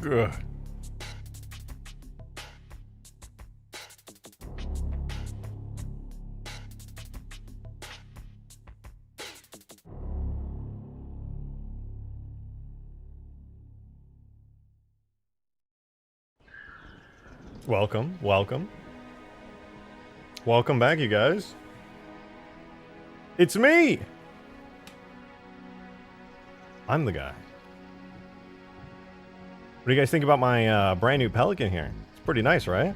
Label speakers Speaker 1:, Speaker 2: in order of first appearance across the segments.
Speaker 1: Ugh. Welcome, welcome. Welcome back, you guys. It's me! I'm the guy. What do you guys think about my brand new Pelican here? It's pretty nice, right?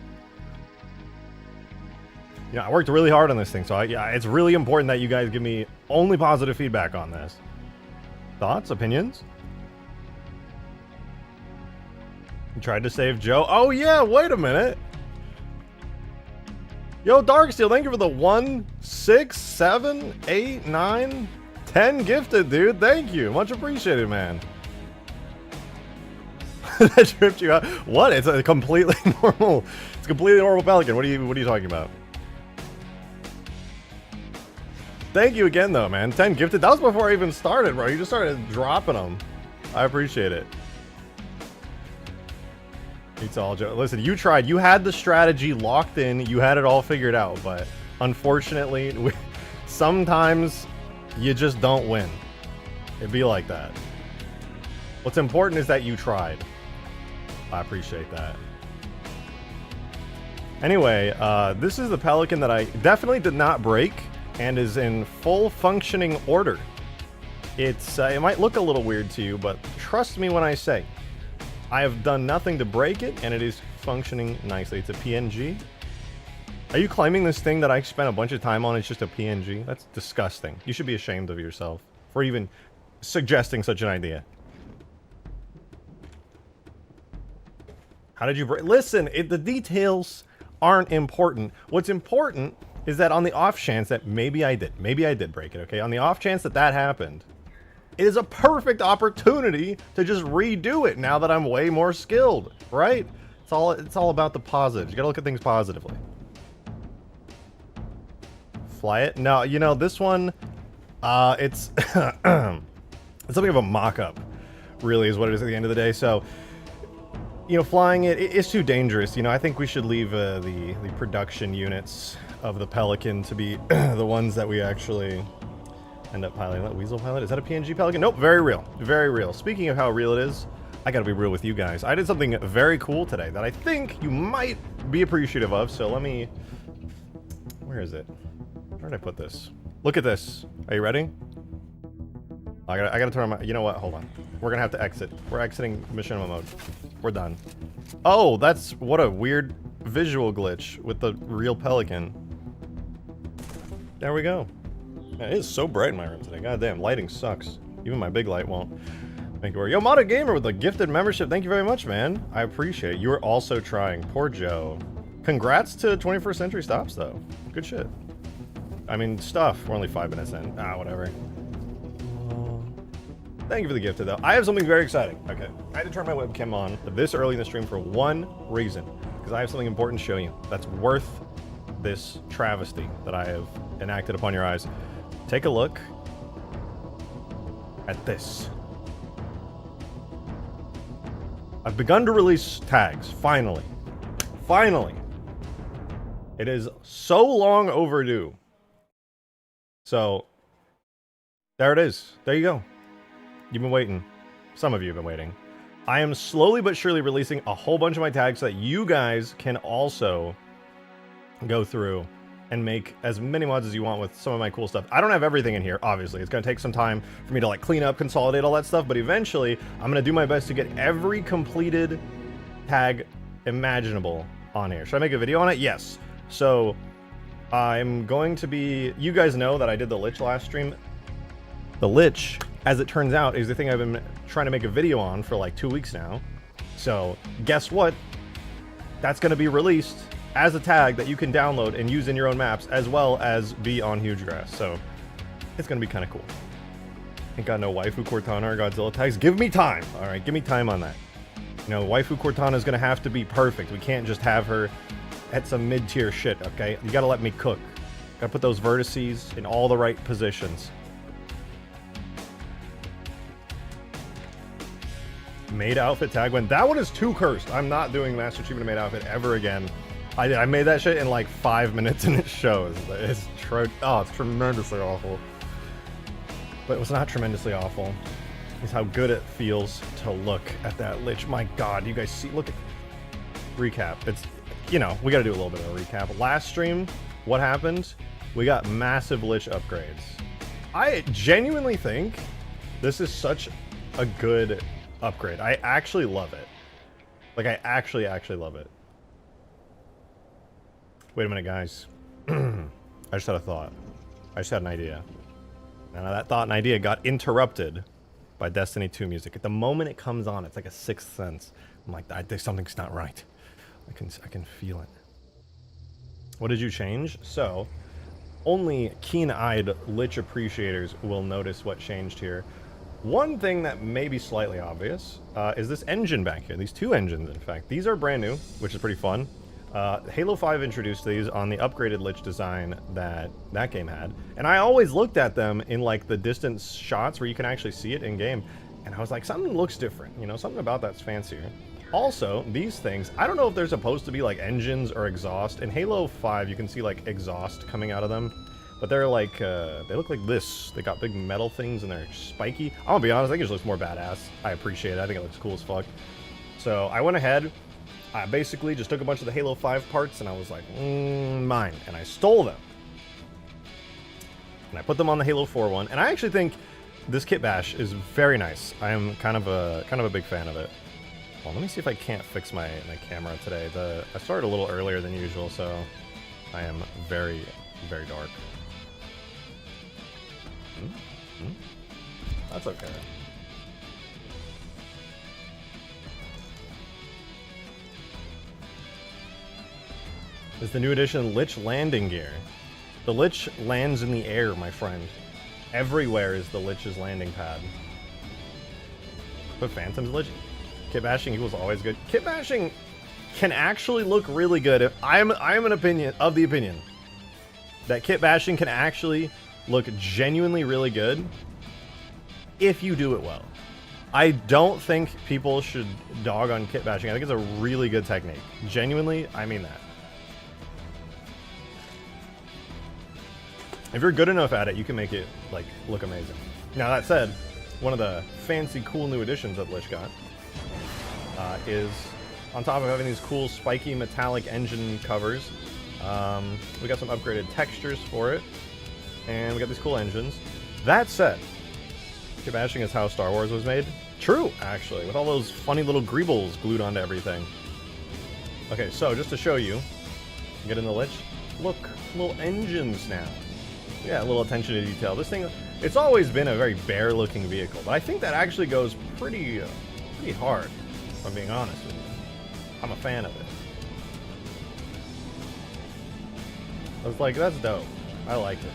Speaker 1: Yeah, I worked really hard on this thing, so yeah, it's really important that you guys give me only positive feedback on this. Thoughts? Opinions? You tried to save Joe? Oh yeah, wait a minute! Yo, Darksteel, thank you for the 1, 6, 7, 8, 9, 10 gifted, dude. Thank you. Much appreciated, man. That tripped you out. What? It's a completely normal. It's a completely normal Pelican. What are you talking about? Thank you again, though, man. 10 gifted. That was before I even started, bro. You just started dropping them. I appreciate it. It's all Joe. Listen, you tried. You had the strategy locked in. You had it all figured out. But unfortunately, sometimes you just don't win. It'd be like that. What's important is that you tried. I appreciate that. Anyway, this is the Pelican that I definitely did not break and is in full functioning order. It's it might look a little weird to you, but trust me when I say I have done nothing to break it, and it is functioning nicely. It's a PNG. Are you claiming this thing that I spent a bunch of time on is just a PNG? That's disgusting. You should be ashamed of yourself for even suggesting such an idea. How did you break? Listen, the details aren't important. What's important is that on the off chance that maybe I did break it, okay? On the off chance that that happened, it is a perfect opportunity to just redo it now that I'm way more skilled, right? It's all about the positives. You gotta look at things positively. Fly it? No, you know, this one, it's it's something of a mock-up, really, is what it is at the end of the day. So, you know, flying it is too dangerous. You know, I think we should leave the production units of the Pelican to be the ones that we actually end up piloting. That Weasel pilot? Is that a PNG Pelican? Nope, very real. Very real. Speaking of how real it is, I gotta be real with you guys. I did something very cool today that I think you might be appreciative of, so let me... Where is it? Where did I put this? Look at this. Are you ready? I gotta turn on my... You know what? Hold on. We're gonna have to exit. We're exiting machinima mode. We're done. Oh, that's... What a weird visual glitch with the real Pelican. There we go. Man, it is so bright in my room today. Goddamn, lighting sucks. Even my big light won't make it work. Yo, Modded Gamer with the gifted membership. Thank you very much, man. I appreciate it. You are also trying. Poor Joe. Congrats to 21st Century Stops, though. Good shit. I mean, stuff. We're only 5 minutes in. Ah, whatever. Thank you for the gifted, though. I have something very exciting. Okay. I had to turn my webcam on this early in the stream for one reason. Because I have something important to show you that's worth this travesty that I have enacted upon your eyes. Take a look at this. I've begun to release tags, finally. Finally. It is so long overdue. So, there it is. There you go. You've been waiting. Some of you have been waiting. I am slowly but surely releasing a whole bunch of my tags so that you guys can also go through and make as many mods as you want with some of my cool stuff. I don't have everything in here, obviously. It's gonna take some time for me to like clean up, consolidate all that stuff, but eventually I'm gonna do my best to get every completed tag imaginable on here. Should I make a video on it? Yes. So I'm going to be, you guys know that I did the Lich last stream. The Lich, as it turns out, is the thing I've been trying to make a video on for like 2 weeks now. So guess what? That's gonna be released as a tag that you can download and use in your own maps, as well as be on Huge Grass. So it's gonna be kind of cool. Ain't got no waifu Cortana or Godzilla tags. Give me time. All right, give me time on that. You know, waifu Cortana is gonna have to be perfect. We can't just have her at some mid-tier shit. Okay, you gotta let me cook. Gotta put those vertices in all the right positions. Made outfit tag win. That one is too cursed. I'm not doing Master Achievement made outfit ever again. I made that shit in like 5 minutes and it shows. It's tremendously awful. But it was not tremendously awful. It's how good it feels to look at that Lich. My god, you guys see, look at recap. It's, you know, we gotta do a little bit of a recap. Last stream, what happened? We got massive Lich upgrades. I genuinely think this is such a good upgrade. I actually love it. Like, I actually love it. Wait a minute, guys. I just had a thought. I just had an idea. Now that thought and idea got interrupted by Destiny 2 music. At the moment it comes on, it's like a sixth sense. I'm like, something's not right. I can feel it. What did you change? So, only keen-eyed Lich appreciators will notice what changed here. One thing that may be slightly obvious is this engine back here. These two engines, in fact. These are brand new, which is pretty fun. Halo 5 introduced these on the upgraded Lich design that game had. And I always looked at them in like the distance shots where you can actually see it in game. And I was like, something looks different. You know, something about that's fancier. Also, these things, I don't know if they're supposed to be like engines or exhaust. In Halo 5, you can see like exhaust coming out of them. But they're like, they look like this. They got big metal things and they're spiky. I'm gonna be honest, I think it just looks more badass. I appreciate it. I think it looks cool as fuck. So I went ahead. I basically just took a bunch of the Halo 5 parts and I was like, mine. And I stole them. And I put them on the Halo 4 one. And I actually think this kit bash is very nice. I am kind of a big fan of it. Well, let me see if I can't fix my camera today. I started a little earlier than usual, so I am very, very dark. That's okay. Is the new edition Lich landing gear. The Lich lands in the air, my friend. Everywhere is the Lich's landing pad. But Phantom's Lich. Kit bashing equals always good. Kit bashing can actually look really good. I'm of the opinion that kit bashing can actually look genuinely really good if you do it well. I don't think people should dog on kit bashing. I think it's a really good technique. Genuinely, I mean that. If you're good enough at it, you can make it like look amazing. Now that said, one of the fancy cool new additions that Lich got is on top of having these cool spiky metallic engine covers, we got some upgraded textures for it. And we got these cool engines. That said, kit bashing is how Star Wars was made. True, actually, with all those funny little greebles glued onto everything. Okay, so just to show you, get in the Lich. Look, little engines now. Yeah, a little attention to detail. This thing, it's always been a very bare-looking vehicle, but I think that actually goes pretty hard, if I'm being honest with you. I'm a fan of it. I was like, that's dope. I like it.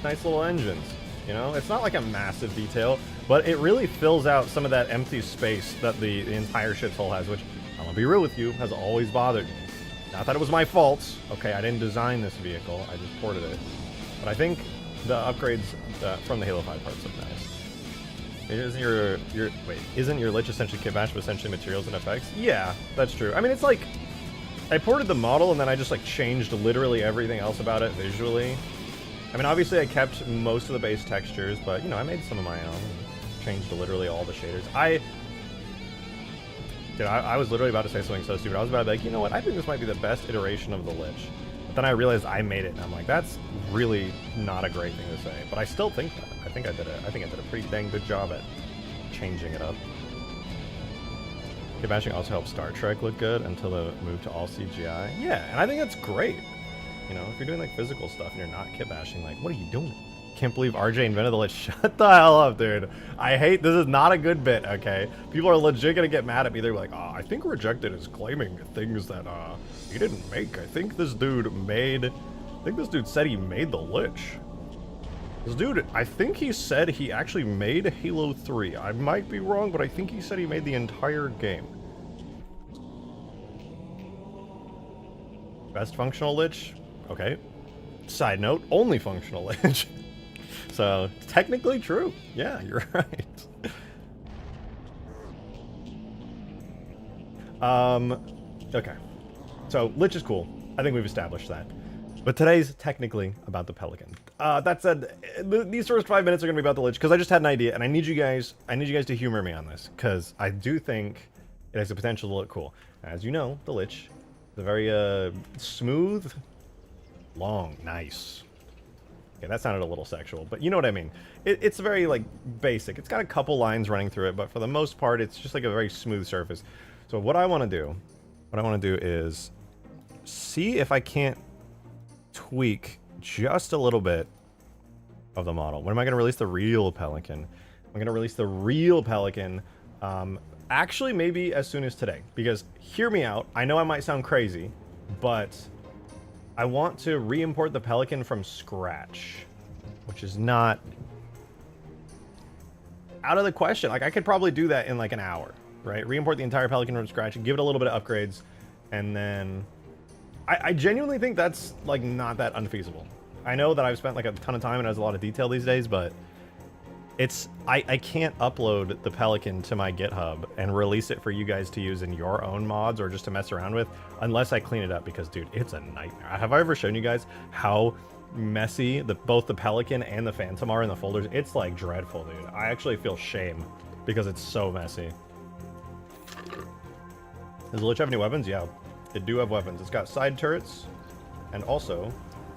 Speaker 1: Nice little engines, you know? It's not like a massive detail, but it really fills out some of that empty space that the entire ship's hull has, which, I'm gonna be real with you, has always bothered me. Not that it was my fault. Okay, I didn't design this vehicle, I just ported it. But I think the upgrades from the Halo 5 parts look nice. Isn't your Lich essentially kit bash, but essentially materials and effects? Yeah, that's true. I mean, it's like, I ported the model and then I just like changed literally everything else about it visually. I mean, obviously I kept most of the base textures, but, you know, I made some of my own. Changed literally all the shaders. I was literally about to say something so stupid. I was about to be like, you know what, I think this might be the best iteration of the Lich. But then I realized I made it, and I'm like, that's really not a great thing to say. But I still think that. I think I did a pretty dang good job at changing it up. Kit bashing also helps Star Trek look good until it moved to all CGI. Yeah, and I think that's great. You know, if you're doing like physical stuff and you're not kit bashing, like, what are you doing? Can't believe RJ invented the Lich. Shut the hell up, dude. I hate, this is not a good bit, okay? People are legit gonna get mad at me. They're like, oh, I think Rejected is claiming things that he didn't make. I think this dude said he made the Lich. This dude, I think he said he actually made Halo 3. I might be wrong, but I think he said he made the entire game. Best functional Lich? Okay. Side note, only functional Lich. So, technically true. Yeah, you're right. Okay. So, Lich is cool. I think we've established that. But today's technically about the Pelican. That said, these first 5 minutes are going to be about the Lich, because I just had an idea, and I need you guys to humor me on this, because I do think it has the potential to look cool. As you know, the Lich is a very smooth, long, nice. Okay, that sounded a little sexual, but you know what I mean. It's very, like, basic. It's got a couple lines running through it, but for the most part, it's just like a very smooth surface. So what I want to do is see if I can't tweak just a little bit of the model. When am I going to release the real Pelican? I'm going to release the real Pelican, actually maybe as soon as today, because hear me out. I know I might sound crazy, but I want to re-import the Pelican from scratch, which is not out of the question. Like, I could probably do that in like an hour, right? Re-import the entire Pelican from scratch and give it a little bit of upgrades, and then I genuinely think that's like not that unfeasible. I know that I've spent like a ton of time and has a lot of detail these days, but it's I can't upload the Pelican to my GitHub and release it for you guys to use in your own mods or just to mess around with unless I clean it up, because dude, it's a nightmare. Have I ever shown you guys how messy both the Pelican and the Phantom are in the folders? It's like dreadful, dude. I actually feel shame because it's so messy. Does the Lich have any weapons? Yeah, it do have weapons. It's got side turrets, and also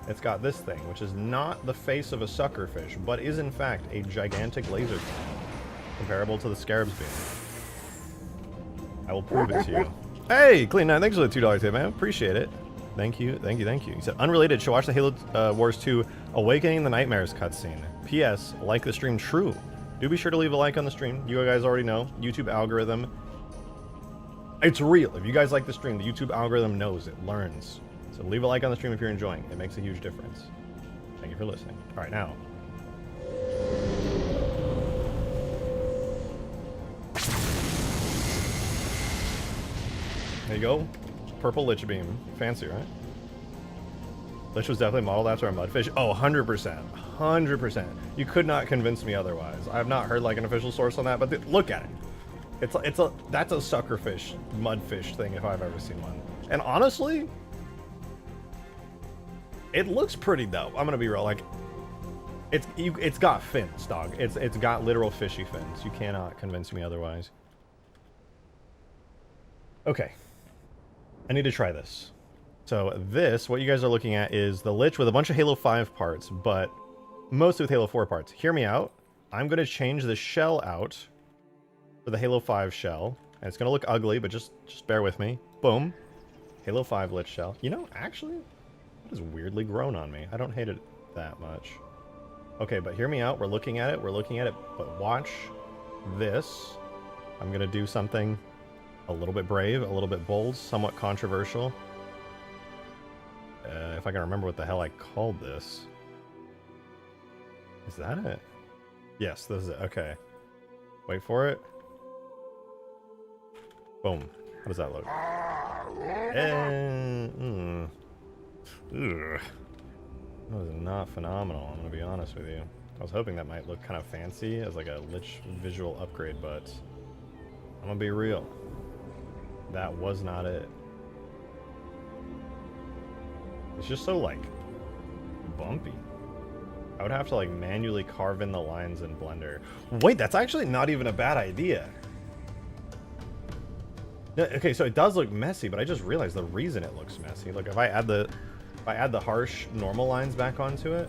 Speaker 1: it's got this thing, which is not the face of a suckerfish, but is in fact a gigantic laser beam, comparable to the Scarab's beam. I will prove it to you. Hey, Clean9, thanks for the $2 tip, man. Appreciate it. Thank you, thank you, thank you. He said, unrelated, should watch the Halo Wars 2 Awakening the Nightmares cutscene. P.S. Like the stream, true. Do be sure to leave a like on the stream. You guys already know, YouTube algorithm. It's real. If you guys like the stream, the YouTube algorithm knows it, learns. So leave a like on the stream if you're enjoying. It makes a huge difference. Thank you for listening. All right, now. There you go. Purple Lich Beam. Fancy, right? Lich was definitely modeled after a mudfish. Oh, 100%. 100%. You could not convince me otherwise. I have not heard like an official source on that, but look at it. That's a suckerfish, mudfish thing if I've ever seen one. And honestly, it looks pretty dope. I'm gonna be real. Like, it's got fins, dog. It's got literal fishy fins. You cannot convince me otherwise. Okay, I need to try this. So this, what you guys are looking at, is the Lich with a bunch of Halo 5 parts, but mostly with Halo 4 parts. Hear me out. I'm gonna change the shell out for the Halo 5 shell, and it's gonna look ugly, but just bear with me. Boom, Halo 5 Lich shell. You know, actually, it is weirdly grown on me. I don't hate it that much. Okay, but hear me out. We're looking at it, but watch this. I'm gonna do something a little bit brave, a little bit bold, somewhat controversial. If I can remember what the hell I called this. Is that it? Yes, this is it. Okay. Wait for it. Boom. How does that look? That was not phenomenal, I'm gonna be honest with you. I was hoping that might look kind of fancy as like a Lich visual upgrade, but I'm gonna be real. That was not it. It's just so like bumpy. I would have to like manually carve in the lines in Blender. Wait, that's actually not even a bad idea. Okay, so it does look messy, but I just realized the reason it looks messy. Look, if I add the harsh normal lines back onto it.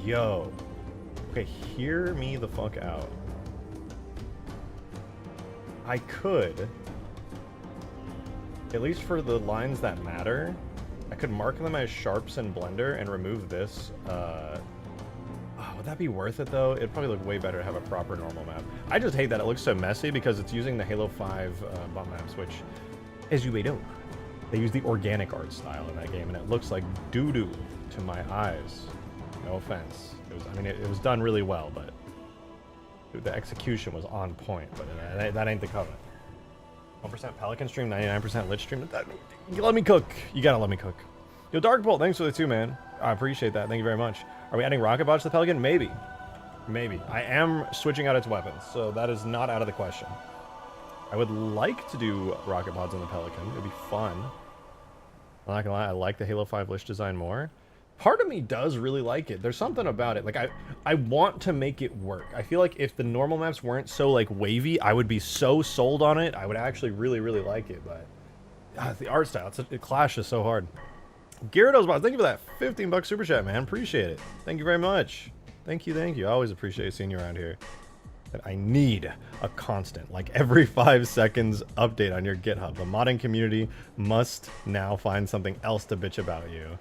Speaker 1: Yo. Okay, hear me the fuck out. I could, at least for the lines that matter, I could mark them as sharps in Blender and remove this. Would that be worth it though? It'd probably look way better to have a proper normal map. I just hate that it looks so messy because it's using the Halo 5 bump maps, which, as you may know, they use the organic art style in that game, and it looks like doo-doo to my eyes. No offense. It was done really well, but the execution was on point, but that ain't the cover. 1% Pelican stream, 99% Lich stream. Let me cook. You gotta let me cook. Yo, Darkbolt, thanks for the 2, man. I appreciate that. Thank you very much. Are we adding rocket bots to the Pelican? Maybe. Maybe. I am switching out its weapons, so that is not out of the question. I would like to do rocket pods on the Pelican. It'd be fun. I'm not gonna lie, I like the Halo 5 Lich design more. Part of me does really like it. There's something about it. Like, I want to make it work. I feel like if the normal maps weren't so, like, wavy, I would be so sold on it. I would actually really, really like it, but... the art style, it clashes so hard. Gyarados Boss, thank you for that $15 super chat, man. Appreciate it. Thank you very much. Thank you, thank you. I always appreciate seeing you around here. But I need a constant, like every 5 seconds, update on your GitHub. The modding community must now find something else to bitch about you.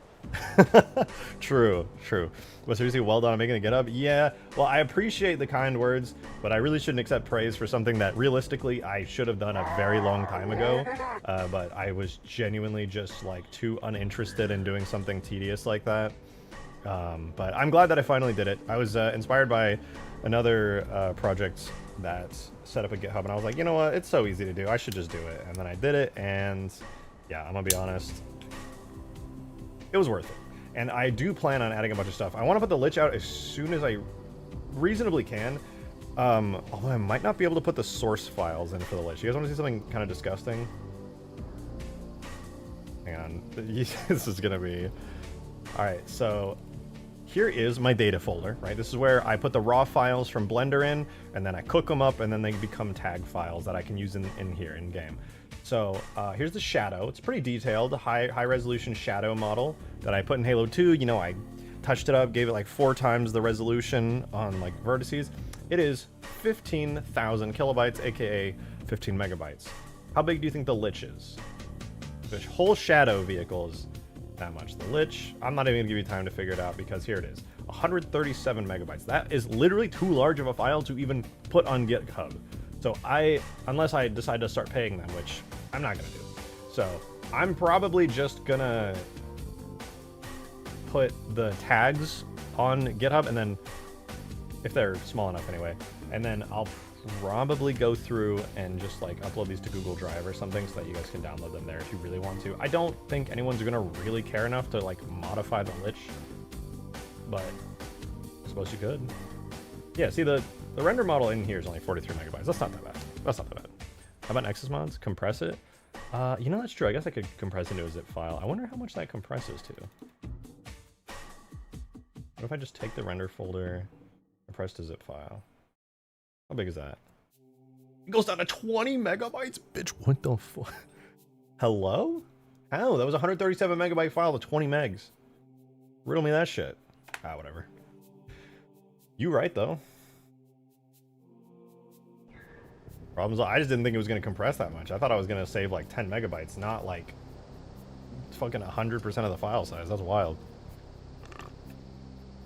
Speaker 1: True, true. But seriously, well done on making the GitHub. Yeah, well, I appreciate the kind words, but I really shouldn't accept praise for something that realistically I should have done a very long time ago. But I was genuinely just like too uninterested in doing something tedious like that. But I'm glad that I finally did it. I was inspired by another project that set up a GitHub, and I was like, you know what, it's so easy to do, I should just do it. And then I did it, and yeah, I'm gonna be honest, it was worth it. And I do plan on adding a bunch of stuff. I want to put the Lich out as soon as I reasonably can, although I might not be able to put the source files in for the Lich. You guys want to see something kind of disgusting? Hang on, this is gonna be... Alright, so here is my data folder, right? This is where I put the raw files from Blender in, and then I cook them up, and then they become tag files that I can use in here, in-game. So here's the shadow. It's pretty detailed, high resolution shadow model that I put in Halo 2. You know, I touched it up, gave it like 4 times the resolution on like vertices. It is 15,000 kilobytes, aka 15 megabytes. How big do you think the Lich is? The whole shadow vehicle is that much. The Lich, I'm not even gonna give you time to figure it out because here it is, 137 megabytes. That is literally too large of a file to even put on GitHub. So unless I decide to start paying them, which I'm not gonna do. So I'm probably just gonna put the tags on GitHub, and then if they're small enough anyway, and then I'll probably go through and just like upload these to Google Drive or something so that you guys can download them there if you really want to. I don't think anyone's gonna really care enough to like modify the Lich, but I suppose you could. Yeah, see the render model in here is only 43 megabytes. That's not that bad. That's not that bad. How about Nexus mods? Compress it? You know, that's true. I guess I could compress into a zip file. I wonder how much that compresses to. What if I just take the render folder, compress to zip file? How big is that? It goes down to 20 megabytes? Bitch, what the fuck? Hello? How? That was a 137 megabyte file to 20 megs. Riddle me that shit. Ah, whatever. You right, though. Problems, I just didn't think it was going to compress that much. I thought I was going to save like 10 megabytes, not like fucking 100% of the file size. That's wild.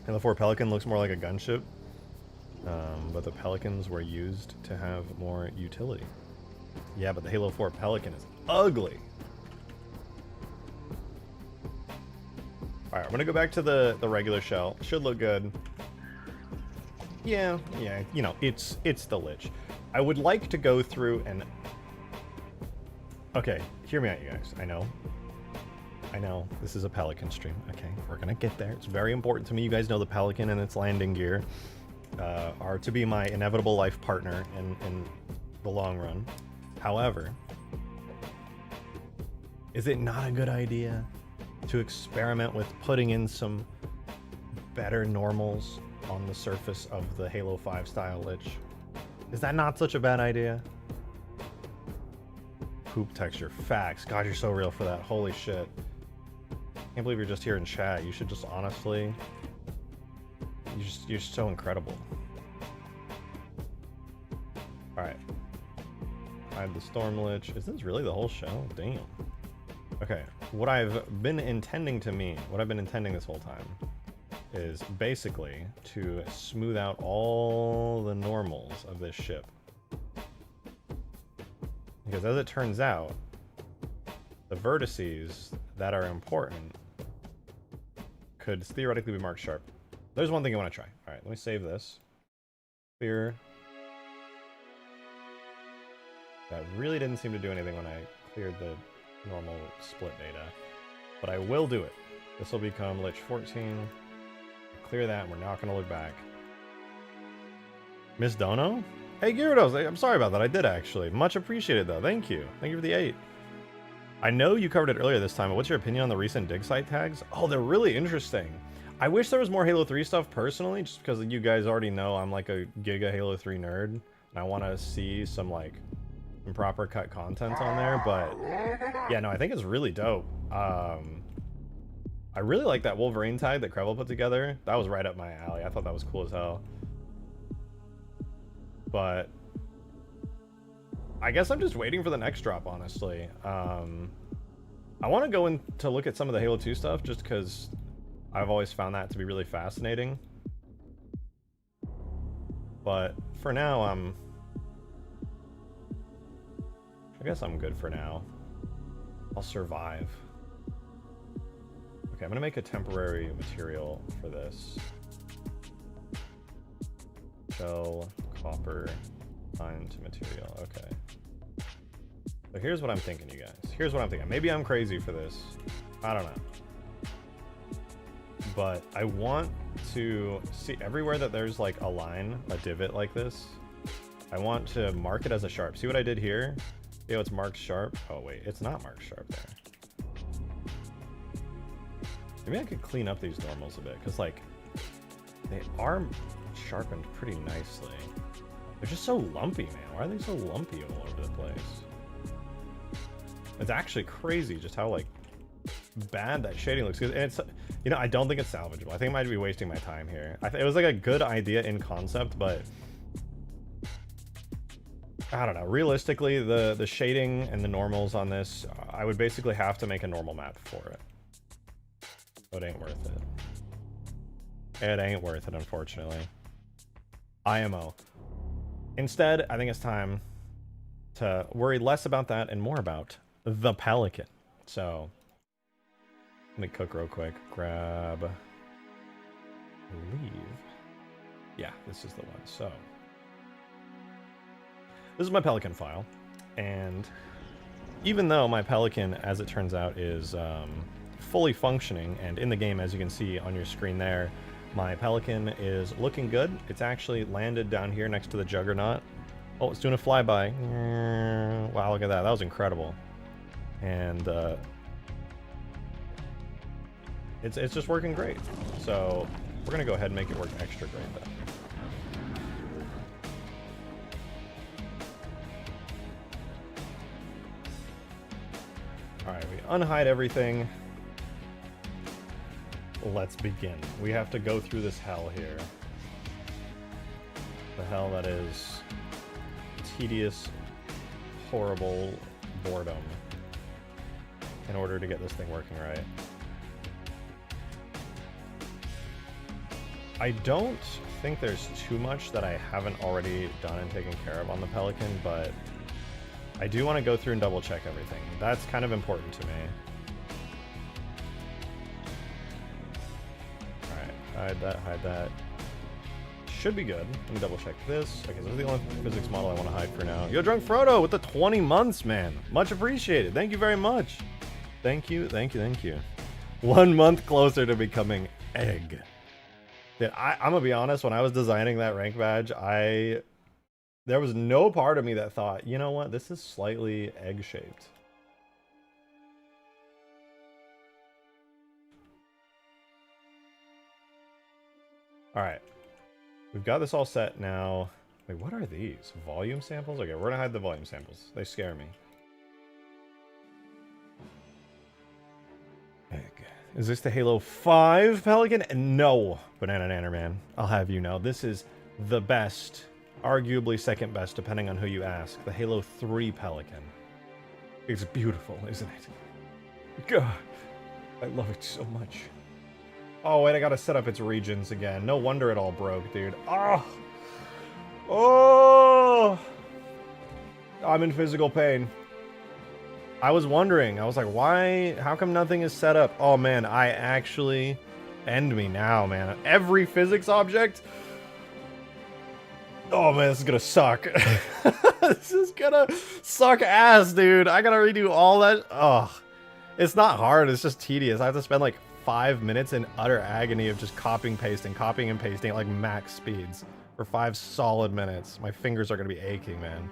Speaker 1: Halo 4 Pelican looks more like a gunship. But the Pelicans were used to have more utility. Yeah, but the Halo 4 Pelican is ugly. Alright, I'm gonna go back to the regular shell. Should look good. Yeah, you know, it's the Lich. I would like to go through and... Okay, hear me out, you guys. I know, this is a Pelican stream. Okay, we're gonna get there. It's very important to me. You guys know the Pelican and its landing gear are to be my inevitable life partner in the long run. However, is it not a good idea to experiment with putting in some better normals on the surface of the Halo 5 style Lich? Is that not such a bad idea? Poop texture. Facts. God, you're so real for that. Holy shit. Can't believe you're just here in chat. You should just honestly... You're so incredible. Alright. Hide the Storm Lich. Is this really the whole show? Damn. Okay. What I've been intending this whole time is basically to smooth out all the normals of this ship. Because as it turns out, the vertices that are important could theoretically be marked sharp. There's one thing I want to try. Alright, let me save this. Clear. That really didn't seem to do anything when I cleared the normal split data. But I will do it. This will become Lich 14. Clear that, and we're not going to look back. Miss Dono? Hey, Gyarados, I'm sorry about that. I did actually. Much appreciated, though. Thank you. Thank you for the 8. I know you covered it earlier this time, but what's your opinion on the recent dig site tags? Oh, they're really interesting. I wish there was more Halo 3 stuff personally, just because you guys already know I'm like a giga Halo 3 nerd, and I want to see some like some proper cut content on there. But yeah, no, I think it's really dope. I really like that Wolverine tag that Krevel put together. That was right up my alley. I thought that was cool as hell. But I guess I'm just waiting for the next drop, honestly. I want to go in to look at some of the Halo 2 stuff just because I've always found that to be really fascinating. But for now, I guess I'm good for now. I'll survive. Okay, I'm gonna make a temporary material for this. Shell, copper, fine to material. Okay. So here's what I'm thinking, you guys. Here's what I'm thinking. Maybe I'm crazy for this. I don't know. But I want to see everywhere that there's like a line, a divot like this. I want to mark it as a sharp. See what I did here? Yo, it's marked sharp. Oh wait, it's not marked sharp there. Maybe I could clean up these normals a bit, because like they are sharpened pretty nicely. They're just so lumpy, man. Why are they so lumpy all over the place? It's actually crazy just how like bad that shading looks. And it's, you know, I don't think it's salvageable. I think I might be wasting my time here. It was like a good idea in concept, but I don't know. Realistically, the shading and the normals on this, I would basically have to make a normal map for it. So it ain't worth it. It ain't worth it, unfortunately. IMO. Instead, I think it's time to worry less about that and more about the Pelican. So let me cook real quick. Grab. Leave. Yeah, this is the one. So this is my Pelican file, and even though my Pelican, as it turns out, is fully functioning, and in the game, as you can see on your screen there, my Pelican is looking good. It's actually landed down here next to the Juggernaut. Oh, it's doing a flyby. Wow, look at that. That was incredible. And it's just working great. So we're going to go ahead and make it work extra great, though. Alright, we unhide everything. Let's begin. We have to go through this hell here. The hell that is tedious, horrible boredom in order to get this thing working right. I don't think there's too much that I haven't already done and taken care of on the Pelican, but I do want to go through and double check everything. That's kind of important to me. Alright, hide that. Should be good. Let me double check this. Okay, so this is the only physics model I want to hide for now. Yo, Drunk Frodo with the 20 months, man. Much appreciated. Thank you very much. Thank you, thank you, thank you. 1 month closer to becoming egg. Dude, I'm gonna be honest, when I was designing that rank badge, there was no part of me that thought, you know what, this is slightly egg-shaped. Alright. We've got this all set now. Wait, what are these? Volume samples? Okay, we're gonna hide the volume samples. They scare me. Egg. Is this the Halo 5 Pelican? No, Banana Nanner Man. I'll have you know, this is the best, arguably second best, depending on who you ask. The Halo 3 Pelican. It's beautiful, isn't it? God, I love it so much. Oh, wait, I gotta set up its regions again. No wonder it all broke, dude. Oh! Oh! I'm in physical pain. I was wondering. I was like, why? How come nothing is set up? Oh, man, I actually... End me now, man. Every physics object? Oh, man, this is gonna suck. This is gonna suck ass, dude. I gotta redo all that. Oh. It's not hard. It's just tedious. I have to spend, like, 5 minutes in utter agony of just copying and pasting at like max speeds. for 5 solid minutes. My fingers are gonna be aching, man.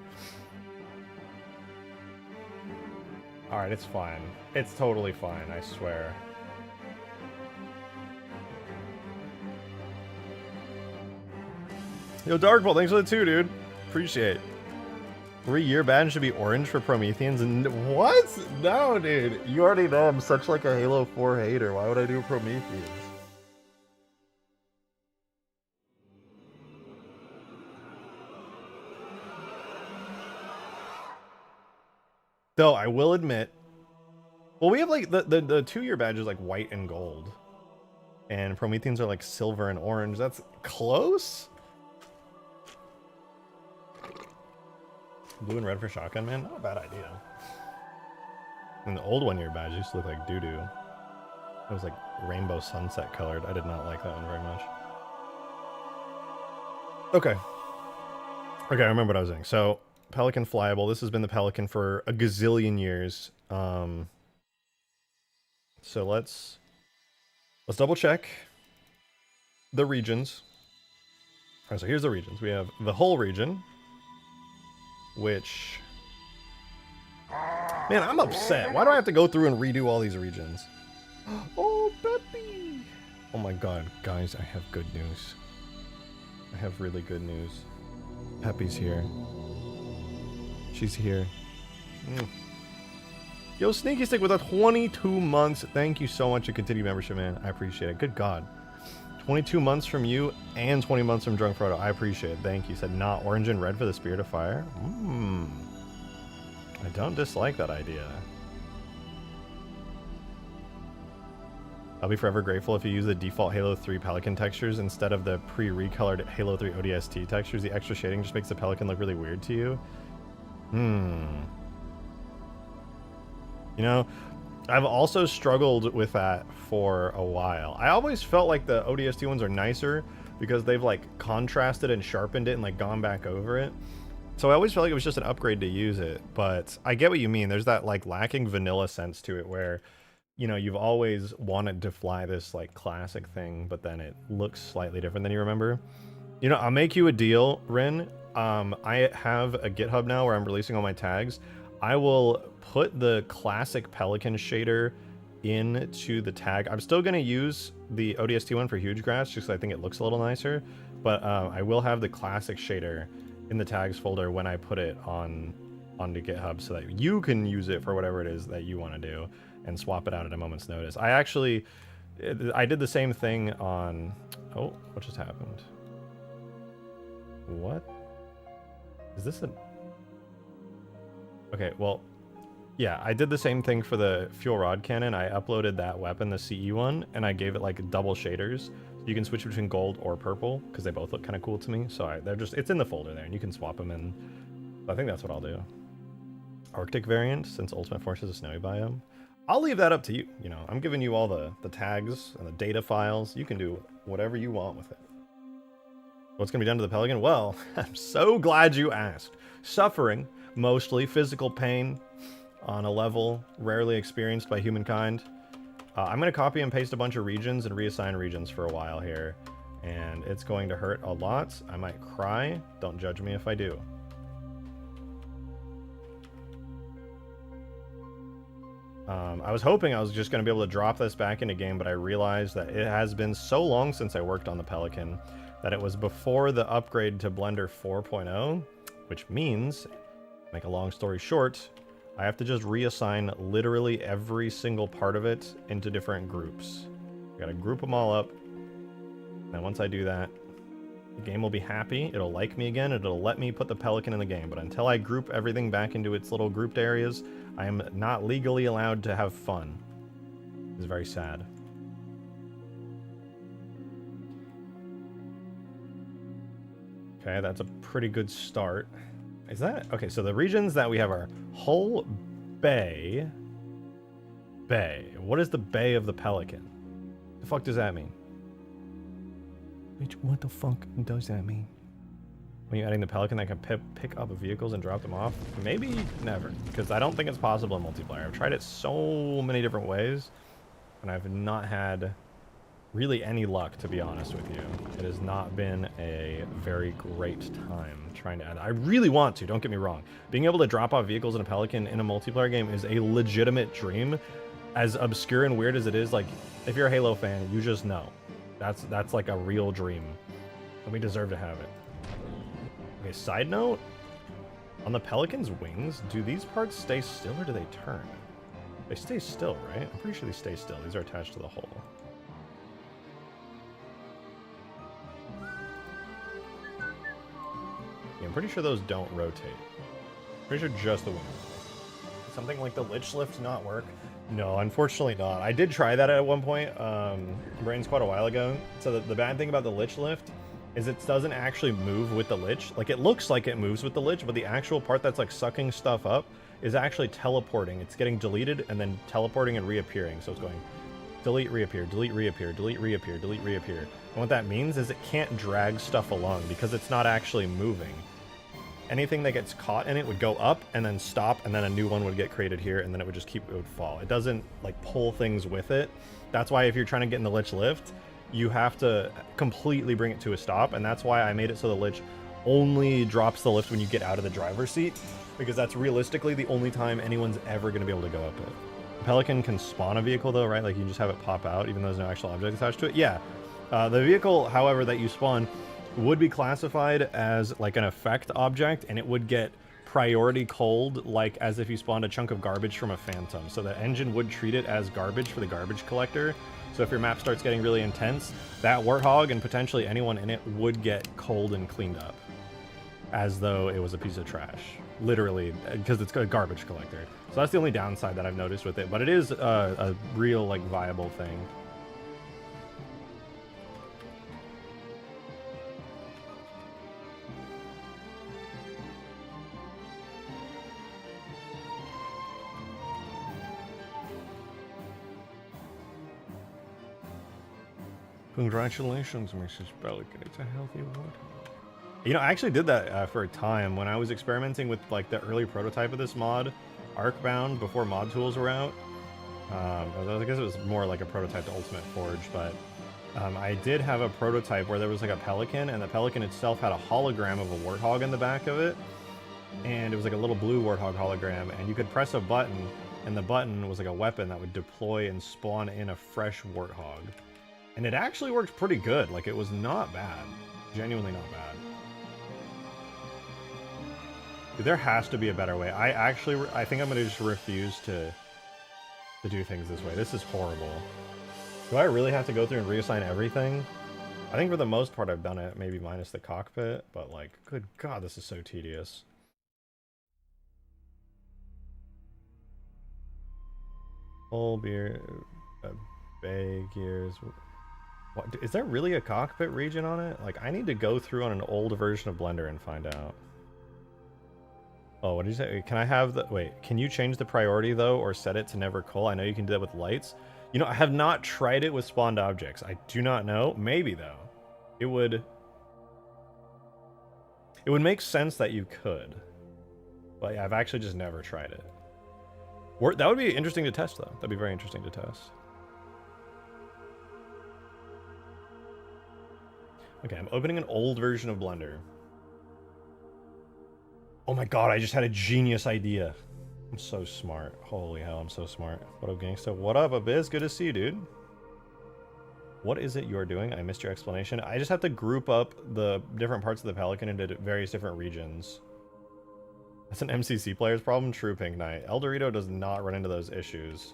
Speaker 1: Alright, it's fine. It's totally fine, I swear. Yo, Darkbolt, thanks for the 2, dude. Appreciate it. 3-year ban should be orange for Prometheans. And what? No, dude. You already know I'm such like a Halo 4 hater. Why would I do Prometheans? Though I will admit, well, we have like the 2-year badge is like white and gold, and Prometheans are like silver and orange. That's close. Blue and red for shotgun, man. Not a bad idea. And the old 1-year badge used to look like doo-doo. It was like rainbow sunset colored. I did not like that one very much. Okay. Okay, I remember what I was saying. So, Pelican flyable. This has been the Pelican for a gazillion years. So let's double check the regions. All right, so here's the regions. We have the whole region, which, man, I'm upset. Why do I have to go through and redo all these regions? Oh, Peppy! Oh my god, guys, I have good news. I have really good news. Peppy's here. She's here. Yo, Sneaky Stick with a 22 months. Thank you so much for continued membership, man. I appreciate it. Good God. 22 months from you and 20 months from Drunk Frodo. I appreciate it. Thank you. Said not orange and red for the Spirit of Fire. I don't dislike that idea. I'll be forever grateful if you use the default Halo 3 Pelican textures instead of the pre-recolored Halo 3 ODST textures. The extra shading just makes the Pelican look really weird to you. You know, I've also struggled with that for a while. I always felt like the ODST ones are nicer because they've like contrasted and sharpened it and like gone back over it. So I always felt like it was just an upgrade to use it, but I get what you mean. There's that like lacking vanilla sense to it where, you know, you've always wanted to fly this like classic thing, but then it looks slightly different than you remember. You know, I'll make you a deal, Rin. I have a GitHub now where I'm releasing all my tags. I will put the classic Pelican shader into the tag. I'm still going to use the ODST one for Huge Grass just because I think it looks a little nicer, but I will have the classic shader in the tags folder when I put it onto GitHub so that you can use it for whatever it is that you want to do and swap it out at a moment's notice. I did the same thing on... Oh, what just happened? What? Is this a... Okay, well, yeah, I did the same thing for the fuel rod cannon. I uploaded that weapon, the CE one, and I gave it like double shaders. So you can switch between gold or purple because they both look kind of cool to me. So it's in the folder there, and you can swap them in. I think that's what I'll do. Arctic variant, since Ultimate Force is a snowy biome. I'll leave that up to you. You know, I'm giving you all the tags and the data files. You can do whatever you want with it. What's going to be done to the Pelican? Well, I'm so glad you asked. Suffering, mostly physical pain on a level rarely experienced by humankind. I'm going to copy and paste a bunch of regions and reassign regions for a while here. And it's going to hurt a lot. I might cry. Don't judge me if I do. I was hoping I was just going to be able to drop this back into game, but I realized that it has been so long since I worked on the Pelican that it was before the upgrade to Blender 4.0, which means, make a long story short, I have to just reassign literally every single part of it into different groups. I gotta group them all up. And once I do that, the game will be happy, it'll like me again, and it'll let me put the Pelican in the game. But until I group everything back into its little grouped areas, I am not legally allowed to have fun. It's very sad. Okay, that's a pretty good start. Is that... Okay, so the regions that we have are Hull Bay. Bay. What is the Bay of the Pelican? The fuck does that mean? What the fuck does that mean? When you're adding the Pelican that can pick up vehicles and drop them off? Maybe never, because I don't think it's possible in multiplayer. I've tried it so many different ways, and I've not had really any luck, to be honest with you. It has not been a very great time trying to add. I really want to, don't get me wrong. Being able to drop off vehicles in a Pelican in a multiplayer game is a legitimate dream. As obscure and weird as it is, like, if you're a Halo fan, you just know. That's like a real dream. And we deserve to have it. Okay, side note. On the Pelican's wings, do these parts stay still or do they turn? They stay still, right? I'm pretty sure they stay still. These are attached to the hull. Yeah, I'm pretty sure those don't rotate. Pretty sure just the wings. Something like the Lich lift not work? No, unfortunately not. I did try that at one point, Brains quite a while ago. So the bad thing about the Lich lift is it doesn't actually move with the Lich. Like, it looks like it moves with the Lich, but the actual part that's like sucking stuff up is actually teleporting. It's getting deleted and then teleporting and reappearing. So it's going delete, reappear, delete, reappear, delete, reappear, delete, reappear. And what that means is it can't drag stuff along because it's not actually moving. Anything that gets caught in it would go up and then stop, and then a new one would get created here, and then it would just it would fall. It doesn't like pull things with it. That's why if you're trying to get in the Lich lift, you have to completely bring it to a stop, and that's why I made it so the Lich only drops the lift when you get out of the driver's seat, because that's realistically the only time anyone's ever going to be able to go up it. Pelican can spawn a vehicle though, right? Like, you can just have it pop out even though there's no actual object attached to it. Yeah. The vehicle, however, that you spawn would be classified as like an effect object, and it would get priority cold, like as if you spawned a chunk of garbage from a phantom. So the engine would treat it as garbage for the garbage collector. So if your map starts getting really intense, that warthog and potentially anyone in it would get cold and cleaned up as though it was a piece of trash. Literally, because it's a garbage collector. So that's the only downside that I've noticed with it, but it is a real like viable thing. Congratulations, Mrs. Pelican. It's a healthy wood. You know, I actually did that for a time when I was experimenting with like the early prototype of this mod, Arcbound, before mod tools were out. I guess it was more like a prototype to Ultimate Forge, but I did have a prototype where there was like a Pelican, and the Pelican itself had a hologram of a warthog in the back of it, and it was like a little blue warthog hologram, and you could press a button, and the button was like a weapon that would deploy and spawn in a fresh warthog. And it actually worked pretty good. Like, it was not bad. Genuinely not bad. Dude, there has to be a better way. I think I'm gonna just refuse to do things this way. This is horrible. Do I really have to go through and reassign everything? I think for the most part I've done it, maybe minus the cockpit, but like, good God, this is so tedious. Full beer, bay gears. What, is there really a cockpit region on it? Like, I need to go through on an old version of Blender and find out. Oh, what did you say? Can I have the... Wait, can you change the priority, though, or set it to never cull? I know you can do that with lights. You know, I have not tried it with spawned objects. I do not know. Maybe, though. It would make sense that you could. But yeah, I've actually just never tried it. That would be interesting to test, though. That'd be very interesting to test. Okay, I'm opening an old version of Blender. Oh my God, I just had a genius idea. I'm so smart. Holy hell, I'm so smart. What up, gangsta? What up, Abiz? Good to see you, dude. What is it you're doing? I missed your explanation. I just have to group up the different parts of the Pelican into various different regions. That's an MCC player's problem? True, Pink Knight. El Dorito does not run into those issues.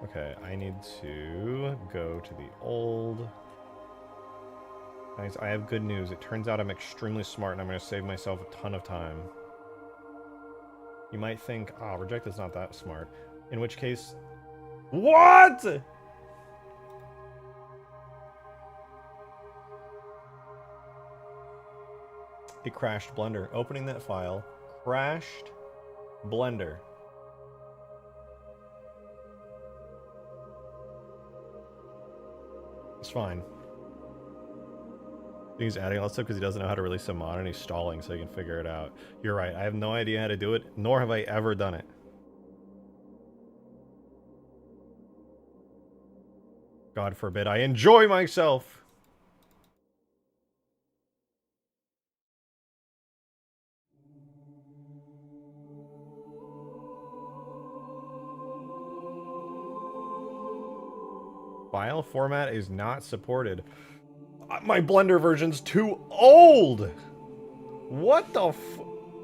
Speaker 1: Okay, I need to go to the old... Guys, I have good news. It turns out I'm extremely smart, and I'm going to save myself a ton of time. You might think, ah, Reject is not that smart. In which case... What?! It crashed Blender. Opening that file. Crashed Blender. It's fine. He's adding all that stuff because he doesn't know how to release a mod, and he's stalling so he can figure it out. You're right. I have no idea how to do it, nor have I ever done it. God forbid I enjoy myself. File format is not supported. My Blender version's too old! What the f...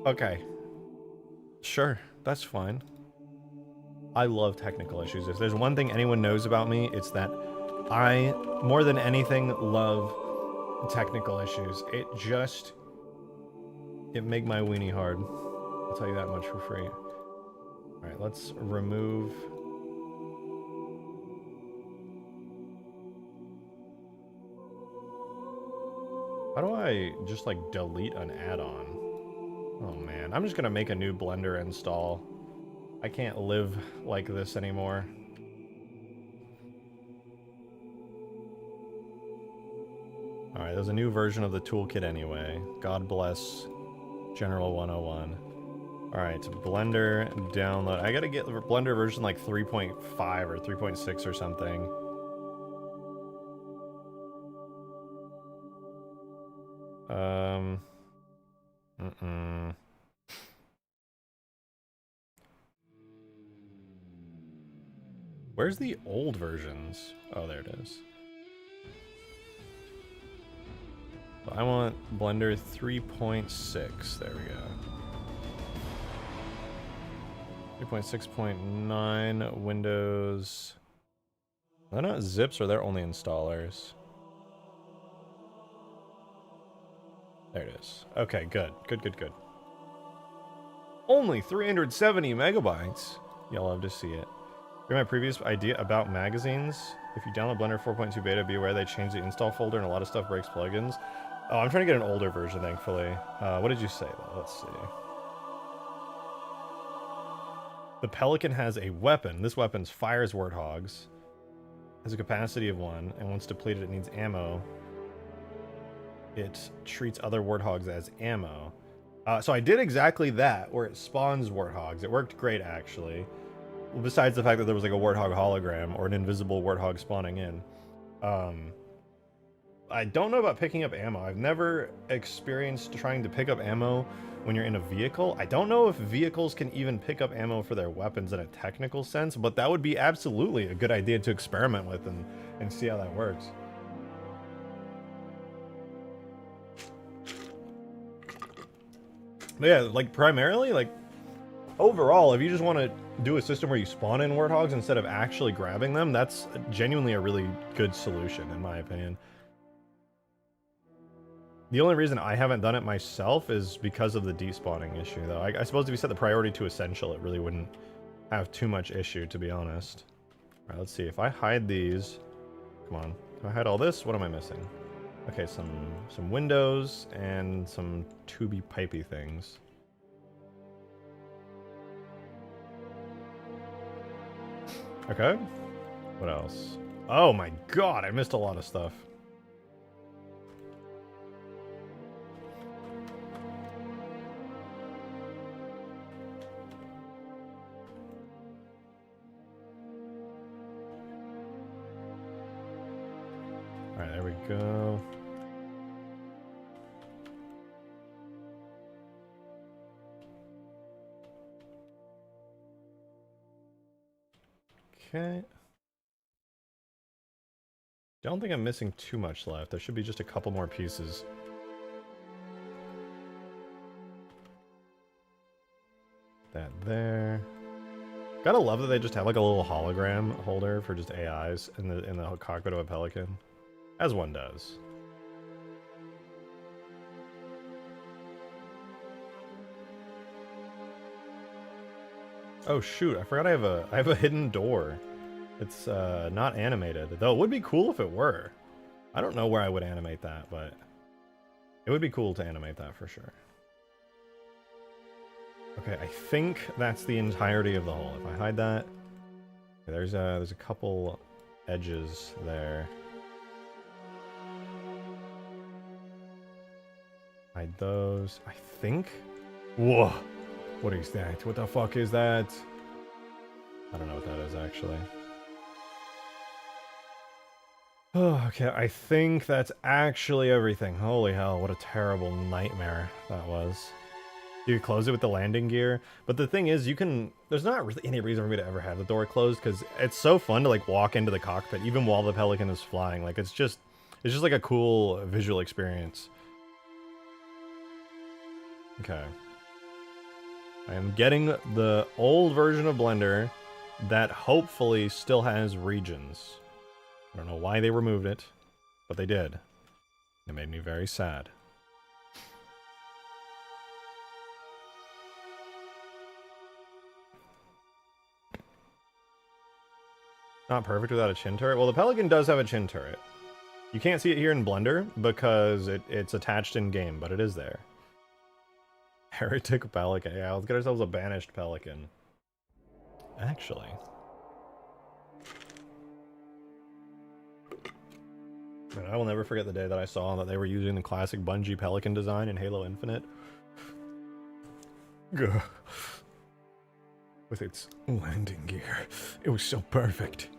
Speaker 1: Okay. Sure, that's fine. I love technical issues. If there's one thing anyone knows about me, it's that I, more than anything, love technical issues. It make my weenie hard. I'll tell you that much for free. Alright, let's remove... How do I just, like, delete an add-on? Oh, man. I'm just gonna make a new Blender install. I can't live like this anymore. Alright, there's a new version of the toolkit anyway. God bless General 101. Alright, Blender download. I gotta get Blender version like 3.5 or 3.6 or something. Where's the old versions? Oh, there it is. I want Blender 3.6. There we go. 3.6.9 Windows. They're not zips, or they're only installers. There it is. Okay, good. Good. Only 370 megabytes. You'll love to see it. Remember my previous idea about magazines? If you download Blender 4.2 beta, be aware they changed the install folder and a lot of stuff breaks plugins. Oh, I'm trying to get an older version, thankfully. What did you say, though? Let's see. The Pelican has a weapon. This weapon fires warthogs. Has a capacity of 1, and once depleted, it needs ammo. It treats other warthogs as ammo. So I did exactly that, where it spawns warthogs. It worked great, actually. Besides the fact that there was like a warthog hologram or an invisible warthog spawning in. I don't know about picking up ammo. I've never experienced trying to pick up ammo when you're in a vehicle. I don't know if vehicles can even pick up ammo for their weapons in a technical sense, but that would be absolutely a good idea to experiment with and see how that works. But yeah, like primarily, like overall, if you just want to do a system where you spawn in warthogs instead of actually grabbing them, that's genuinely a really good solution, in my opinion. The only reason I haven't done it myself is because of the despawning issue, though. I suppose if you set the priority to essential, it really wouldn't have too much issue, to be honest. Alright, let's see. If I hide these... Come on. If I hide all this, what am I missing? Okay, some windows and some tubey pipey things. Okay. What else? Oh my god, I missed a lot of stuff. Alright, there we go. Okay. Don't think I'm missing too much left. There should be just a couple more pieces. That there. Gotta love that they just have like a little hologram holder for just AIs in the cockpit of a Pelican. As one does. Oh shoot, I forgot I have a hidden door. It's not animated, though it would be cool if it were. I don't know where I would animate that, but it would be cool to animate that for sure. Okay, I think that's the entirety of the hole. If I hide that, okay, there's a couple edges there. Hide those. I think. Whoa! What is that? What the fuck is that? I don't know what that is actually. Oh, okay, I think that's actually everything. Holy hell, what a terrible nightmare that was. You could close it with the landing gear, but the thing is, you can... There's not really any reason for me to ever have the door closed, because it's so fun to, like, walk into the cockpit, even while the Pelican is flying. Like, it's just like a cool visual experience. Okay. I am getting the old version of Blender that hopefully still has regions. I don't know why they removed it, but they did. It made me very sad. Not perfect without a chin turret. Well, the Pelican does have a chin turret. You can't see it here in Blender because it's attached in game, but it is there. Heretic Pelican. Yeah, let's get ourselves a banished Pelican. Actually. Man, I will never forget the day that I saw that they were using the classic Bungie Pelican design in Halo Infinite. Gah. With its landing gear. It was so perfect.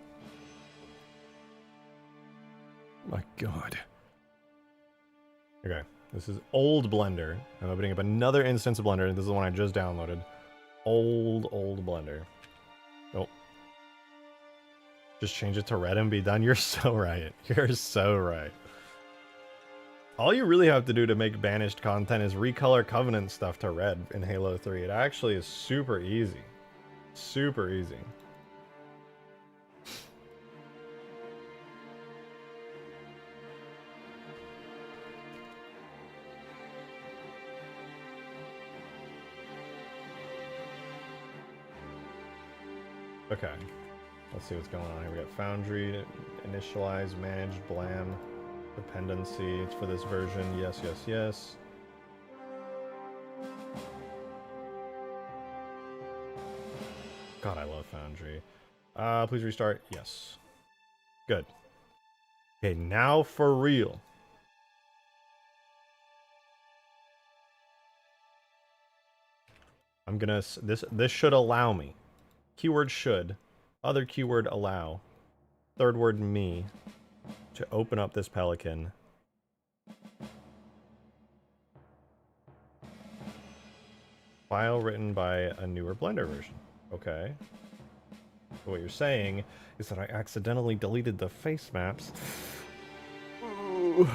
Speaker 1: My god. Okay, this is old Blender. I'm opening up another instance of Blender. This is the one I just downloaded. Old Blender. Oh. Just change it to red and be done. You're so right. You're so right. All you really have to do to make banished content is recolor Covenant stuff to red in Halo 3. It actually is super easy. Super easy. Okay. Let's see what's going on here. We got Foundry, Initialize, Manage, Blam, Dependency. It's for this version. Yes, yes, yes. God, I love Foundry. Please restart. Yes. Good. Okay, now for real. I'm gonna... This should allow me. Keyword should. Other keyword allow. Third word me. To open up this Pelican. File written by a newer Blender version. Okay. So what you're saying is that I accidentally deleted the face maps. Ooh.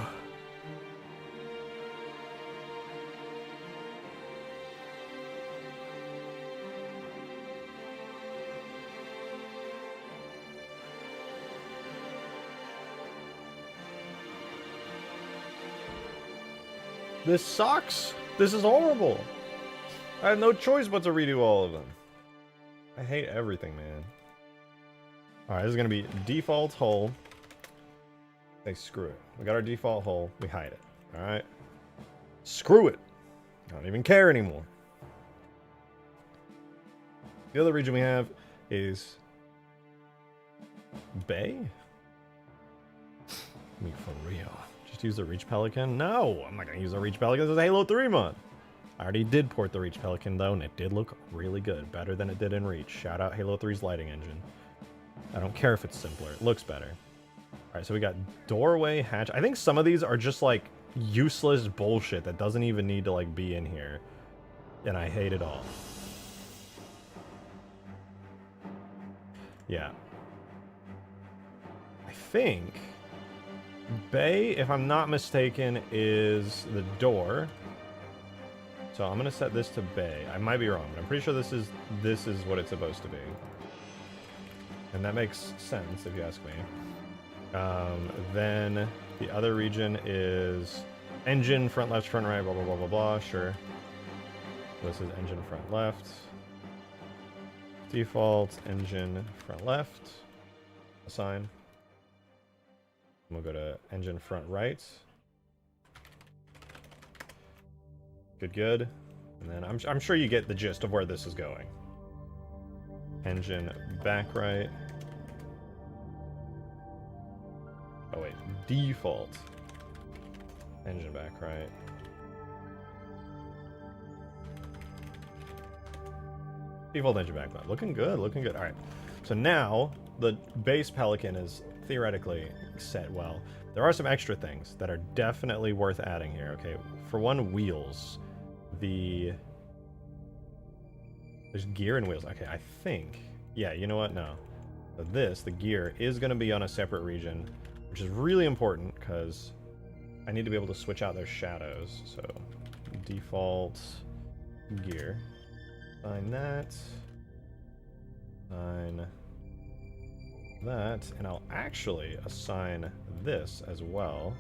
Speaker 1: This sucks. This is horrible. I have no choice but to redo all of them. I hate everything, man. Alright, this is gonna be default hull. Hey, screw it. We got our default hull. We hide it. Alright? Screw it. I don't even care anymore. The other region we have is... Bay? I mean, for real. Just use the Reach Pelican? No! I'm not gonna use the Reach Pelican. This is a Halo 3 mod. I already did port the Reach Pelican, though, and it did look really good. Better than it did in Reach. Shout out Halo 3's lighting engine. I don't care if it's simpler. It looks better. Alright, so we got doorway, hatch. I think some of these are just, like, useless bullshit that doesn't even need to, like, be in here. And I hate it all. Yeah. I think... Bay, if I'm not mistaken, is the door. So I'm gonna set this to Bay. I might be wrong, but I'm pretty sure this is what it's supposed to be. And that makes sense, if you ask me. Then the other region is engine, front left, front right, blah, blah, blah, blah, blah. Sure. This is engine, front left. Default, engine, front left. Assign. We'll go to engine, front right. Good, good. And then I'm sure you get the gist of where this is going. Engine, back right. Oh wait, default. Engine, back right. Default engine, back right. Looking good, looking good. All right. So now the base Pelican is theoretically set well. There are some extra things that are definitely worth adding here. Okay, for one, wheels. There's gear and wheels. Okay, I think. Yeah, you know what? No. So the gear, is going to be on a separate region, which is really important because I need to be able to switch out their shadows. So default gear. Assign that. Assign that. And I'll actually assign this as well.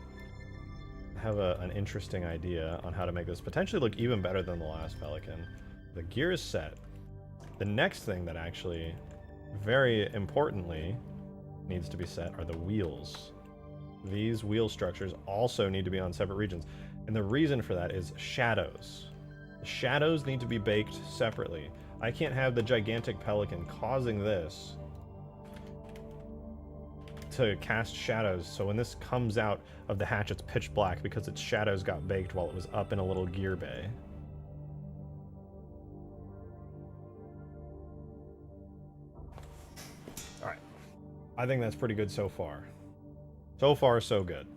Speaker 1: I have an interesting idea on how to make this potentially look even better than the last Pelican. The gear is set. The next thing that actually, very importantly, needs to be set are the wheels. These wheel structures also need to be on separate regions. And the reason for that is shadows. The shadows need to be baked separately. I can't have the gigantic Pelican causing this to cast shadows, so when this comes out of the hatch, it's pitch black because its shadows got baked while it was up in a little gear bay. Alright. I think that's pretty good so far. So far, so good.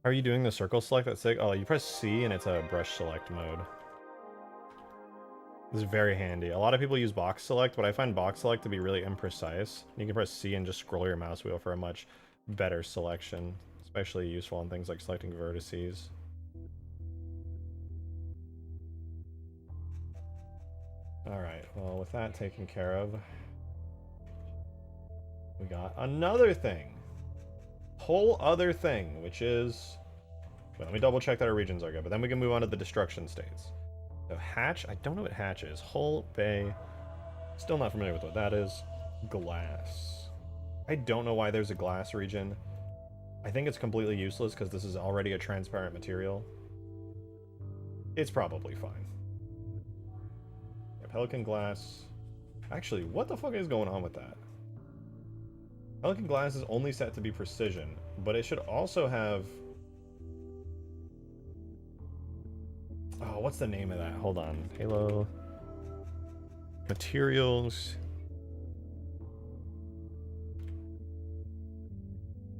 Speaker 1: How are you doing the circle select that's sick? Oh, you press C and it's a brush select mode. This is very handy. A lot of people use box select, but I find box select to be really imprecise. You can press C and just scroll your mouse wheel for a much better selection, especially useful on things like selecting vertices. Alright, well, with that taken care of, we got another thing. Whole other thing, which is... Wait, let me double check that our regions are good, but then we can move on to the destruction states. So hatch, I don't know what hatch is. Hull, bay, still not familiar with what that is. Glass. I don't know why there's a glass region. I think it's completely useless because this is already a transparent material. It's probably fine. Yeah, Pelican glass. Actually, what the fuck is going on with that? Pelican glass is only set to be precision, but it should also have... Oh, what's the name of that? Hold on. Halo. Materials.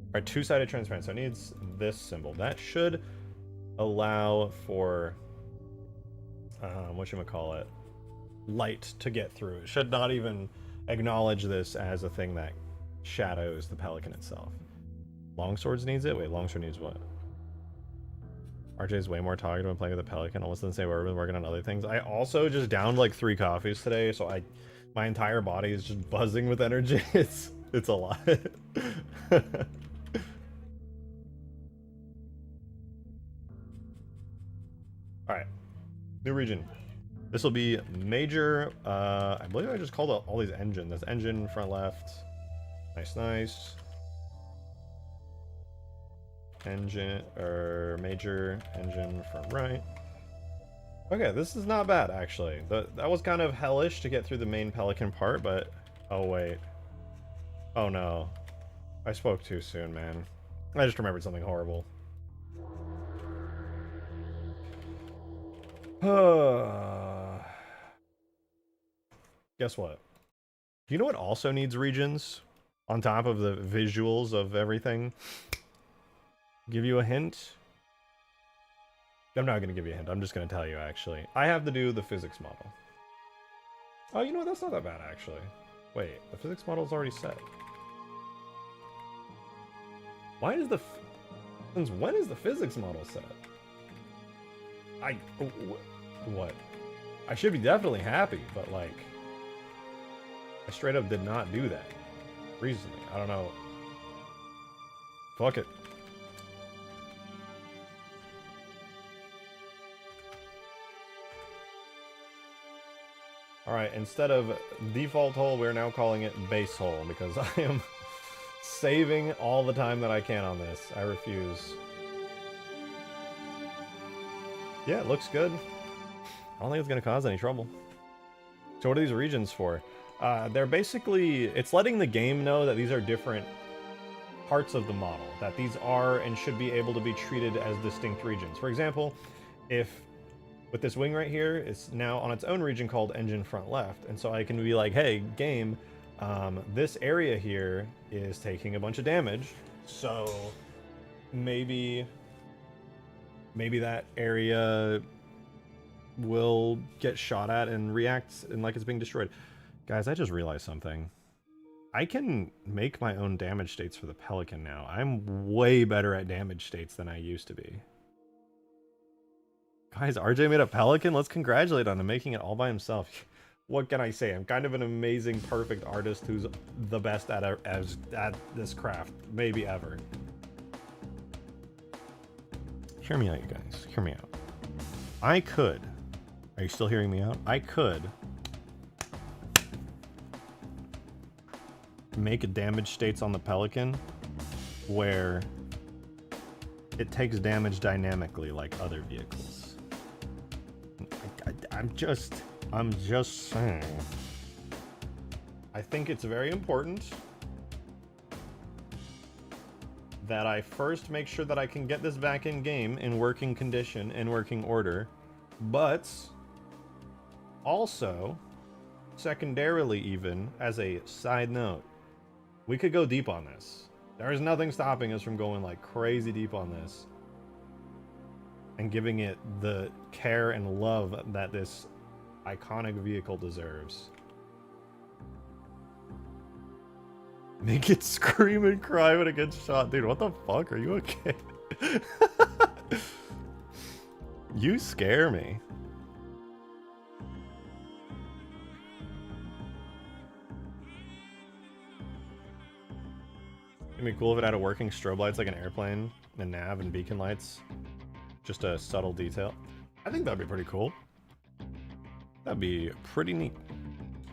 Speaker 1: Alright, two-sided transparent. So it needs this symbol. That should allow for... whatchamacallit? Light to get through. It should not even acknowledge this as a thing that shadows the Pelican itself. Longswords needs it? Wait, Longsword needs what? RJ's way more talkative when playing with the Pelican, almost the same way we've been working on other things. I also just downed like 3 coffees today, so my entire body is just buzzing with energy. It's a lot. Alright. New region. This will be major, I believe I just called all these engine. This engine, front left. Nice, nice. Engine, or major engine front right. Okay, this is not bad, actually. That was kind of hellish to get through the main Pelican part, but... Oh, wait. Oh, no. I spoke too soon, man. I just remembered something horrible. Guess what? You know what also needs regions? On top of the visuals of everything? Give you a hint? I'm not going to give you a hint. I'm just going to tell you, actually. I have to do the physics model. Oh, you know what? That's not that bad, actually. Wait, the physics model is already set. Why is since when is the physics model set? What? I should be definitely happy, but, like... I straight up did not do that. Recently. I don't know. Fuck it. Alright, instead of default hole, we're now calling it base hole, because I am saving all the time that I can on this. I refuse. Yeah, it looks good. I don't think it's going to cause any trouble. So what are these regions for? They're basically... It's letting the game know that these are different parts of the model. That these are and should be able to be treated as distinct regions. For example, if With this wing right here, it's now on its own region called engine front left. And so I can be like, hey, game, this area here is taking a bunch of damage. So maybe that area will get shot at and react and like it's being destroyed. Guys, I just realized something. I can make my own damage states for the Pelican now. I'm way better at damage states than I used to be. Guys, RJ made a Pelican? Let's congratulate on him making it all by himself. What can I say? I'm kind of an amazing, perfect artist who's the best at this craft, maybe ever. Hear me out, you guys. Hear me out. I could... Are you still hearing me out? I could... make a damage states on the Pelican where it takes damage dynamically like other vehicles. I'm just saying. I think it's very important that I first make sure that I can get this back in game in working condition, in working order, but also, secondarily even, as a side note, we could go deep on this. There is nothing stopping us from going like crazy deep on this and giving it the care and love that this iconic vehicle deserves. Make it scream and cry when it gets shot. Dude, what the fuck? Are you okay? You scare me. It'd be cool if it had a working strobe lights like an airplane, and nav and beacon lights. Just a subtle detail. I think that'd be pretty cool. That'd be pretty neat.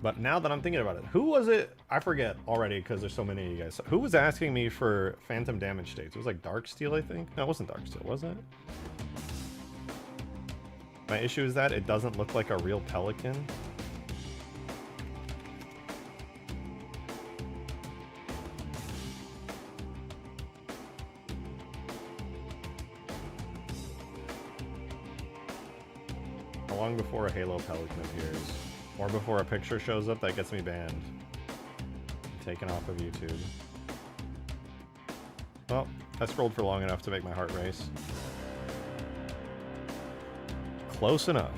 Speaker 1: But now that I'm thinking about it, who was it? I forget already because there's so many of you guys. Who was asking me for phantom damage states? It was like Darksteel, I think. No, it wasn't Darksteel, was it? My issue is that it doesn't look like a real Pelican. Long before a Halo Pelican appears, or before a picture shows up that gets me banned, taken off of YouTube. Well, I scrolled for long enough to make my heart race. Close enough.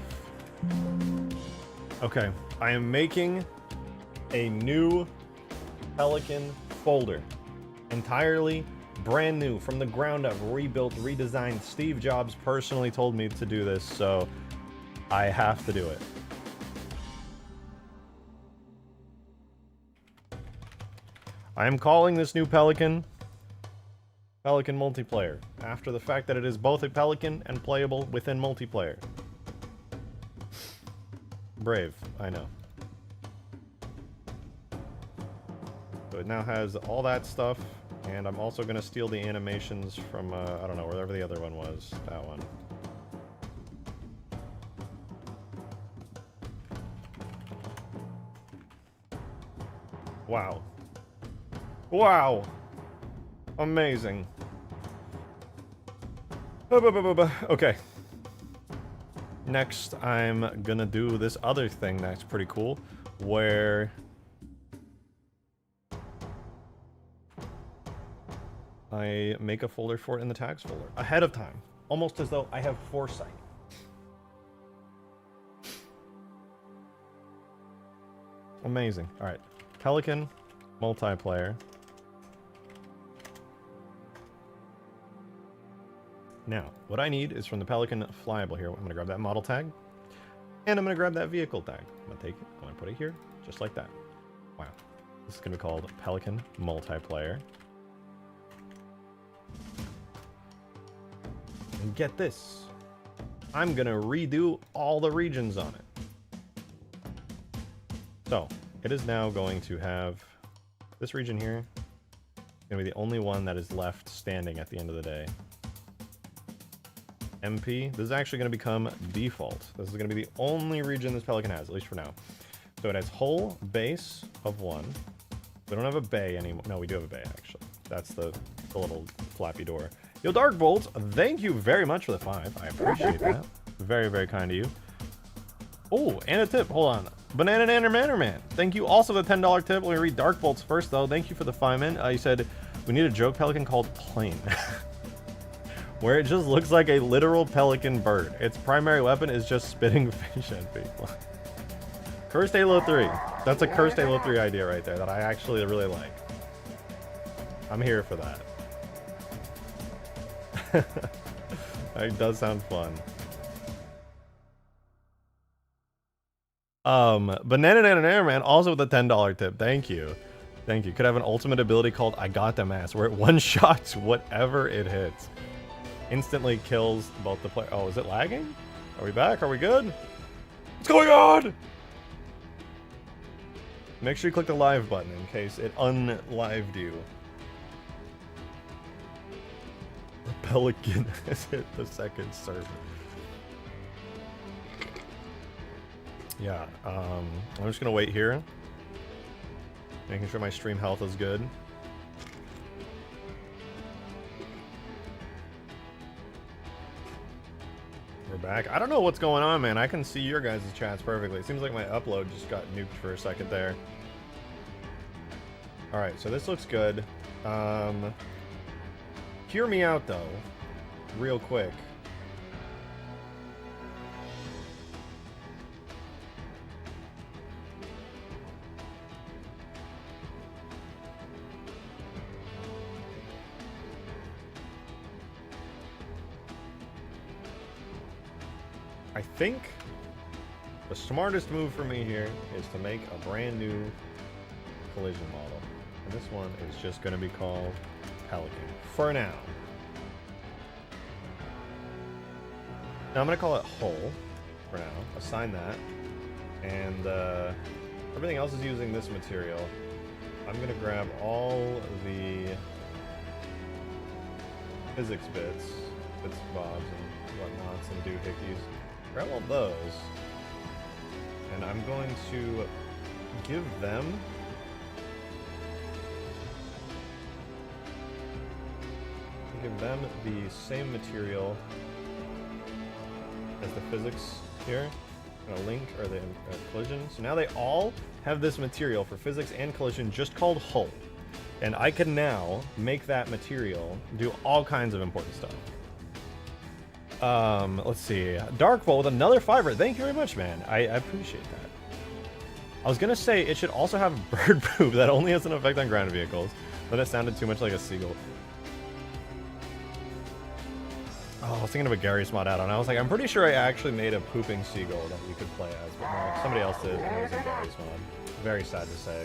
Speaker 1: Okay, I am making a new Pelican folder, entirely brand new, from the ground up, rebuilt, redesigned. Steve Jobs personally told me to do this, so I have to do it. I am calling this new Pelican Multiplayer, after the fact that it is both a Pelican and playable within multiplayer. Brave, I know. So it now has all that stuff, and I'm also going to steal the animations from, I don't know, wherever the other one was. That one. Wow. Wow. Amazing. Okay. Next, I'm gonna do this other thing that's pretty cool, where I make a folder for it in the tags folder ahead of time, almost as though I have foresight. Amazing. All right. Pelican multiplayer. Now, what I need is from the Pelican flyable here. I'm going to grab that model tag, and I'm going to grab that vehicle tag. I'm going to take it, I'm going to put it here, just like that. Wow. This is going to be called Pelican multiplayer. And get this. I'm going to redo all the regions on it. So, it is now going to have this region here. Going to be the only one that is left standing at the end of the day. MP, this is actually going to become default. This is going to be the only region this Pelican has, at least for now. So it has hull base of 1. We don't have a bay anymore. No, we do have a bay, actually. That's the little flappy door. Yo, Dark Bolt, thank you very much for the 5. I appreciate that. Very, very kind of you. Oh, and a tip. Hold on. Banana Nanner Manor Man. Thank you also for the $10 tip. Let me read Dark Bolts first, though. Thank you for the refinement. You said, we need a joke pelican called Plane. Where it just looks like a literal pelican bird. Its primary weapon is just spitting fish at people. Cursed Halo 3. That's a Cursed Halo 3 idea right there that I actually really like. I'm here for that. It does sound fun. Banana Nanner Man also with a $10 tip. Thank you. Thank you. Could have an ultimate ability called I Got Them Ass, where it one-shots whatever it hits. Instantly kills both the player. Oh, is it lagging? Are we back? Are we good? What's going on? Make sure you click the live button in case it unlived you. The Pelican has hit the second server. Yeah, I'm just gonna wait here. Making sure my stream health is good. We're back. I don't know what's going on, man. I can see your guys' chats perfectly. It seems like my upload just got nuked for a second there. Alright, so this looks good. Hear me out, though. Real quick. I think the smartest move for me here is to make a brand new collision model. And this one is just going to be called Pelican for now. Now I'm going to call it Hull for now. Assign that. And everything else is using this material. I'm going to grab all the physics bits and bobs and whatnots and doohickeys. Grab all those, and I'm going to give them the same material as the physics here, and a link or the collision. So now they all have this material for physics and collision just called Hull, and I can now make that material do all kinds of important stuff. Let's see. Darkfall with another $5. Thank you very much, man. I appreciate that. I was gonna say it should also have bird poop that only has an effect on ground vehicles, but it sounded too much like a seagull. Oh, I was thinking of a Gary's mod add-on. I was like, I'm pretty sure I actually made a pooping seagull that you could play as, but no, somebody else did, and it was a Gary's mod. Very sad to say.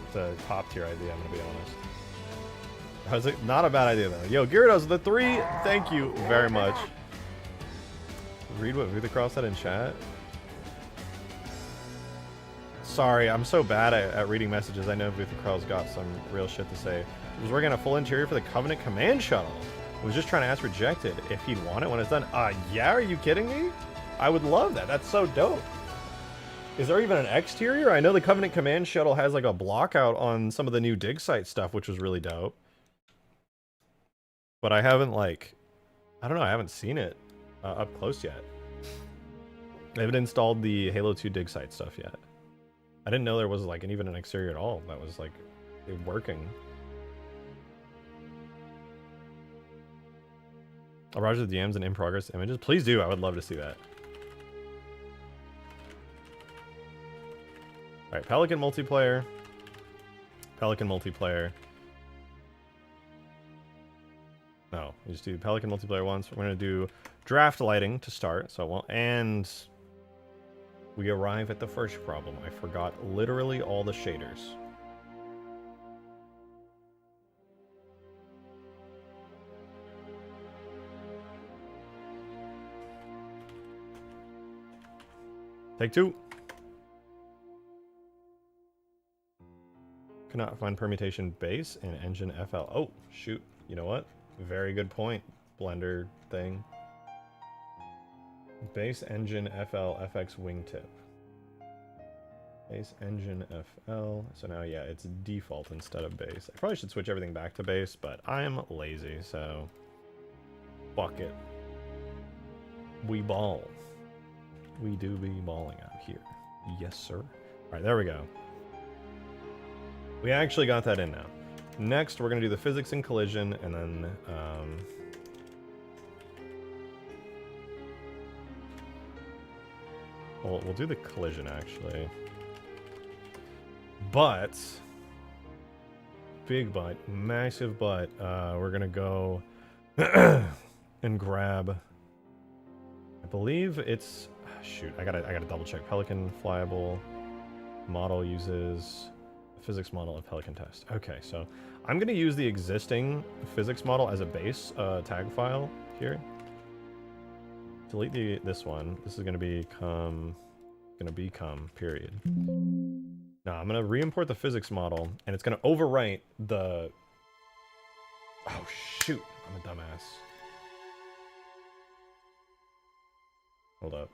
Speaker 1: It's a top tier idea, I'm gonna be honest. I was like, not a bad idea though. Yo, Gyarados, the 3, thank you very much. Read what Vuthacross said in chat. Sorry, I'm so bad at reading messages. I know Vuthacross got some real shit to say. He was working on a full interior for the Covenant Command Shuttle. I was just trying to ask rejected if he'd want it when it's done. Yeah, are you kidding me? I would love that. That's so dope. Is there even an exterior? I know the Covenant Command Shuttle has like a block out on some of the new dig site stuff, which was really dope. But I haven't, like, I don't know, I haven't seen it up close yet. I haven't installed the Halo 2 dig site stuff yet. I didn't know there was, like, even an exterior at all that was, like, working. I'll roger the DMs and in-progress images. Please do, I would love to see that. Alright, Pelican multiplayer. Pelican multiplayer. No, we just do Pelican multiplayer once. We're going to do draft lighting to start. So, well, and we arrive at the first problem. I forgot literally all the shaders. Take 2. Cannot find permutation base and engine FL. Oh, shoot. You know what? Very good point, Blender thing. Base engine FL FX wingtip. Base engine FL. So now, yeah, it's default instead of base. I probably should switch everything back to base, but I'm lazy, so fuck it. We ball. We do be balling out here. Yes, sir. All right, there we go. We actually got that in now. Next, we're going to do the physics and collision, and then... we'll do the collision, actually. But... Big butt, massive butt. We're going to go and grab... I believe it's... Shoot, I gotta double check. Pelican flyable model uses... physics model of Pelican test. Okay, so I'm going to use the existing physics model as a base tag file here. Delete this one. This is going to become period. Now I'm going to re-import the physics model, and it's going to overwrite the... Oh shoot, I'm a dumbass. Hold up.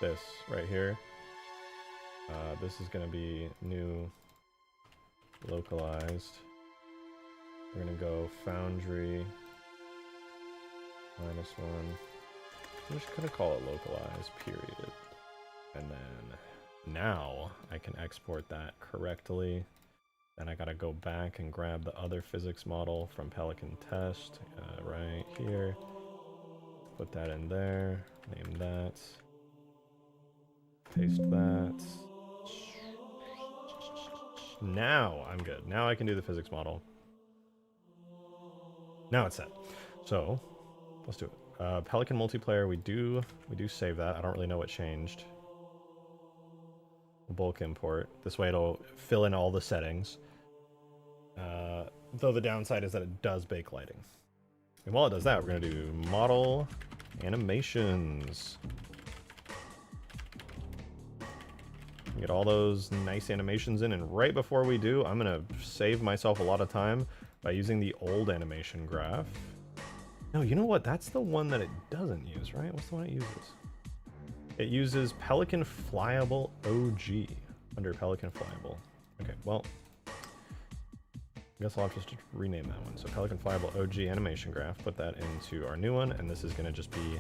Speaker 1: This right here. This is going to be new localized. We're going to go foundry -1. I'm just going to call it localized, period. And then now I can export that correctly. Then I got to go back and grab the other physics model from Pelican test right here. Put that in there. Name that. Paste that. Now I'm good. Now I can do the physics model. Now it's set. So let's do it. Pelican multiplayer. We do save that. I don't really know what changed. Bulk import. This way it'll fill in all the settings. Though the downside is that it does bake lighting. And while it does that, we're gonna do model animations. Get all those nice animations in, and right before we do, I'm gonna save myself a lot of time by using the old animation graph. No, you know what? That's the one that it doesn't use, right? What's the one it uses? It uses Pelican Flyable OG under Pelican Flyable. Okay, well, I guess I'll have to rename that one. So Pelican Flyable OG animation graph, put that into our new one, and this is gonna just be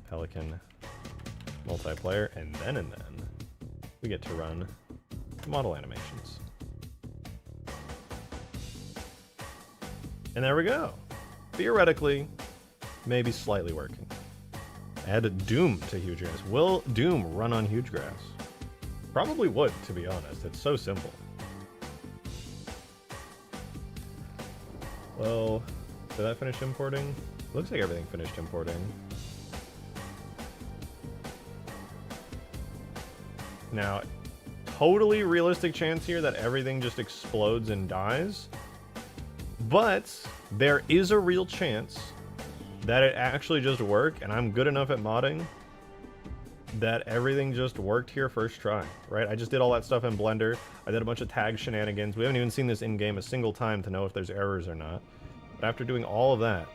Speaker 1: Pelican multiplayer, and then we get to run model animations. And there we go. Theoretically, maybe slightly working. Add Doom to huge grass. Will Doom run on huge grass? Probably would, to be honest. It's so simple. Well, did that finish importing? Looks like everything finished importing. Now, totally realistic chance here that everything just explodes and dies. But there is a real chance that it actually just worked, and I'm good enough at modding that everything just worked here first try, right? I just did all that stuff in Blender. I did a bunch of tag shenanigans. We haven't even seen this in-game a single time to know if there's errors or not. But after doing all of that...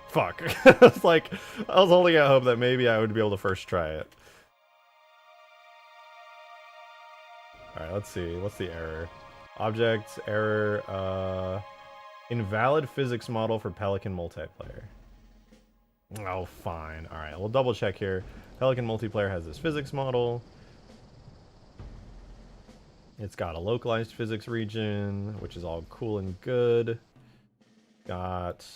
Speaker 1: Fuck. I was holding out hope that maybe I would be able to first try it. Alright, let's see. What's the error? Objects, error, invalid physics model for Pelican multiplayer. Oh, fine. Alright, we'll double check here. Pelican multiplayer has this physics model. It's got a localized physics region, which is all cool and good. Got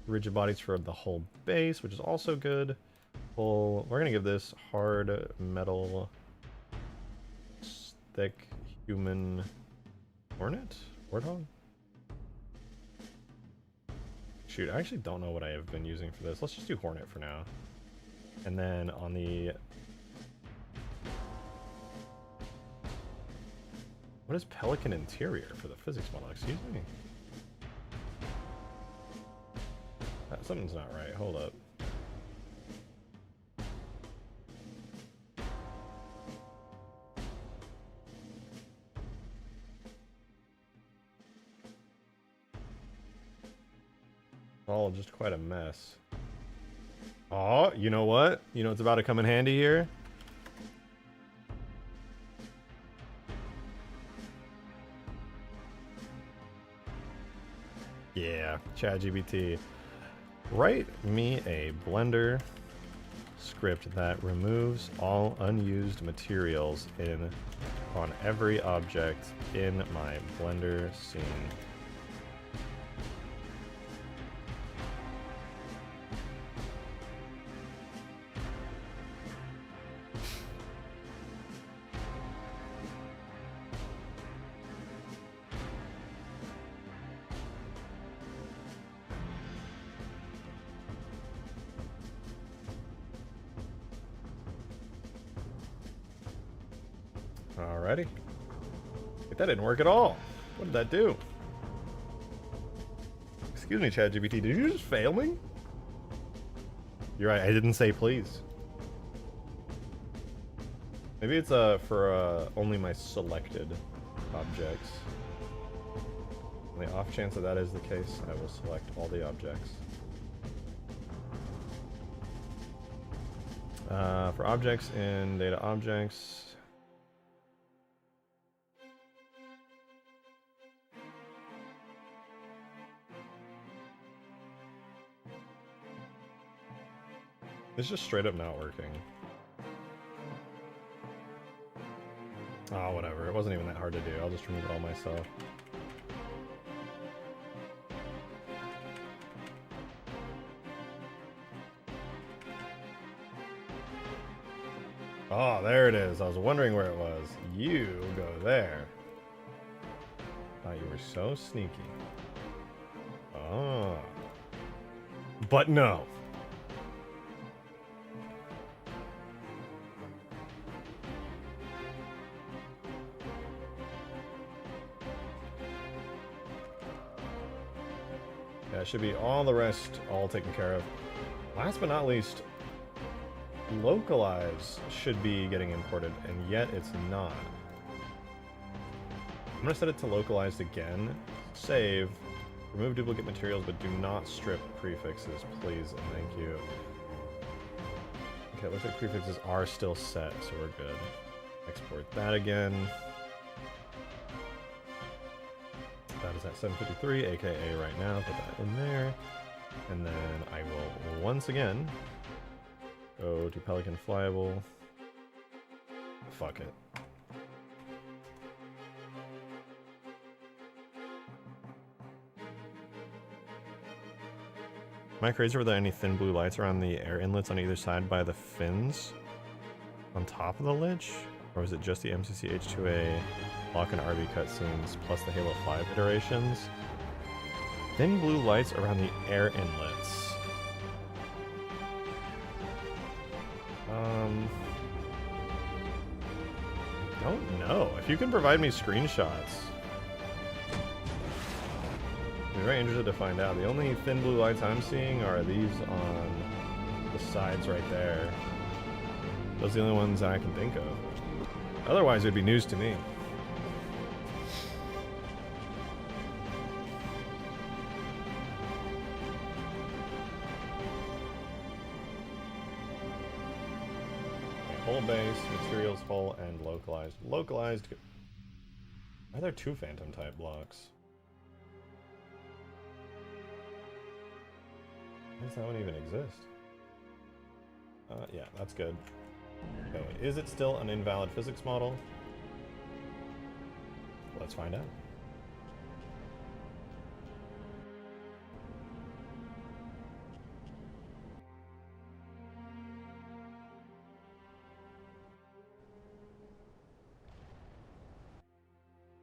Speaker 1: rigid bodies for the whole base, which is also good. We're gonna give this hard metal thick human hornet? Warthog? Shoot, I actually don't know what I have been using for this. Let's just do hornet for now. And then on the... What is Pelican interior for the physics model? Excuse me. Something's not right. Hold up. All just quite a mess. Oh, you know what? You know what's about to come in handy here? Yeah, ChatGPT. Write me a Blender script that removes all unused materials on every object in my Blender scene. Alrighty. Wait, that didn't work at all. What did that do? Excuse me, ChatGPT, did you just fail me? You're right, I didn't say please. Maybe it's for only my selected objects. On the off chance that that is the case, I will select all the objects. For objects in data objects, it's just straight up not working. Oh, whatever. It wasn't even that hard to do. I'll just remove it all myself. Oh, there it is. I was wondering where it was. You go there. Thought you were so sneaky. Oh. But no. Yeah, it should be all the rest all taken care of. Last but not least, localize should be getting imported, and yet it's not. I'm gonna set it to localized again, save, remove duplicate materials, but do not strip prefixes, please and thank you. Okay, it looks like prefixes are still set, so we're good. Export that again. That is at 753, aka right now, put that in there. And then I will once again go to Pelican Flyable. Fuck it. Am I crazy? Were there any thin blue lights around the air inlets on either side by the fins on top of the Lich? Or was it just the MCC H2A lock and RB cutscenes plus the Halo 5 iterations? Thin blue lights around the air inlets. Don't know. If you can provide me screenshots, I'm very interested to find out. The only thin blue lights I'm seeing are these on the sides right there. Those are the only ones I can think of. Otherwise, it'd be news to me. Hull base, materials hull, and localized. Localized. Are there two phantom type blocks? Why does that one even exist? Yeah, that's good. Okay, is it still an invalid physics model? Let's find out.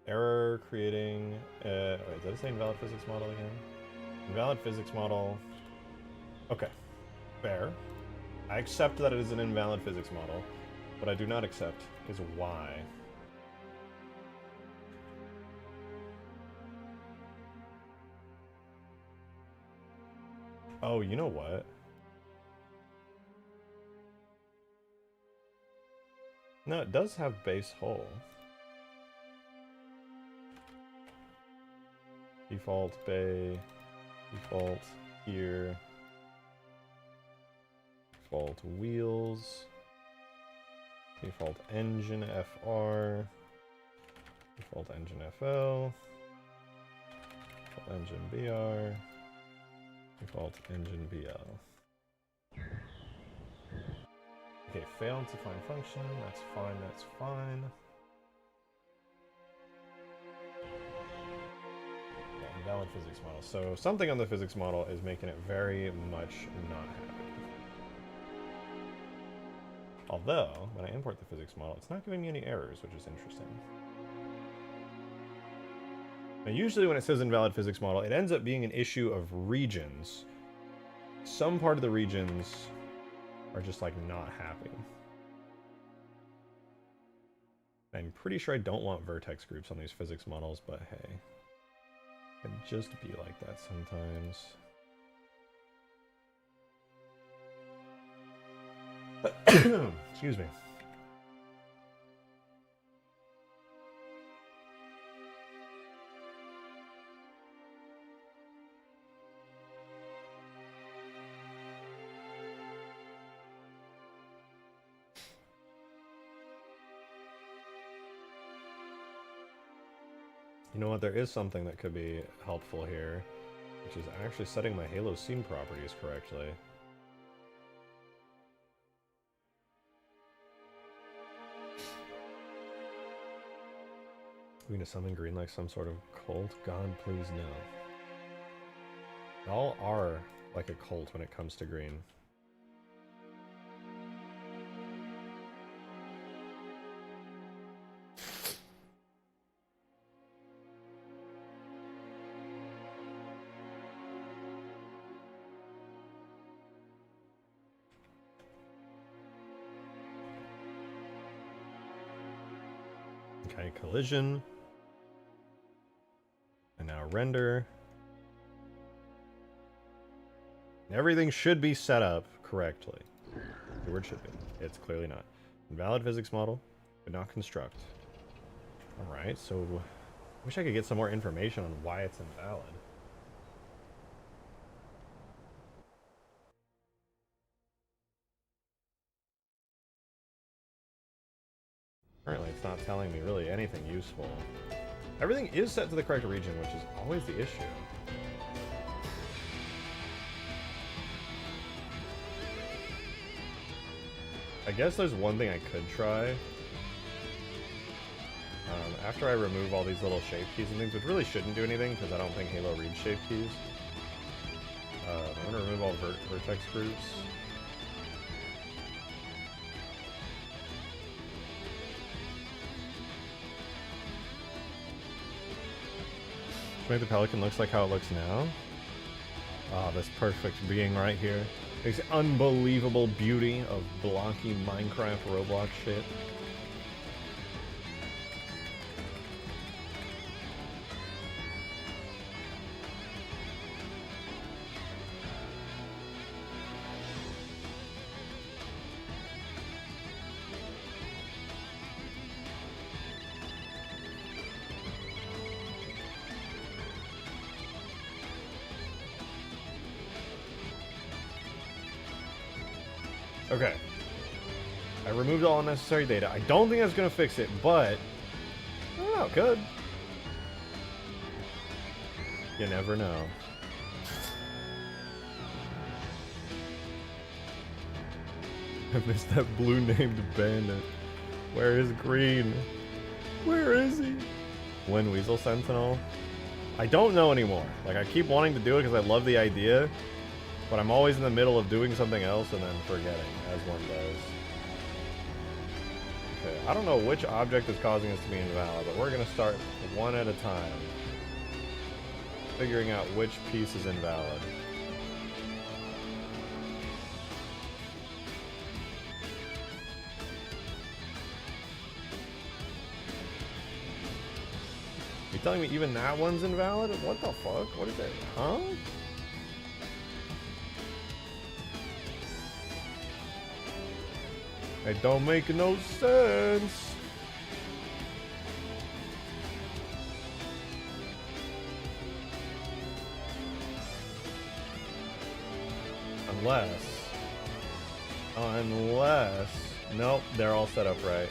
Speaker 1: Error creating... wait, did I say invalid physics model again? Invalid physics model... Okay, fair. I accept that it is an invalid physics model. What I do not accept is why. Oh, you know what? No, it does have base hull. Default bay, default here, default wheels, default engine FR, default engine FL, default engine BR. Default engine BL. Okay, failed to find function. That's fine, that's fine. Yeah, invalid physics model. So something on the physics model is making it very much not happy. Although, when I import the physics model, it's not giving me any errors, which is interesting. Now, usually when it says invalid physics model, it ends up being an issue of regions. Some part of the regions are just, like, not happy. I'm pretty sure I don't want vertex groups on these physics models, but hey. It can just be like that sometimes. Excuse me. You know what, there is something that could be helpful here, which is actually setting my Halo scene properties correctly. We need to summon green like some sort of cult? God, please no. Y'all are like a cult when it comes to green. Okay, collision. And now render. Everything should be set up correctly. The word should be. It's clearly not. Invalid physics model, but not construct. Alright, so I wish I could get some more information on why it's invalid. Apparently it's not telling me really anything useful. Everything is set to the correct region, which is always the issue. I guess there's one thing I could try. After I remove all these little shape keys and things, which really shouldn't do anything because I don't think Halo reads shape keys. I'm going to remove all vertex groups. Make the Pelican looks like how it looks now. Ah, this perfect being right here. This unbelievable beauty of blocky Minecraft Roblox shit. Okay. I removed all unnecessary data. I don't think that's going to fix it, but I don't know, it could. You never know. I missed that blue named bandit. Where is green? Where is he? When Weasel Sentinel? I don't know anymore. Like, I keep wanting to do it because I love the idea. But I'm always in the middle of doing something else and then forgetting, as one does. Okay, I don't know which object is causing us to be invalid, but we're going to start one at a time. Figuring out which piece is invalid. You telling me even that one's invalid? What the fuck? What is it? Huh? It don't make no sense. Unless, nope, they're all set up right.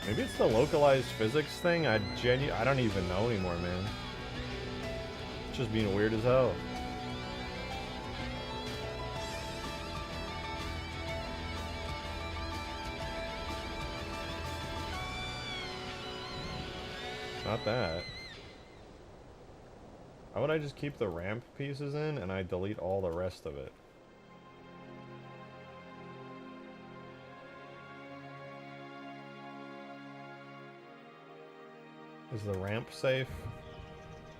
Speaker 1: Maybe it's the localized physics thing. I don't even know anymore, man. It's just being weird as hell. Not that. How would I just keep the ramp pieces in and I delete all the rest of it? Is the ramp safe?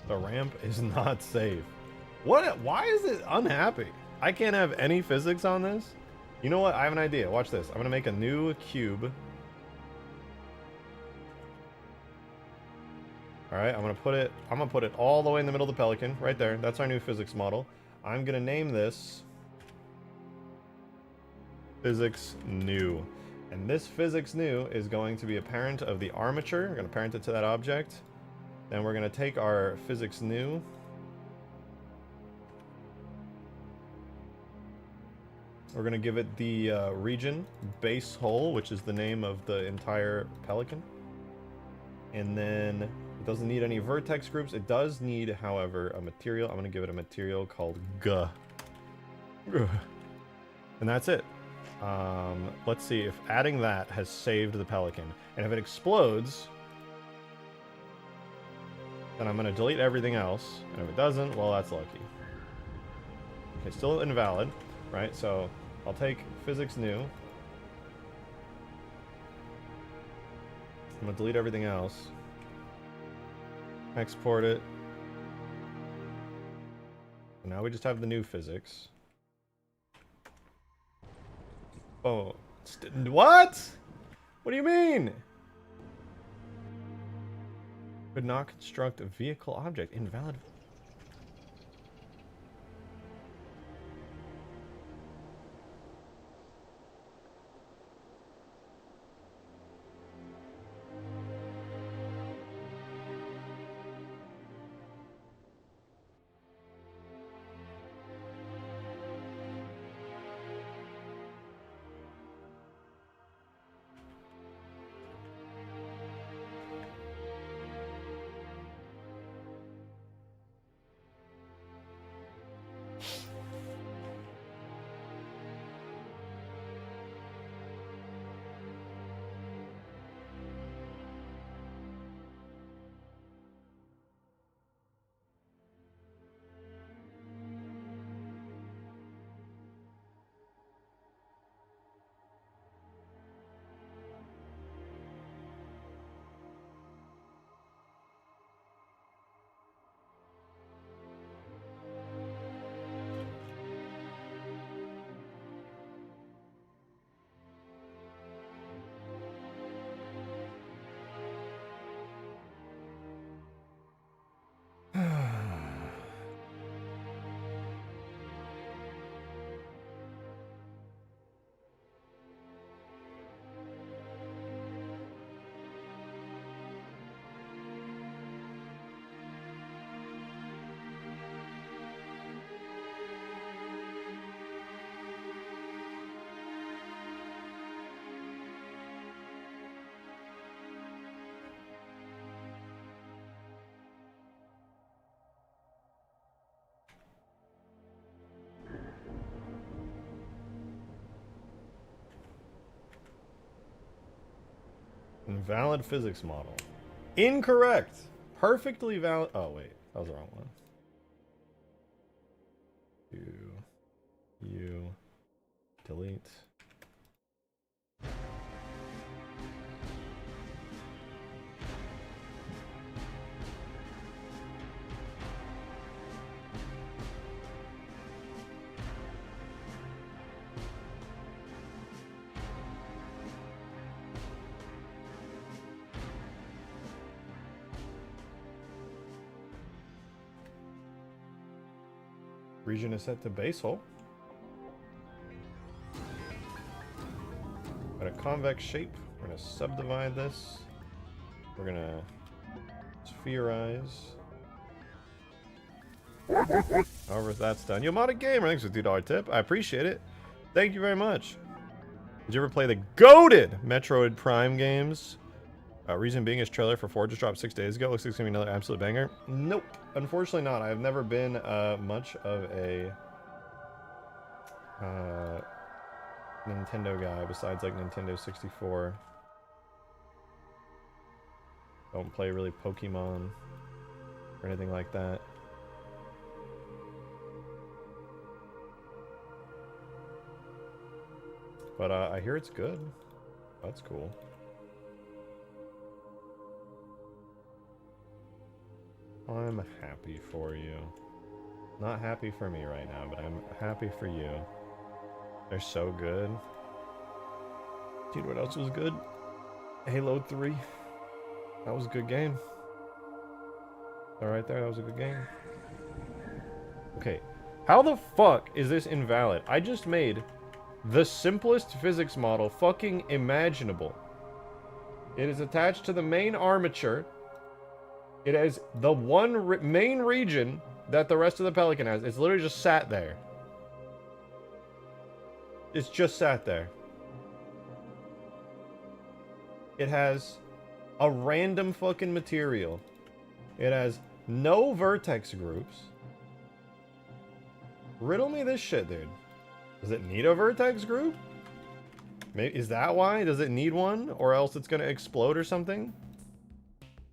Speaker 1: The ramp is not safe. What? Why is it unhappy? I can't have any physics on this? You know what? I have an idea. Watch this. I'm going to make a new cube. Alright, I'm gonna put it all the way in the middle of the Pelican, right there. That's our new physics model. I'm gonna name this Physics New. And this Physics New is going to be a parent of the armature. We're gonna parent it to that object. Then we're gonna take our Physics New. We're gonna give it the region base hole, which is the name of the entire Pelican. And then it doesn't need any vertex groups. It does need, however, a material. I'm going to give it a material called G. And that's it. Let's see if adding that has saved the Pelican. And if it explodes, then I'm going to delete everything else. And if it doesn't, well, that's lucky. Okay, still invalid, right? So I'll take Physics New. I'm going to delete everything else. Export it. And now we just have the new physics. Oh. What? What do you mean? Could not construct a vehicle object. Invalid. Invalid physics model. Incorrect. Perfectly valid. Oh, wait. That was the wrong one. You. Delete. Region is set to base hole. Got a convex shape. We're going to subdivide this. We're going to spherize. However, that's done. Yo, Modded Gamer, thanks for the $2 tip. I appreciate it. Thank you very much. Did you ever play the goated Metroid Prime games? Reason being, his trailer for 4 just dropped 6 days ago. Looks like it's gonna be another absolute banger. Nope, unfortunately not. I've never been much of a Nintendo guy besides like Nintendo 64. Don't play really Pokemon or anything like that. But I hear it's good. That's cool. I'm happy for you. Not happy for me right now, but I'm happy for you. They're so good. Dude, what else was good? Halo 3. That was a good game. All right there, that was a good game. Okay, how the fuck is this invalid? I just made the simplest physics model fucking imaginable. It is attached to the main armature. It has the one main region that the rest of the Pelican has. It's literally just sat there. It's just sat there. It has a random fucking material. It has no vertex groups. Riddle me this shit, dude. Does it need a vertex group? Maybe, is that why? Does it need one? Or else it's gonna explode or something?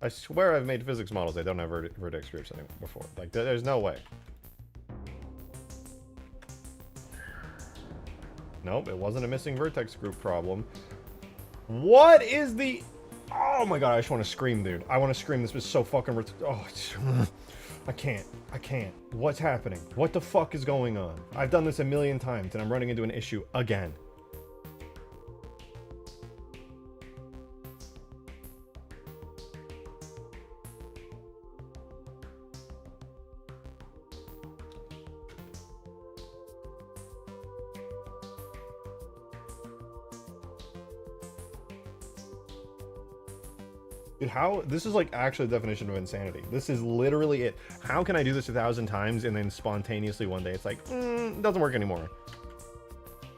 Speaker 1: I swear I've made physics models that don't have vertex groups before. Like, there's no way. Nope, it wasn't a missing vertex group problem. What is the... Oh my god, I just want to scream, dude. I want to scream. This was so fucking... Oh, I can't. I can't. What's happening? What the fuck is going on? I've done this a million times, and I'm running into an issue again. Dude, how... This is like actually the definition of insanity. This is literally it. How can I do this 1,000 times and then spontaneously one day it's like, it doesn't work anymore.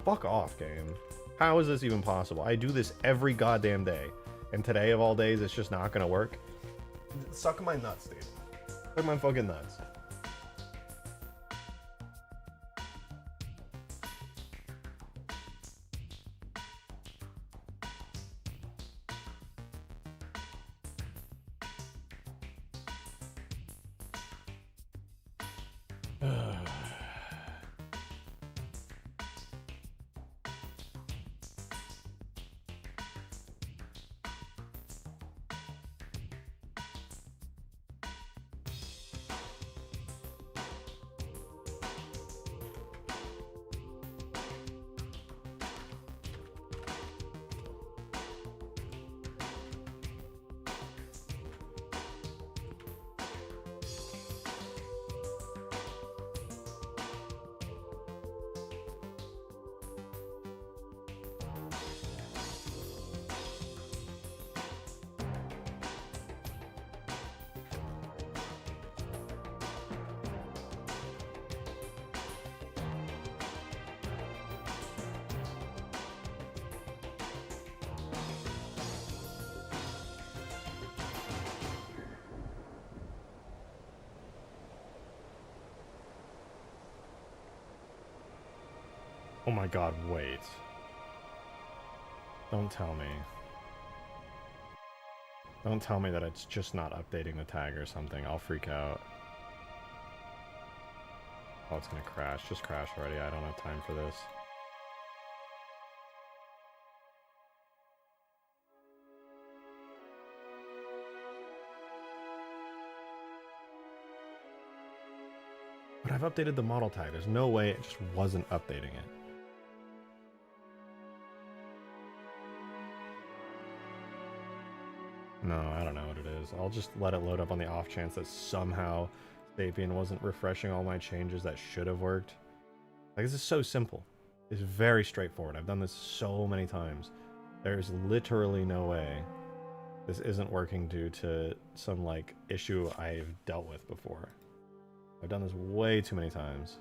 Speaker 1: Fuck off, game. How is this even possible? I do this every goddamn day. And today of all days, it's just not gonna work. Suck my nuts, dude. Suck my fucking nuts. Oh my god, wait. Don't tell me. Don't tell me that it's just not updating the tag or something. I'll freak out. Oh, it's gonna crash. Just crash already. I don't have time for this. But I've updated the model tag. There's no way it just wasn't updating it. No, I don't know what it is. I'll just let it load up on the off chance that somehow Sapien wasn't refreshing all my changes that should have worked. Like, this is so simple. It's very straightforward. I've done this so many times. There's literally no way this isn't working due to some, like, issue I've dealt with before. I've done this way too many times.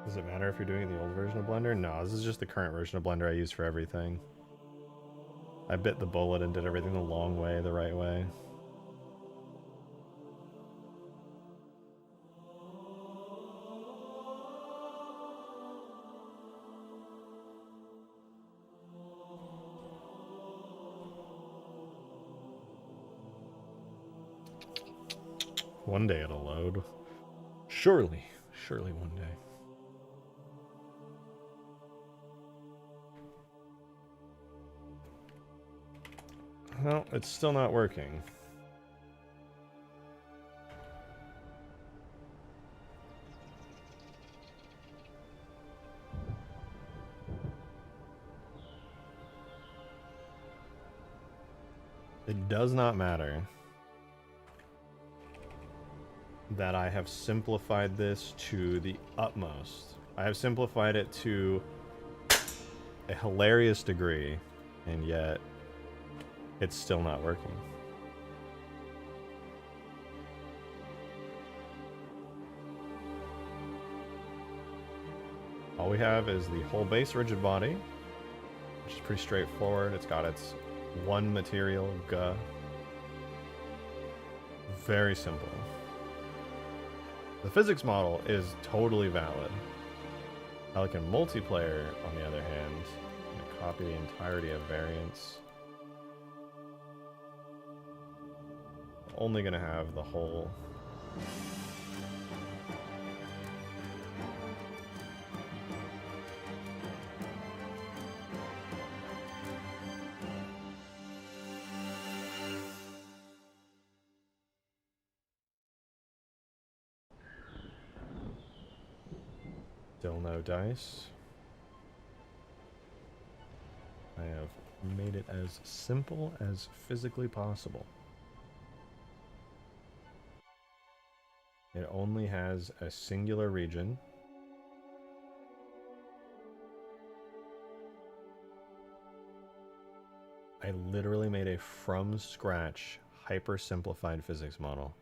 Speaker 1: Does it matter if you're doing the old version of Blender? No, this is just the current version of Blender I use for everything. I bit the bullet and did everything the long way, the right way. One day it'll load. Surely. Surely one day. Well, it's still not working. It does not matter that I have simplified this to the utmost. I have simplified it to a hilarious degree, and yet it's still not working. All we have is the whole base rigid body, which is pretty straightforward. It's got its one material, G. Very simple. The physics model is totally valid. Pelican multiplayer, on the other hand, I'm going to copy the entirety of variants. Only going to have the whole. Still no dice. I have made it as simple as physically possible. It only has a singular region. I literally made a from scratch hyper simplified physics model.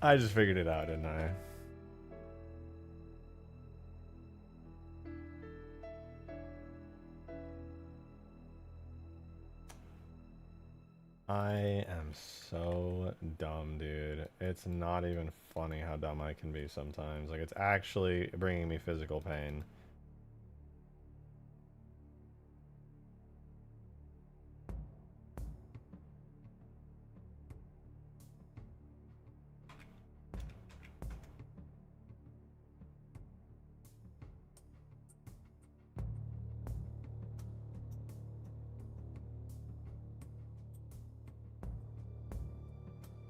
Speaker 1: I just figured it out, didn't I? I am so dumb, dude. It's not even funny how dumb I can be sometimes. Like, it's actually bringing me physical pain.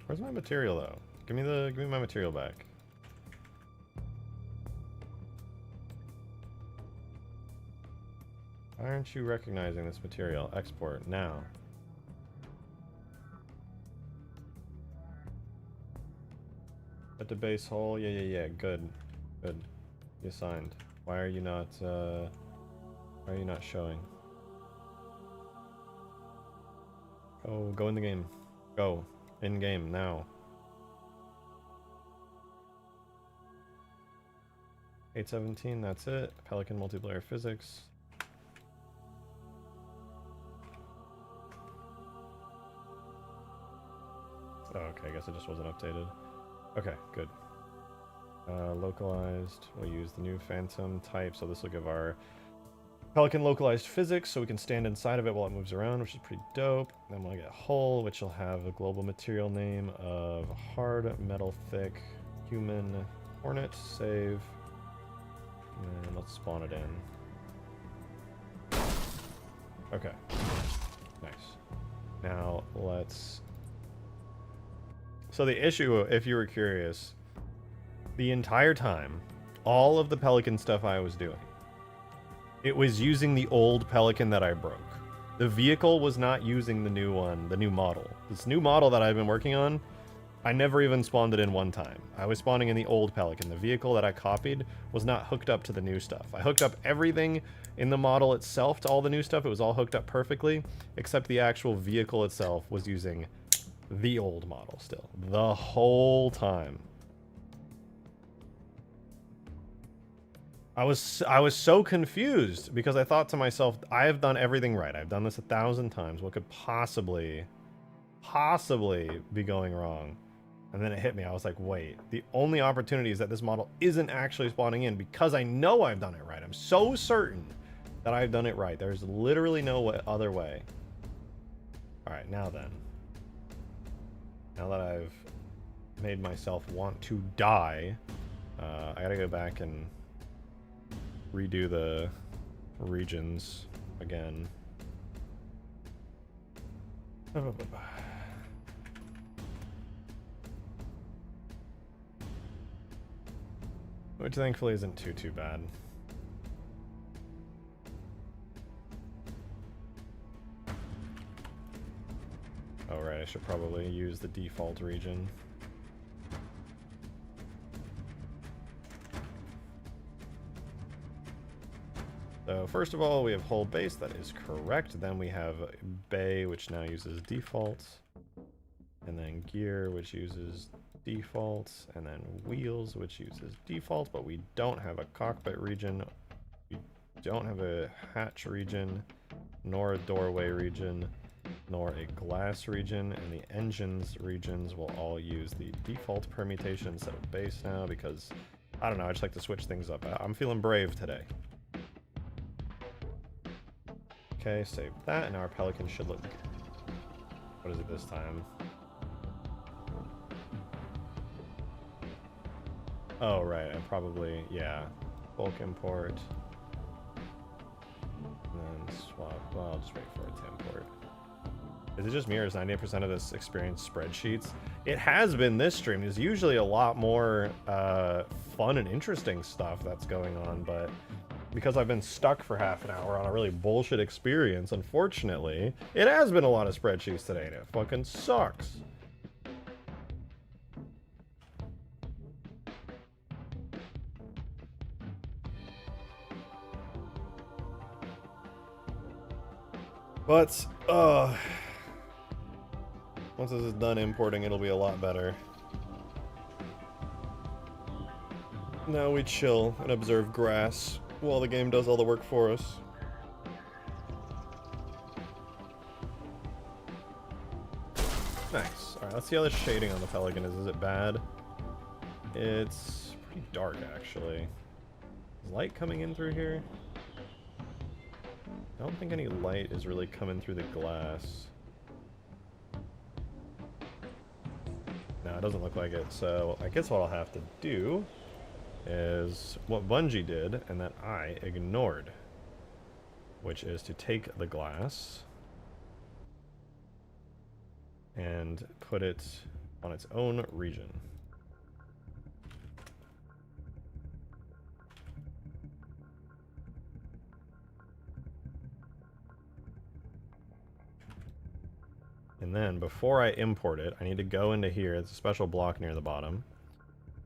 Speaker 1: Where's my material though? Give me my material back. Why aren't you recognizing this material? Export now. At the base hole, yeah, good. Good. You signed. Why are you not showing? Oh, go in the game. Go. In game now. 817, that's it. Pelican multiplayer physics. Oh, okay, I guess it just wasn't updated. Okay, good. Localized. We'll use the new phantom type, so this will give our Pelican localized physics, so we can stand inside of it while it moves around, which is pretty dope. Then we'll get hull, which will have a global material name of hard metal thick human hornet. Save. And let's spawn it in. Okay. Nice. Now let's... So the issue, if you were curious, the entire time, all of the Pelican stuff I was doing, it was using the old Pelican that I broke. The vehicle was not using the new one, the new model. This new model that I've been working on, I never even spawned it in one time. I was spawning in the old Pelican. The vehicle that I copied was not hooked up to the new stuff. I hooked up everything in the model itself to all the new stuff. It was all hooked up perfectly, except the actual vehicle itself was using the old model still. The whole time. I was so confused because I thought to myself, I have done everything right. I've done this 1,000 times. What could possibly be going wrong? And then it hit me. I was like, wait, the only opportunity is that this model isn't actually spawning in because I know I've done it right. I'm so certain that I've done it right. There's literally no other way. All right, now then. Now that I've made myself want to die, I gotta go back and redo the regions again. Which thankfully isn't too bad. Oh right, I should probably use the default region. So first of all, we have hull base, that is correct. Then we have bay, which now uses defaults. And then gear, which uses defaults. And then wheels, which uses defaults, but we don't have a cockpit region. We don't have a hatch region, nor a doorway region, nor a glass region. And the engines regions will all use the default permutation instead of base now because, I don't know, I just like to switch things up. I'm feeling brave today. Okay, save that, and our Pelican should look... What is it this time? Oh, right, I probably... Yeah. Bulk import. And then swap... Well, I'll just wait for it to import. Is it just me, or is 98% of this experience spreadsheets? It has been this stream. There's usually a lot more fun and interesting stuff that's going on, but... because I've been stuck for half an hour on a really bullshit experience, unfortunately, it has been a lot of spreadsheets today, and it fucking sucks. But, once this is done importing, it'll be a lot better. Now we chill and observe grass while the game does all the work for us. Nice. Alright, let's see how the shading on the Pelican is. Is it bad? It's pretty dark, actually. Is light coming in through here? I don't think any light is really coming through the glass. No, it doesn't look like it, so I guess what I'll have to do is what Bungie did, and that I ignored, which is to take the glass and put it on its own region. And then, before I import it, I need to go into here. It's a special block near the bottom.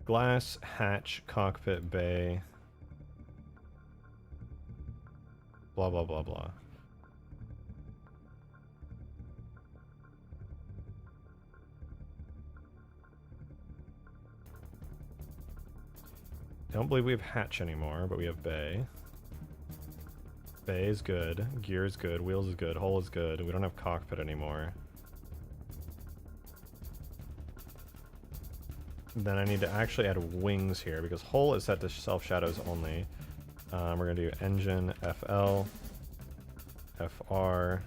Speaker 1: Glass, hatch, cockpit, bay. Blah, blah, blah, blah. Don't believe we have hatch anymore, but we have bay. Bay is good. Gear is good. Wheels is good. Hull is good. We don't have cockpit anymore. Then I need to actually add wings here, because hull is set to self-shadows only. We're going to do engine, FL, FR,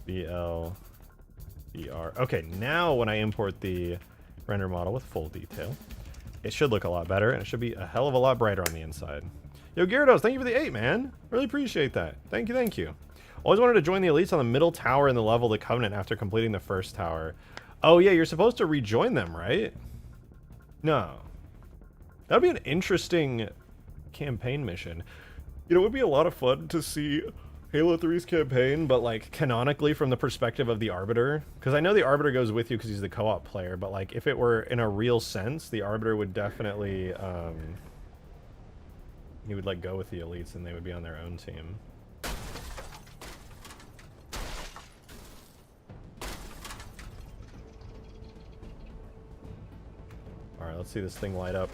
Speaker 1: BL, BR. Okay, now when I import the render model with full detail, it should look a lot better, and it should be a hell of a lot brighter on the inside. Yo, Gyarados, thank you for the 8, man. Really appreciate that. Thank you, thank you. Always wanted to join the elites on the middle tower in the level of the Covenant after completing the first tower. Oh, yeah, you're supposed to rejoin them, right? No. That'd be an interesting campaign mission. You know, it would be a lot of fun to see Halo 3's campaign, but, like, canonically from the perspective of the Arbiter. Because I know the Arbiter goes with you because he's the co-op player, but, like, if it were in a real sense, the Arbiter would definitely, he would, like, go with the elites and they would be on their own team. Alright, let's see this thing light up.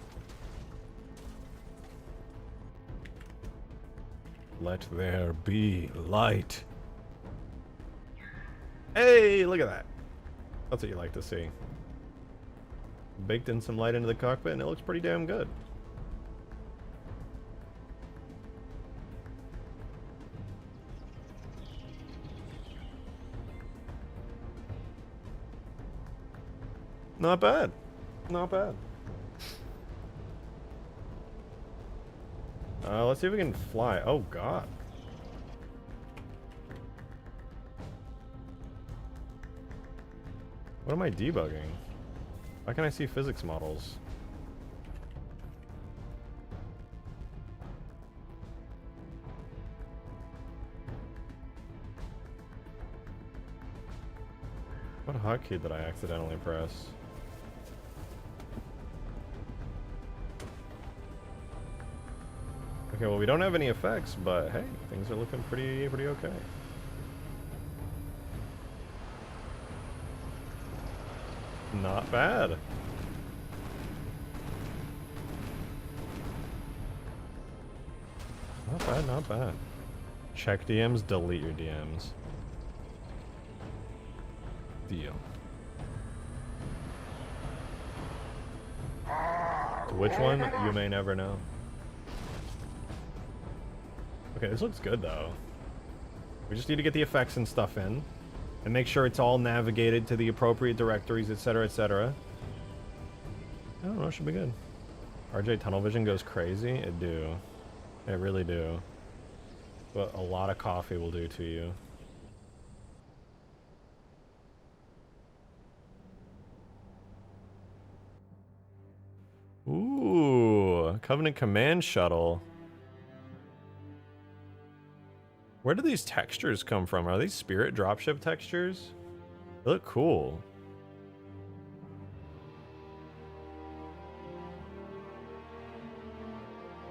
Speaker 1: Let there be light. Hey, look at that. That's what you like to see. Baked in some light into the cockpit and it looks pretty damn good. Not bad. Not bad. Let's see if we can fly. Oh, God. What am I debugging? Why can't I see physics models? What hotkey did I accidentally press? Okay, well, we don't have any effects, but hey, things are looking pretty okay. Not bad. Not bad, not bad. Check DMs, delete your DMs. Deal. Which one? You may never know. Okay, this looks good though. We just need to get the effects and stuff in and make sure it's all navigated to the appropriate directories, etc., etc. I don't know, it should be good. RJ tunnel vision goes crazy. It do. It really do. What a lot of coffee will do to you. Ooh, Covenant Command Shuttle. Where do these textures come from? Are these Spirit dropship textures? They look cool.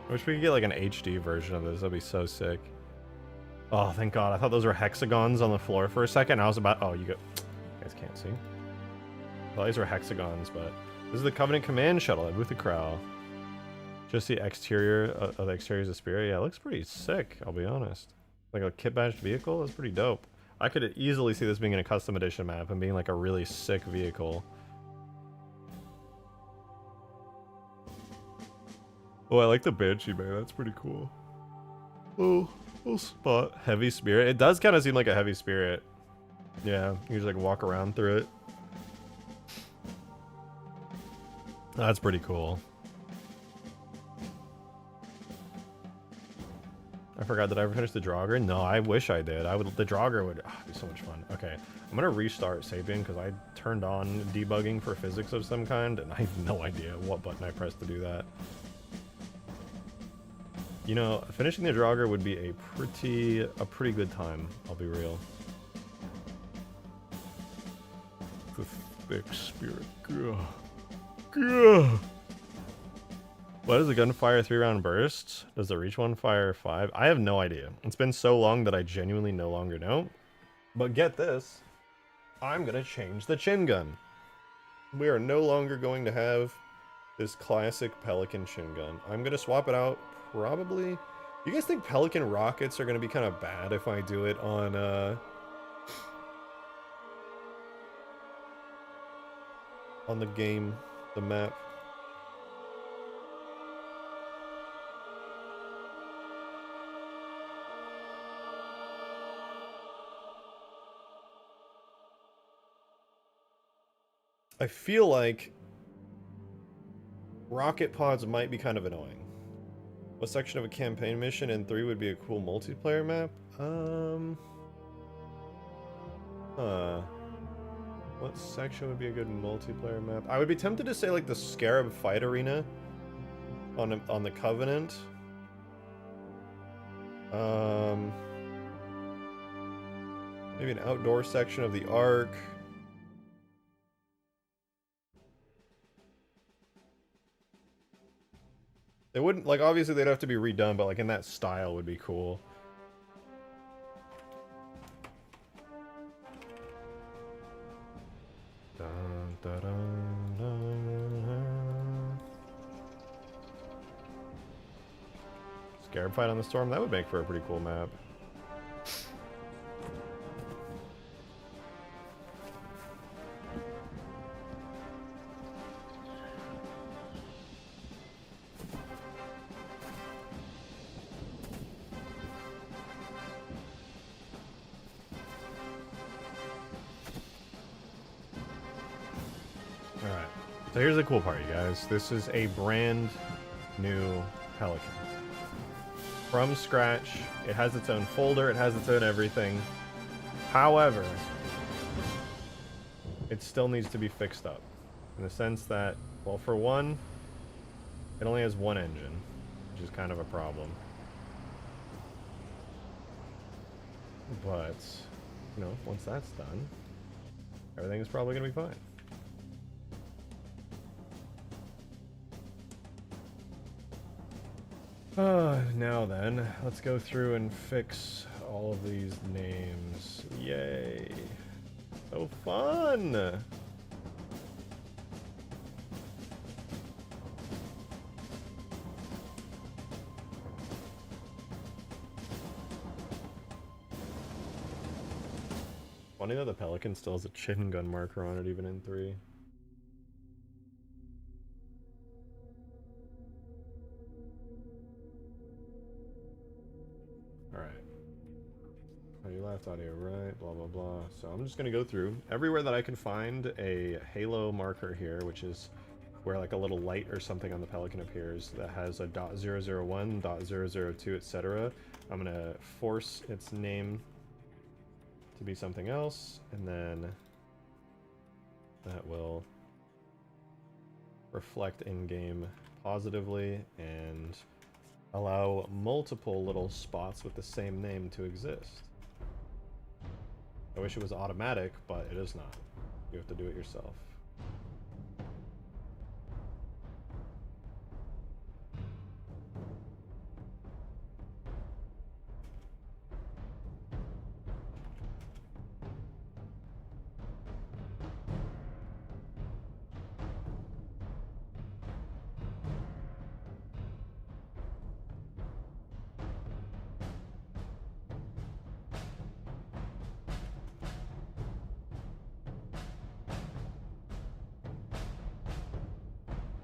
Speaker 1: I wish we could get like an HD version of this. That'd be so sick. Oh, thank God. I thought those were hexagons on the floor for a second. I was about... Oh, you guys can't see. Well, these were hexagons, but... This is the Covenant Command Shuttle at Wuthicrao. Just the exterior of the exterior of Spirit. Yeah, it looks pretty sick, I'll be honest. Like a kit badged vehicle, that's pretty dope. I could easily see this being in a custom edition map and being like a really sick vehicle. Oh, I like the Banshee, man. That's pretty cool. Oh, little spot. Heavy Spirit. It does kind of seem like a Heavy Spirit. Yeah, you just like walk around through it. That's pretty cool. I forgot, did I ever finish the Draugr? No, I wish I did. The Draugr would be so much fun. Okay, I'm gonna restart Sapien because I turned on debugging for physics of some kind and I have no idea what button I pressed to do that. You know, finishing the Draugr would be a pretty good time, I'll be real. The thick spirit. Gah. Gah. Why does the gun fire 3-round bursts? Does the reach one fire 5? I have no idea. It's been so long that I genuinely no longer know. But get this. I'm gonna change the chin gun. We are no longer going to have this classic Pelican chin gun. I'm gonna swap it out probably. You guys think Pelican rockets are gonna be kind of bad if I do it on the game, the map? I feel like rocket pods might be kind of annoying. What section of a campaign mission in 3 would be a cool multiplayer map? What section would be a good multiplayer map? I would be tempted to say like the Scarab Fight Arena on the Covenant. Maybe an outdoor section of the Ark. They wouldn't, like, obviously they'd have to be redone, but like in that style would be cool. Dun, dun, dun, dun. Scarab Fight on the Storm, that would make for a pretty cool map. Alright, so here's the cool part, you guys. This is a brand new Pelican. From scratch, it has its own folder, it has its own everything. However, it still needs to be fixed up. In the sense that, well, for one, it only has one engine, which is kind of a problem. But, you know, once that's done, everything is probably going to be fine. Now then, let's go through and fix all of these names. Yay. So fun! Funny that the Pelican still has a chin gun marker on it even in 3. Alright. Audio left, audio right, blah blah blah. So I'm just gonna go through everywhere that I can find a halo marker here, which is where like a little light or something on the Pelican appears that has a .001, .002, etc. I'm gonna force its name to be something else, and then that will reflect in-game positively and allow multiple little spots with the same name to exist. I wish it was automatic, but it is not. You have to do it yourself.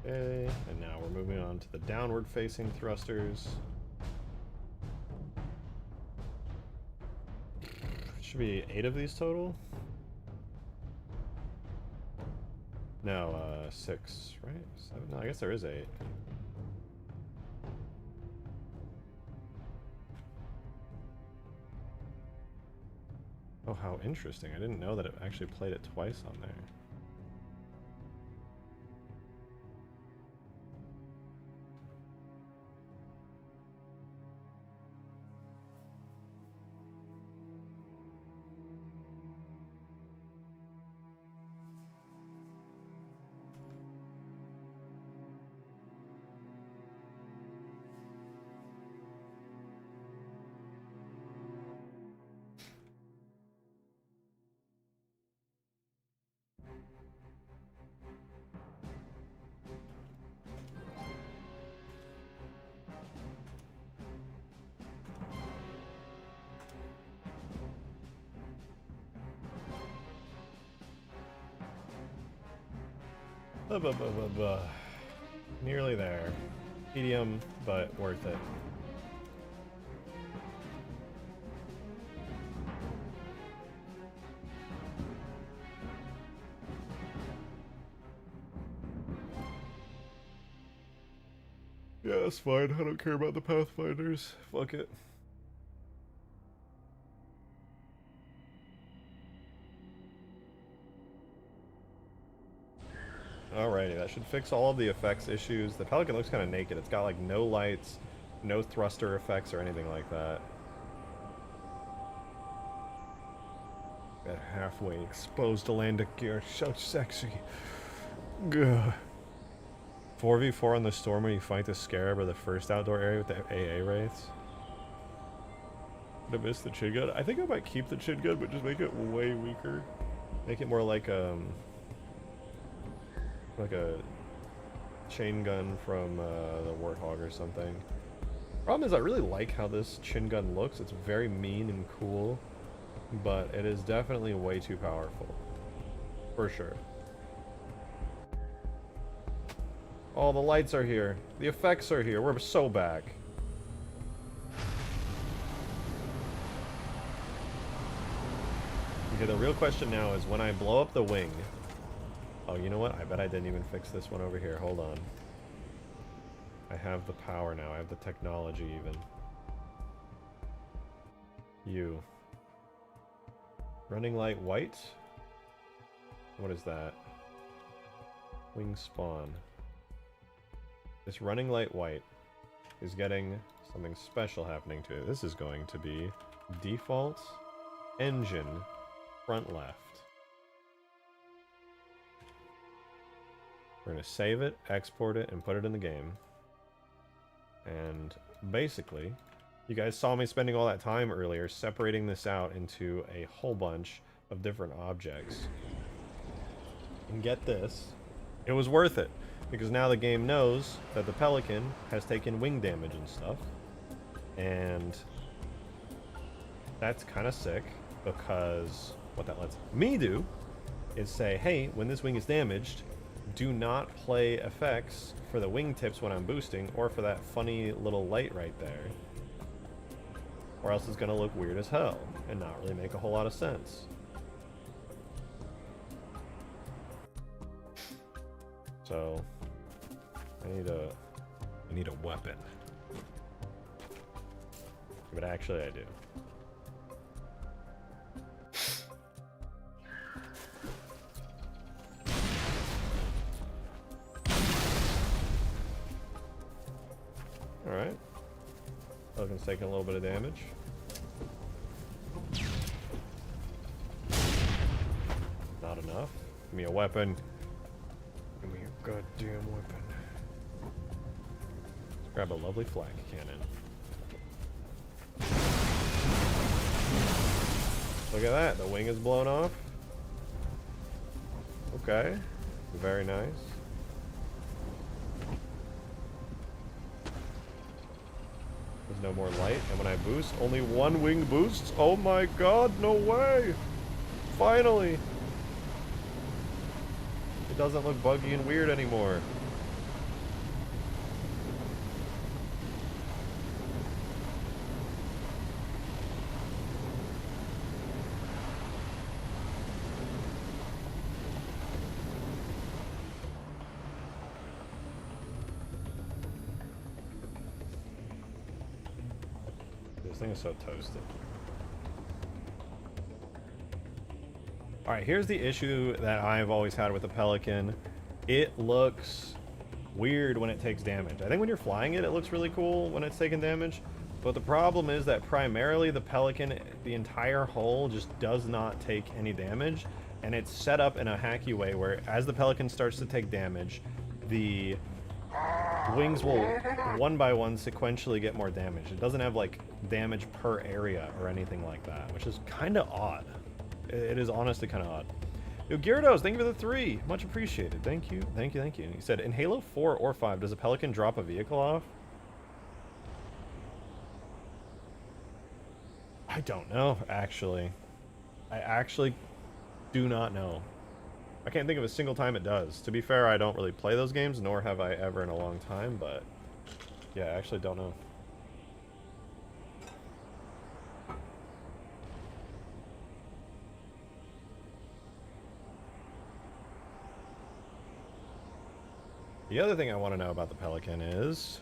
Speaker 1: Okay, and now we're moving on to the downward facing thrusters. Should be 8 of these total? No, 6, right? 7? No, I guess there is 8. Oh, how interesting. I didn't know that it actually played it twice on there. Nearly there. Medium, but worth it. Yeah, that's fine. I don't care about the Pathfinders. Fuck it. Alrighty, that should fix all of the effects issues. The Pelican looks kind of naked. It's got like no lights, no thruster effects or anything like that. That halfway exposed landing gear, so sexy. Gah. 4v4 on the storm when you fight the Scarab or the first outdoor area with the AA wraiths. Would have missed the chin gun. I think I might keep the chin gun, but just make it way weaker. Make it more like a chain gun from the Warthog or something. Problem is, I really like how this chin gun looks. It's very mean and cool, but it is definitely way too powerful, for sure. Oh, the lights are here. The effects are here. We're so back. Okay, the real question now is when I blow up the wing. Oh, you know what? I bet I didn't even fix this one over here. Hold on. I have the power now. I have the technology even. You. Running light white? What is that? Wing spawn. This running light white is getting something special happening to it. This is going to be default engine front left. We're going to save it, export it, and put it in the game. And basically, you guys saw me spending all that time earlier separating this out into a whole bunch of different objects. And get this, it was worth it. Because now the game knows that the Pelican has taken wing damage and stuff. And that's kind of sick, because what that lets me do is say, hey, when this wing is damaged, do not play effects for the wingtips when I'm boosting, or for that funny little light right there. Or else it's going to look weird as hell, and not really make a whole lot of sense. So I need a weapon. But actually I do. Alright. Pelican's taking a little bit of damage. Not enough. Give me a weapon. Give me a goddamn weapon. Let's grab a lovely flak cannon. Look at that, the wing is blown off. Okay, very nice. There's no more light, and when I boost, only one wing boosts? Oh my god, no way! Finally! It doesn't look buggy and weird anymore. thing is so toasted. Alright, here's the issue that I've always had with the Pelican. It looks weird when it takes damage. I think when you're flying it, it looks really cool when it's taking damage. But the problem is that primarily the Pelican, the entire hull just does not take any damage. And it's set up in a hacky way where as the Pelican starts to take damage, the wings will one by one sequentially get more damage. It doesn't have like damage per area or anything like that, which is kind of odd. It is honestly kind of odd. Yo, Gyarados, thank you for the 3. Much appreciated. Thank you, thank you, thank you. He said, in Halo 4 or 5, does a Pelican drop a vehicle off? I don't know, actually. I actually do not know. I can't think of a single time it does. To be fair, I don't really play those games, nor have I ever in a long time, but yeah, I actually don't know. The other thing I want to know about the Pelican is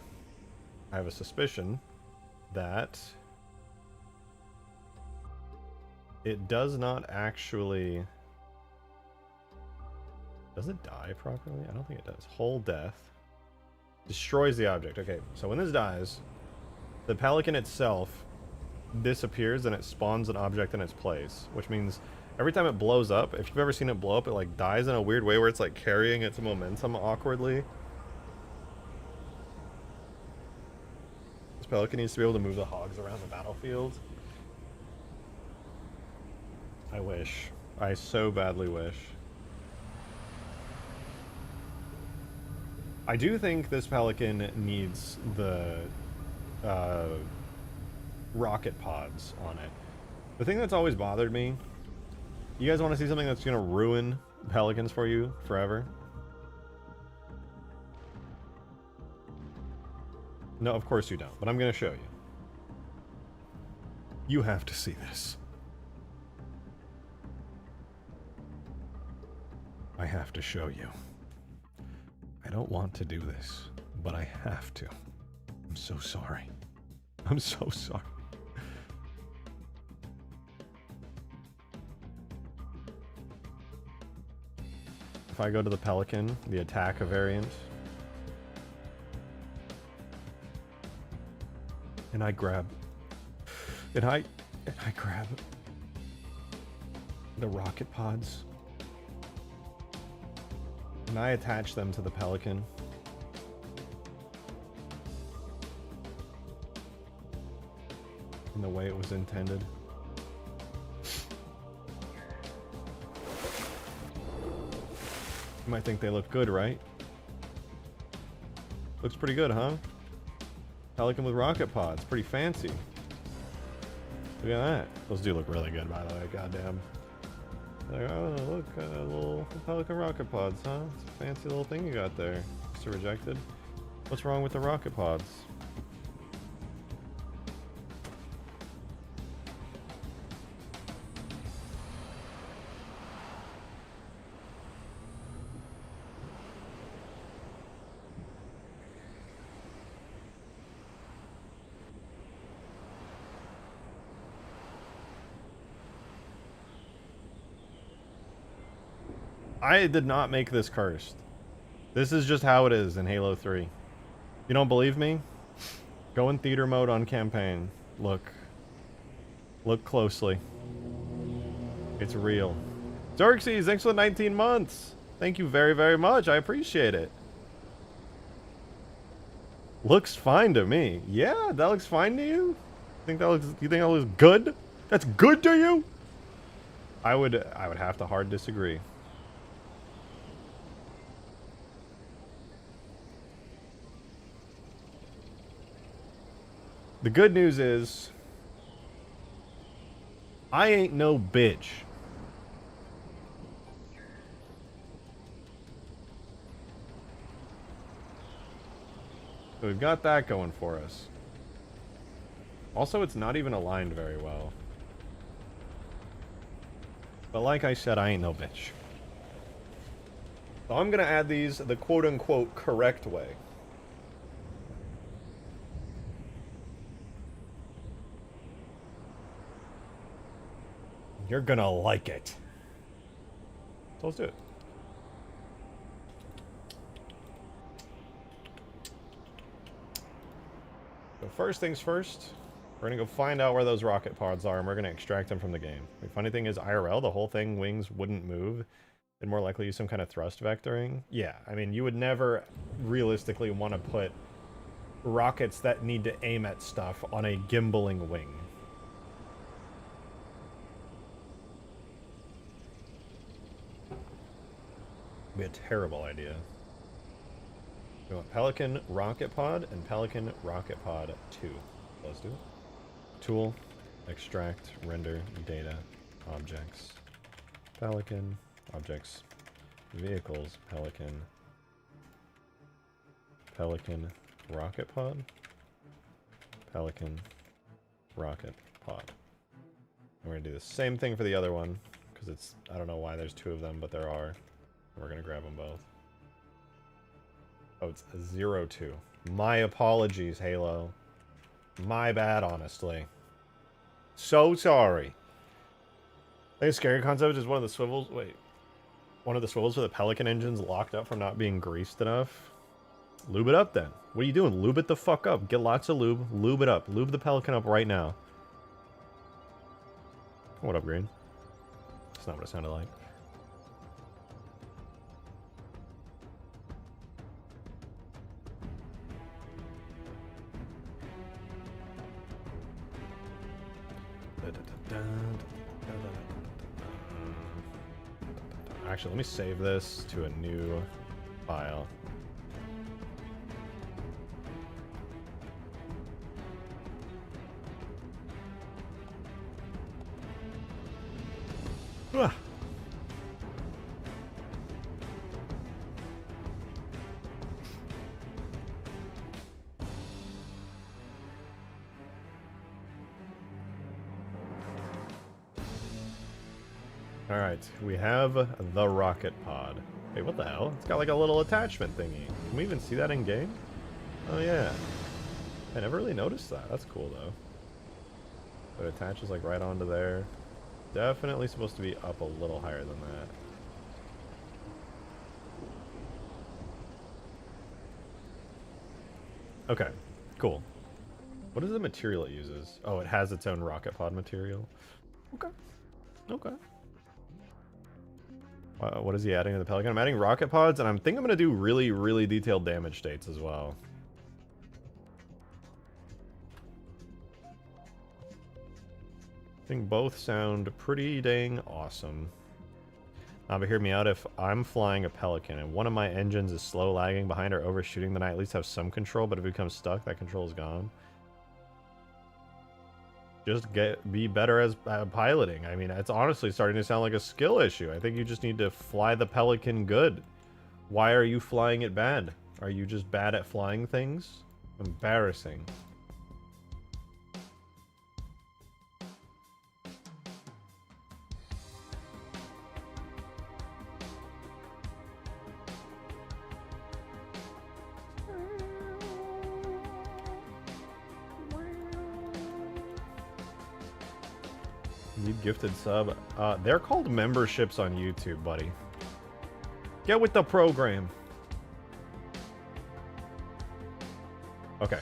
Speaker 1: I have a suspicion that it does not actually... Does it die properly? I don't think it does. Whole death. Destroys the object. Okay, so when this dies, the Pelican itself disappears and it spawns an object in its place, which means every time it blows up, if you've ever seen it blow up, it like dies in a weird way where it's like carrying its momentum awkwardly. This Pelican needs to be able to move the hogs around the battlefield. I wish. I so badly wish. I do think this Pelican needs the rocket pods on it. The thing that's always bothered me, you guys want to see something that's going to ruin Pelicans for you forever? No, of course you don't, but I'm going to show you. You have to see this. I have to show you. I don't want to do this, but I have to. I'm so sorry. I'm so sorry. If I go to the Pelican, the attack variant, and I grab, and I grab the rocket pods, and I attach them to the Pelican, in the way it was intended. You might think they look good, right? Looks pretty good, huh? Pelican with rocket pods, pretty fancy. Look at that. Those do look really good, by the way. Goddamn. Like, oh, look, little Pelican rocket pods, huh? It's a fancy little thing you got there. Mr. Rejected. What's wrong with the rocket pods? I did not make this cursed. This is just how it is in Halo 3. You don't believe me? Go in theater mode on campaign. Look. Look closely. It's real. Xerxes, thanks for the 19 months. Thank you very, very much. I appreciate it. Looks fine to me. Yeah, that looks fine to you? You think that looks good? That's good to you? I would have to hard disagree. The good news is, I ain't no bitch. So we've got that going for us. Also, it's not even aligned very well. But like I said, I ain't no bitch. So I'm gonna add these the quote-unquote correct way. You're gonna like it. So let's do it. So first things first, we're gonna go find out where those rocket pods are, and we're gonna extract them from the game. The funny thing is, IRL, the whole thing, wings wouldn't move. They'd more likely use some kind of thrust vectoring. Yeah, I mean, you would never realistically want to put rockets that need to aim at stuff on a gimbaling wing. Be a terrible idea. We want Pelican Rocket Pod and Pelican Rocket Pod 2. Let's do it. Tool, extract, render, data, objects. Pelican, objects, vehicles, Pelican. Pelican Rocket Pod. Pelican Rocket Pod. And we're going to do the same thing for the other one, because it's, I don't know why there's two of them, but there are. We're going to grab them both. Oh, it's a 0-2. My apologies, Halo. My bad, honestly. So sorry. I think a scary concept is one of the swivels. Wait. One of the swivels for the Pelican engine's locked up from not being greased enough. Lube it up then. What are you doing? Lube it the fuck up. Get lots of lube. Lube it up. Lube the Pelican up right now. What up, Green? That's not what it sounded like. Actually, let me save this to a new file. Ah. Alright, we have the rocket pod. Hey, what the hell? It's got like a little attachment thingy. Can we even see that in game? Oh yeah. I never really noticed that. That's cool though. It attaches like right onto there. Definitely supposed to be up a little higher than that. Okay, cool. What is the material it uses? Oh, it has its own rocket pod material. Okay. Okay. What is he adding to the Pelican? I'm adding rocket pods, and I think I'm going to do really, really detailed damage states as well. I think both sound pretty dang awesome. Now, but hear me out. If I'm flying a Pelican and one of my engines is slow lagging behind or overshooting, then I at least have some control, but if it becomes stuck, that control is gone. Just be better as piloting. I mean, it's honestly starting to sound like a skill issue. I think you just need to fly the Pelican good. Why are you flying it bad? Are you just bad at flying things? Embarrassing. Need gifted sub. They're called memberships on YouTube, buddy. Get with the program. Okay.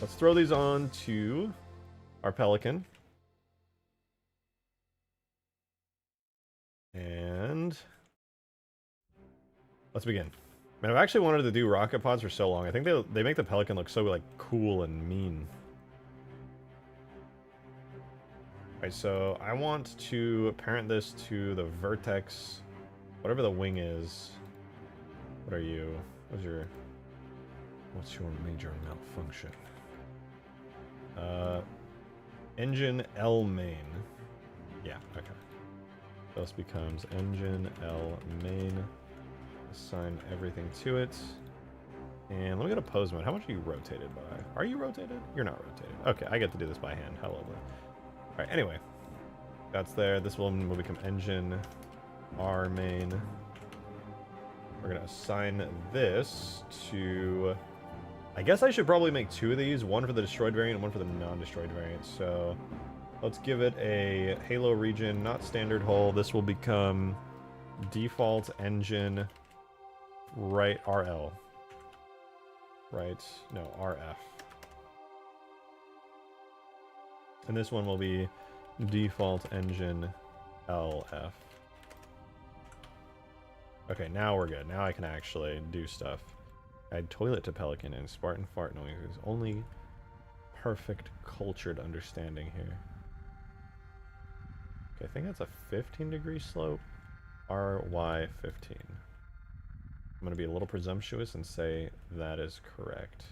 Speaker 1: Let's throw these on to our Pelican. And let's begin. Man, I've actually wanted to do rocket pods for so long. I think they make the Pelican look so like cool and mean. Alright, so I want to parent this to the vertex, whatever the wing is. What are you? What's your major malfunction? Engine L main. Yeah, okay. So this becomes engine L main. Assign everything to it. And let me go to pose mode. How much are you rotated by? Are you rotated? You're not rotated. Okay, I get to do this by hand. How lovely. Alright, anyway. That's there. This will become engine R main. We're going to assign this to... I guess I should probably make two of these. One for the destroyed variant and one for the non-destroyed variant. So Let's give it a Halo region, not standard hull. This will become default engine right RL. Right, no, RF. And this one will be default engine LF. Okay, now we're good. Now I can actually do stuff. Add toilet to Pelican and Spartan fart noises. Only perfect cultured understanding here. Okay, I think that's a 15-degree slope. RY 15. I'm going to be a little presumptuous and say that is correct.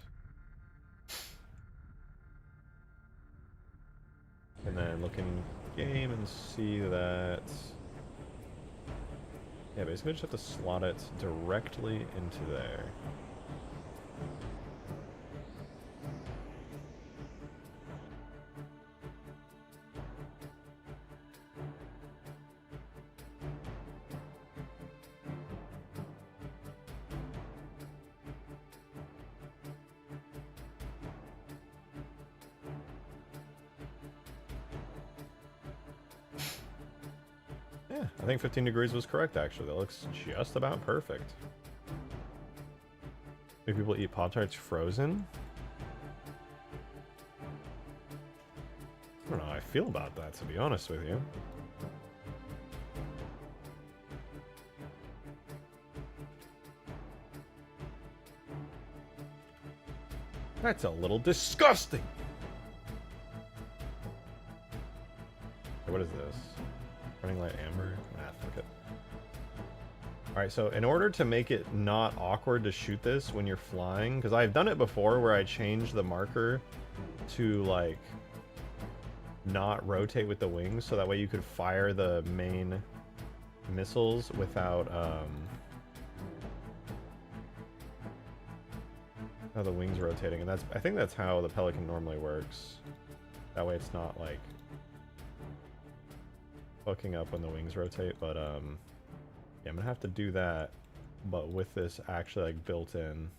Speaker 1: And then look in game and see that... Yeah, basically just have to slot it directly into there. Yeah, I think 15 degrees was correct, actually. That looks just about perfect. Do people eat Pop-Tarts frozen? I don't know how I feel about that, to be honest with you. That's a little disgusting! Okay, what is this? Running light amber? Nah, fuck it. Alright, so in order to make it not awkward to shoot this when you're flying, because I've done it before where I changed the marker to, like, not rotate with the wings, so that way you could fire the main missiles without, the wings rotating. And I think that's how the Pelican normally works. That way it's not, like, hooking up when the wings rotate, but yeah, I'm gonna have to do that, but with this actually like built in.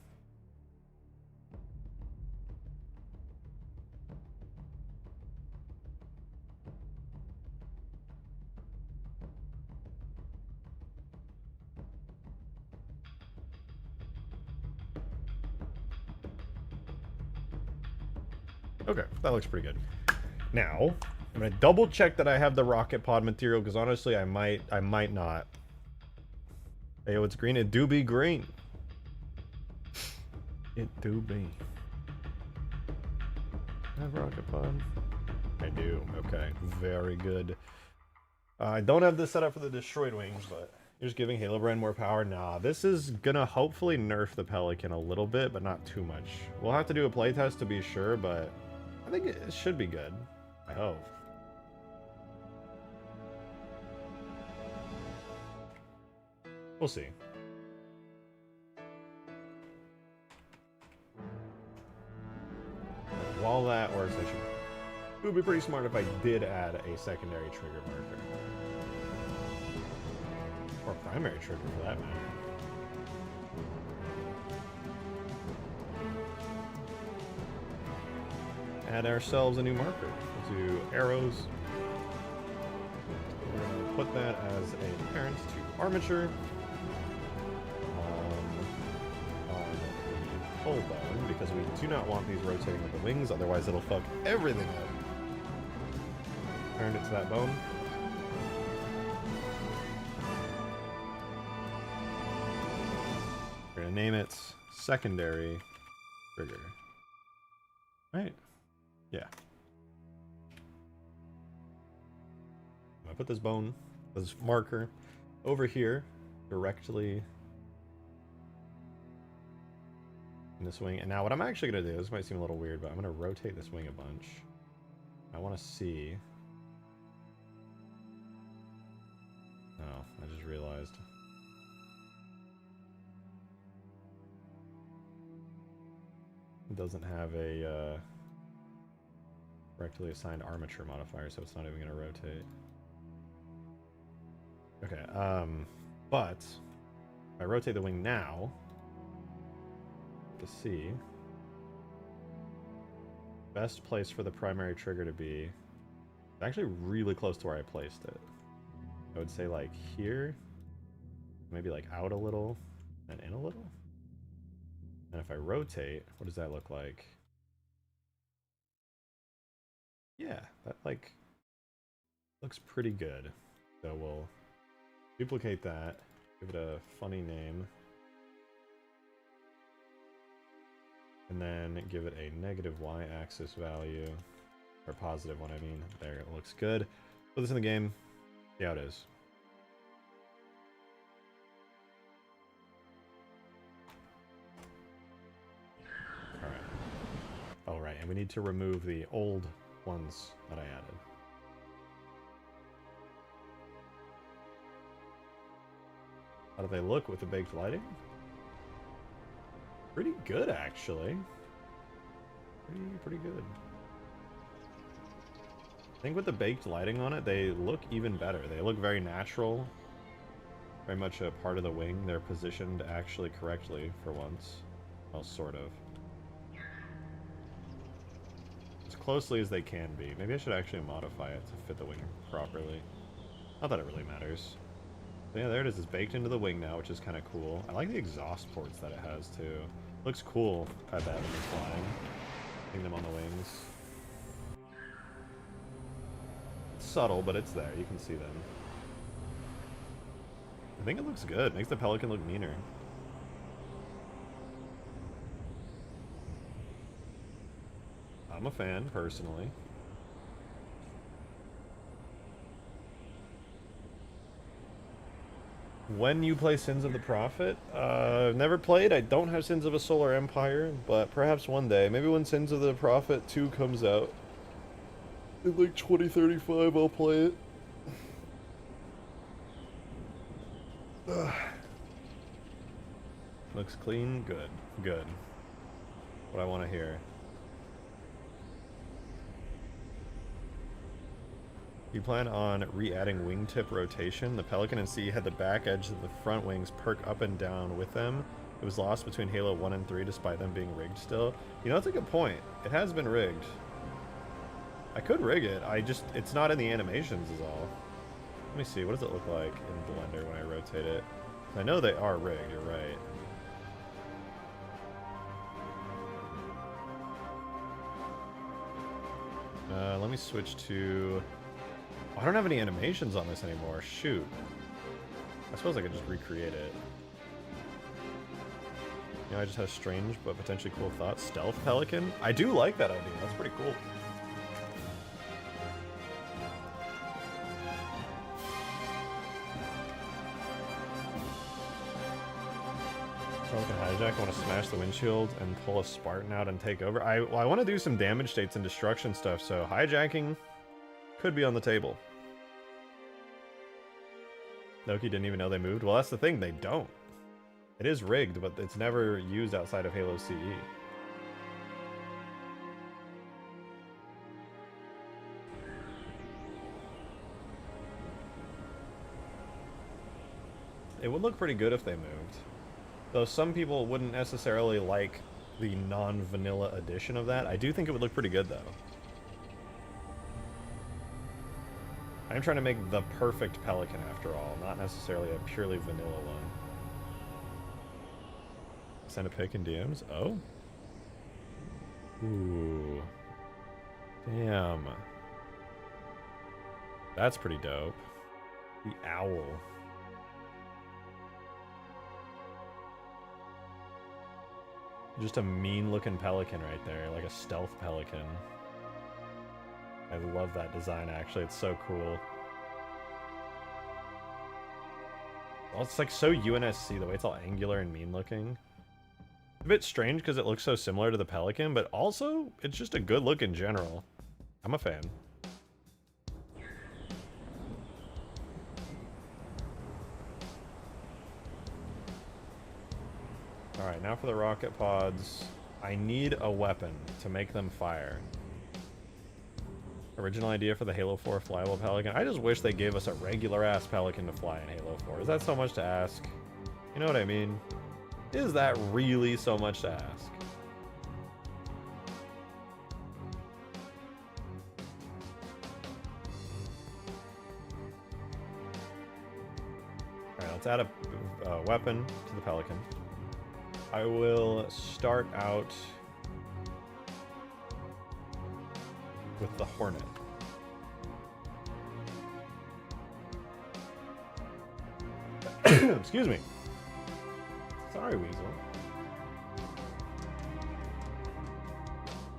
Speaker 1: Okay, that looks pretty good. Now, I'm gonna double check that I have the rocket pod material, because honestly I might not. Hey, it's green. It do be green. It do be. I have rocket pod. I do. Okay, very good. I don't have this set up for the destroyed wings, but you're just giving Halo Brand more power. Nah, this is gonna hopefully nerf the Pelican a little bit, but not too much. We'll have to do a playtest to be sure, but I think it should be good. I hope. We'll see. While that works, it would be pretty smart if I did add a secondary trigger marker. Or primary trigger, for that matter. Add ourselves a new marker. We'll do arrows. We're going to put that as a parent to armature. On the hull bone, because we do not want these rotating with the wings, otherwise it'll fuck everything up. Turn it to that bone. We're gonna name it secondary trigger. Right? Yeah. I'm gonna put this bone, this marker, over here, directly in this wing. And now what I'm actually gonna do, this might seem a little weird, but I'm gonna rotate this wing a bunch. I wanna see. Oh, I just realized. It doesn't have a correctly assigned armature modifier, so it's not even going to rotate. Okay, but if I rotate the wing now, to see, best place for the primary trigger to be Actually really close to where I placed it. I would say like here, maybe like out a little and in a little. And if I rotate, what does that look like? Yeah, that like looks pretty good. So we'll duplicate that, give it a funny name, and then give it a negative y-axis value, or positive one, I mean. There, it looks good. Put this in the game, see how it is. Alright. Alright, and we need to remove the old ones that I added. How do they look with the baked lighting? Pretty good, actually. Pretty good. I think with the baked lighting on it, they look even better. They look very natural. Very much a part of the wing. They're positioned actually correctly for once. Well, sort of. As closely as they can be. Maybe I should actually modify it to fit the wing properly. Not that it really matters. But yeah, there it is. It's baked into the wing now, which is kind of cool. I like the exhaust ports that it has, too. Looks cool, I bet, when you're flying. Putting them on the wings. It's subtle, but it's there. You can see them. I think it looks good. Makes the Pelican look meaner. I'm a fan, personally. When you play Sins of the Prophet, never played. I don't have Sins of a Solar Empire, but perhaps one day. Maybe when Sins of the Prophet 2 comes out. In like 2035, I'll play it. Looks clean, good, good. What I want to hear. You plan on re-adding wingtip rotation? The Pelican and C had the back edge of the front wings perk up and down with them. It was lost between Halo 1 and 3 despite them being rigged still. You know, that's a good point. It has been rigged. I could rig it, it's not in the animations is all. Let me see, what does it look like in Blender when I rotate it? I know they are rigged, you're right. Let me switch to... Oh, I don't have any animations on this anymore, shoot. I suppose I could just recreate it. You know, I just have strange but potentially cool thoughts. Stealth Pelican? I do like that idea, that's pretty cool. Pelican hijack, I want to smash the windshield and pull a Spartan out and take over. I want to do some damage states and destruction stuff, so hijacking could be on the table. Loki didn't even know they moved. Well, that's the thing, they don't. It is rigged, but it's never used outside of Halo CE. It would look pretty good if they moved. Though some people wouldn't necessarily like the non-vanilla edition of that. I do think it would look pretty good, though. I'm trying to make the perfect Pelican, after all, not necessarily a purely vanilla one. Send a pic in DMs? Oh? Ooh. Damn. That's pretty dope. The owl. Just a mean-looking pelican right there, like a stealth pelican. I love that design, actually. It's so cool. Well, it's like so UNSC, the way it's all angular and mean-looking. A bit strange because it looks so similar to the Pelican, but also, it's just a good look in general. I'm a fan. Alright, now for the rocket pods. I need a weapon to make them fire. Original idea for the Halo 4 flyable Pelican. I just wish they gave us a regular-ass Pelican to fly in Halo 4. Is that so much to ask? You know what I mean? Is that really so much to ask? let's add a weapon to the Pelican. I will start out with the Hornet. Excuse me. Sorry, Weasel.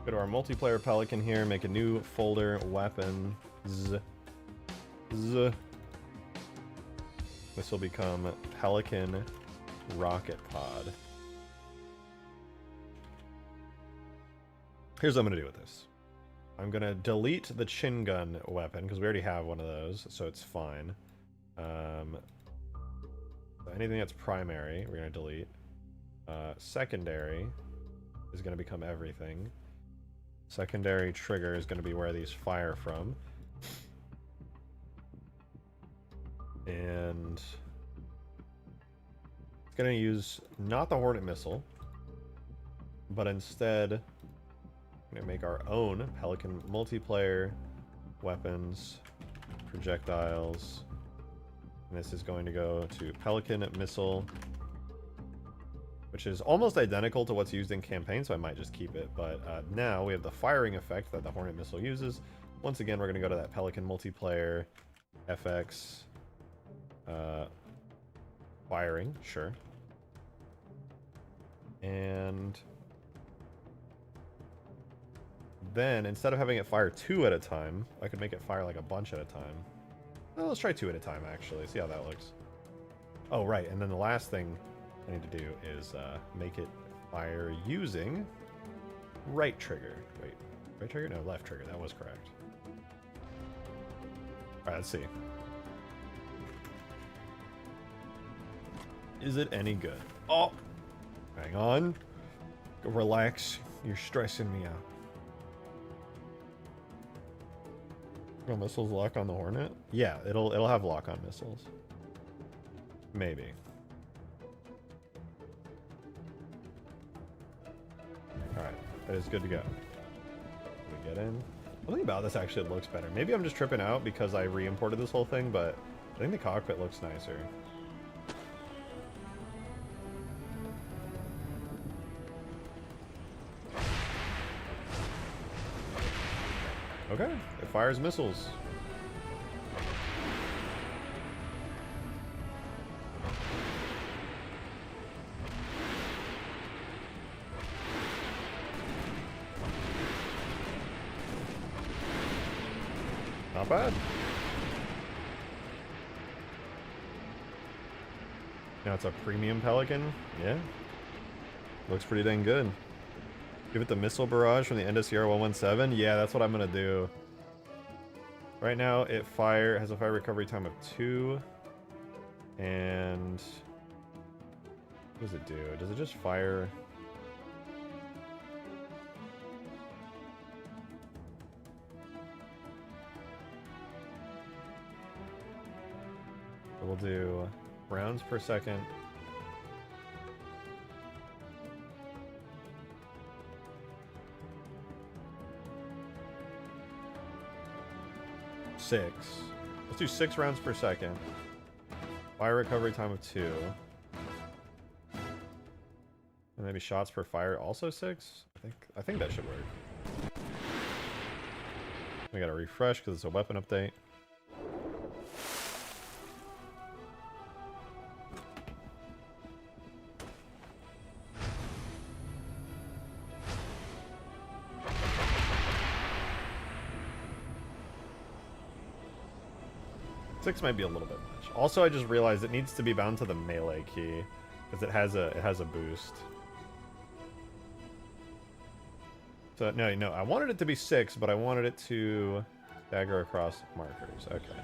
Speaker 1: Go to our multiplayer Pelican here, make a new folder, weapons. This will become Pelican Rocket Pod. Here's what I'm going to do with this. I'm going to delete the chin gun weapon, because we already have one of those, so it's fine. Anything that's primary, we're going to delete. Secondary is going to become everything. Secondary trigger is going to be where these fire from. And it's going to use not the Hornet missile, but instead we're going to make our own Pelican multiplayer weapons, projectiles, and this is going to go to Pelican missile, which is almost identical to what's used in campaign, so I might just keep it. But now we have the firing effect that the Hornet missile uses. Once again, we're going to go to that Pelican multiplayer, FX, firing, sure. And then, instead of having it fire 2 at a time, I could make it fire like a bunch at a time. Well, let's try 2 at a time, actually. See how that looks. Oh, right. And then the last thing I need to do is make it fire using right trigger. Wait, right trigger? No, left trigger. That was correct. Alright, let's see. Is it any good? Oh! Hang on. Relax. You're stressing me out. Will missiles lock on the Hornet? Yeah, it'll have lock-on missiles. Maybe. Alright, that is good to go. We get in. Something about this actually looks better. Maybe I'm just tripping out because I re-imported this whole thing, but I think the cockpit looks nicer. Okay, it fires missiles. Not bad. Now it's a premium Pelican. Yeah. Looks pretty dang good. Give it the missile barrage from the NSCR 117. Yeah, that's what I'm gonna do. Right now, it has a fire recovery time of 2. And what does it do? Does it just fire? So we'll do rounds per second. Let's do 6 rounds per second. Fire recovery time of 2. And maybe shots per fire also 6? I think that should work. We gotta refresh because it's a weapon update. Six might be a little bit much. Also, I just realized it needs to be bound to the melee key because it has a boost. So no, I wanted it to be 6, but I wanted it to stagger across markers. Okay.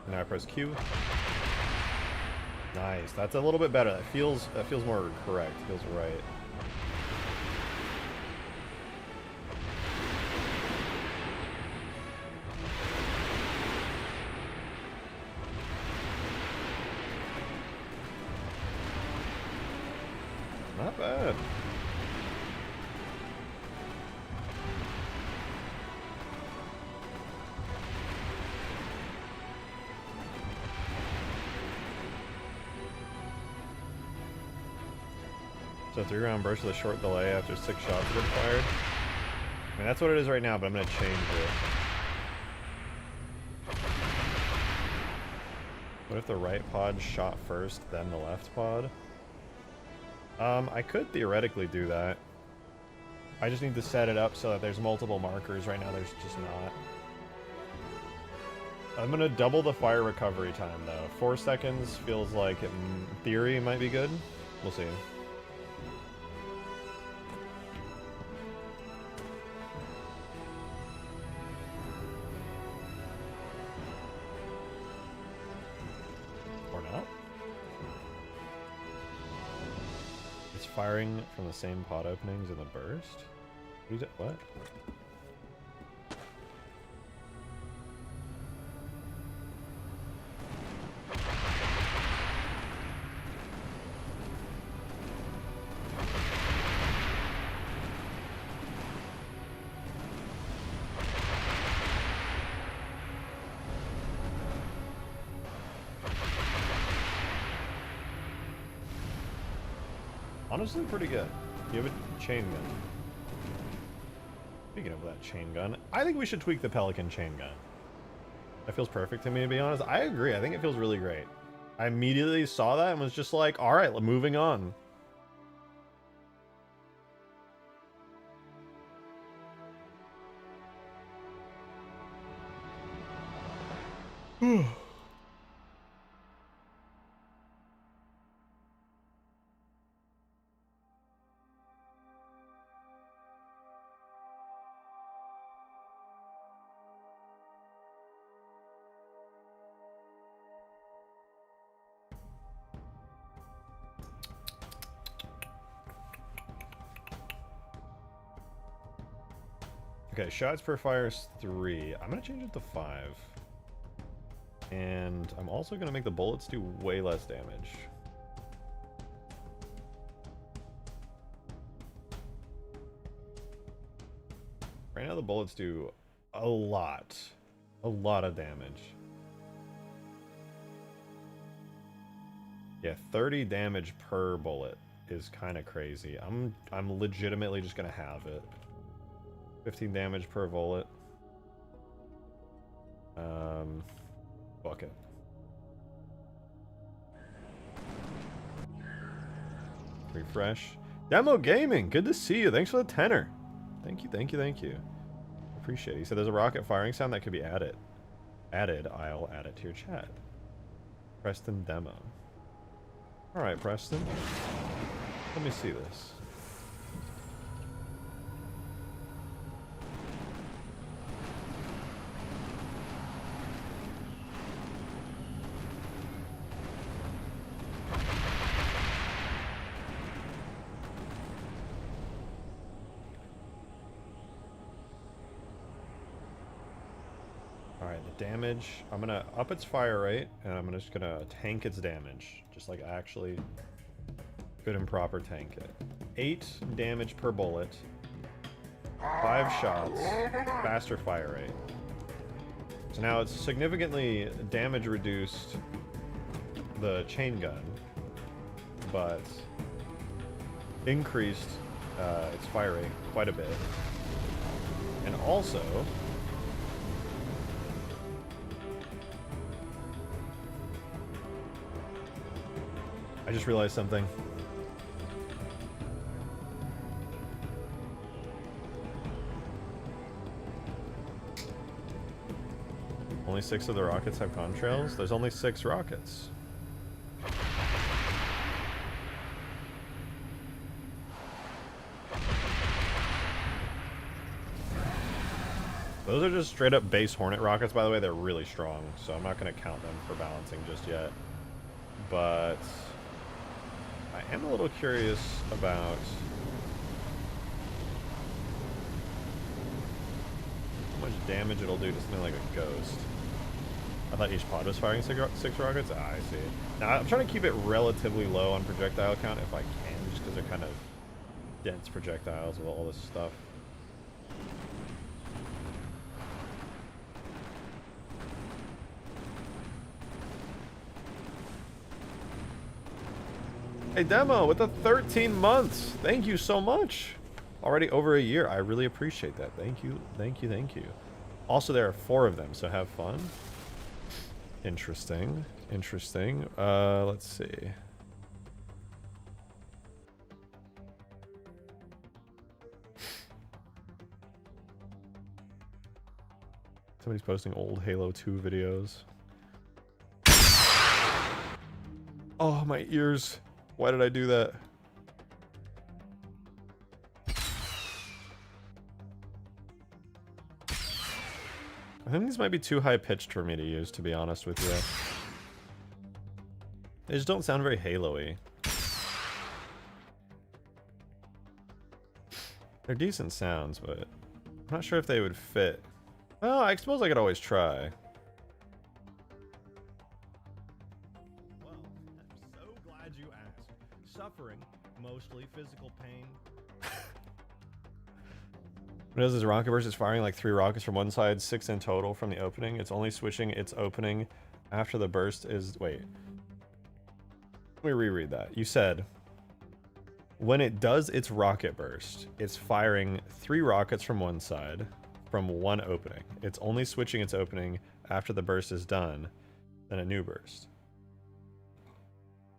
Speaker 1: Now I press Q. Nice. That's a little bit better. That feels more correct. Feels right. Not bad. So 3-round burst with a short delay after 6 shots have been fired. I mean, that's what it is right now, but I'm going to change it. What if the right pod shot first, then the left pod? I could theoretically do that. I just need to set it up so that there's multiple markers. Right now there's just not. I'm going to double the fire recovery time, though. 4 seconds feels like, in theory, might be good. We'll see. Firing from the same pod openings in the burst? What? Honestly, pretty good. You have a chain gun. Speaking of that chain gun, I think we should tweak the Pelican chain gun. That feels perfect to me, to be honest. I agree. I think it feels really great. I immediately saw that and was just like, all right, moving on. Okay, shots per fire is 3. I'm gonna change it to 5. And I'm also gonna make the bullets do way less damage. Right now the bullets do a lot of damage. Yeah, 30 damage per bullet is kind of crazy. I'm legitimately just gonna have it. 15 damage per bullet. Bucket. Refresh. Demo Gaming, good to see you. Thanks for the 10er. Thank you, thank you, thank you. Appreciate it. He said there's a rocket firing sound that could be added. I'll add it to your chat. Preston demo. Alright, Preston. Let me see this. Damage. I'm gonna up its fire rate, and I'm just gonna tank its damage. Just like actually good and proper tank it. 8 damage per bullet. 5 shots. Faster fire rate. So now it's significantly damage reduced the chain gun, but increased its fire rate quite a bit. And also I just realized something. Only 6 of the rockets have contrails? There's only 6 rockets. Those are just straight up base Hornet rockets, by the way. They're really strong, so I'm not going to count them for balancing just yet. But I am a little curious about how much damage it'll do to something like a ghost. I thought each pod was firing 6 rockets? Ah, I see. Now, I'm trying to keep it relatively low on projectile count if I can, just because they're kind of dense projectiles with all this stuff. Hey, Demo, with the 13 months. Thank you so much. Already over a year. I really appreciate that. Thank you, thank you, thank you. Also, there are 4 of them, so have fun. Interesting. Interesting. Let's see. Somebody's posting old Halo 2 videos. Oh, my ears. Why did I do that? I think these might be too high-pitched for me to use, to be honest with you. They just don't sound very Halo-y. They're decent sounds, but I'm not sure if they would fit. Well, I suppose I could always try. Well, I'm so glad you asked. Suffering, mostly physical pain. What is this rocket burst? Is firing like 3 rockets from one side, 6 in total from the opening. It's only switching its opening after the burst is... Wait. Let me reread that. You said, when it does its rocket burst, it's firing 3 rockets from one side, from one opening. It's only switching its opening after the burst is done, then a new burst.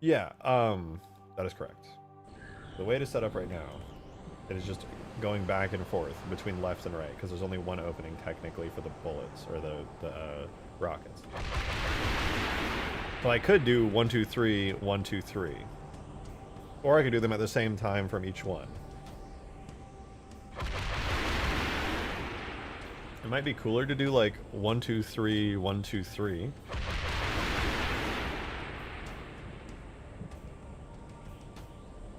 Speaker 1: Yeah, that is correct. The way to set up right now, it is just going back and forth between left and right, because there's only one opening technically for the bullets, or the rockets. So I could do 1, 2, 3, 1, 2, 3. Or I could do them at the same time from each one. It might be cooler to do like 1, 2, 3, 1, 2, 3.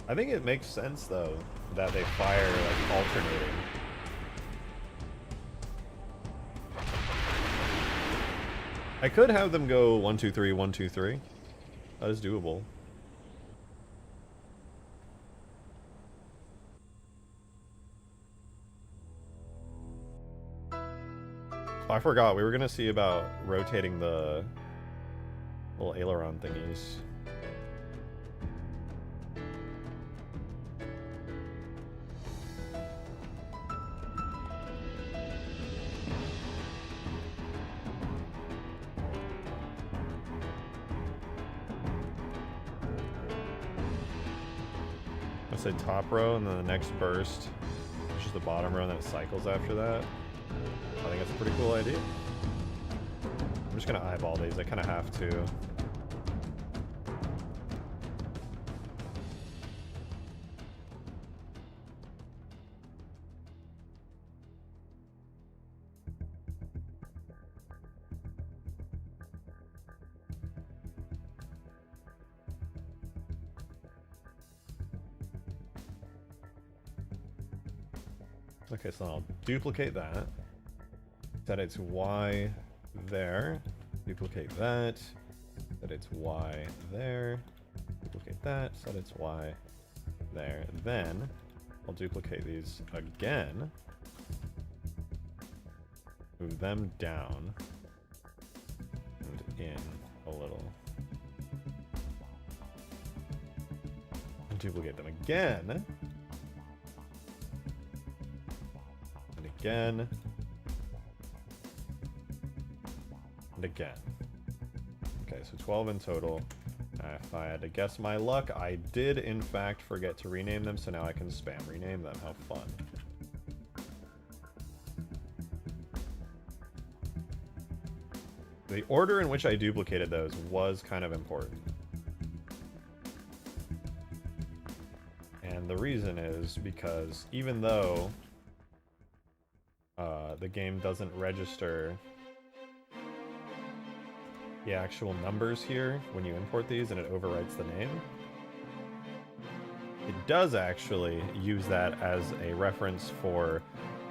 Speaker 1: I think it makes sense though that they fire like alternating. I could have them go 1, 2, 3, 1, 2, 3. That is doable. Oh, I forgot, we were gonna see about rotating the little aileron thingies. Let's say top row and then the next burst, which is the bottom row, and then it cycles after that. I think that's a pretty cool idea. I'm just gonna eyeball these, I kinda have to. Okay, so I'll duplicate that. Set its Y there. Duplicate that. Set its Y there. Duplicate that. Set its Y there. Then I'll duplicate these again. Move them down and in a little. And duplicate them again. Again. And again. Okay, so 12 in total. If I had to guess my luck, I did in fact forget to rename them, so now I can spam rename them. How fun. The order in which I duplicated those was kind of important. And the reason is because even though the game doesn't register the actual numbers here when you import these and it overwrites the name, it does actually use that as a reference for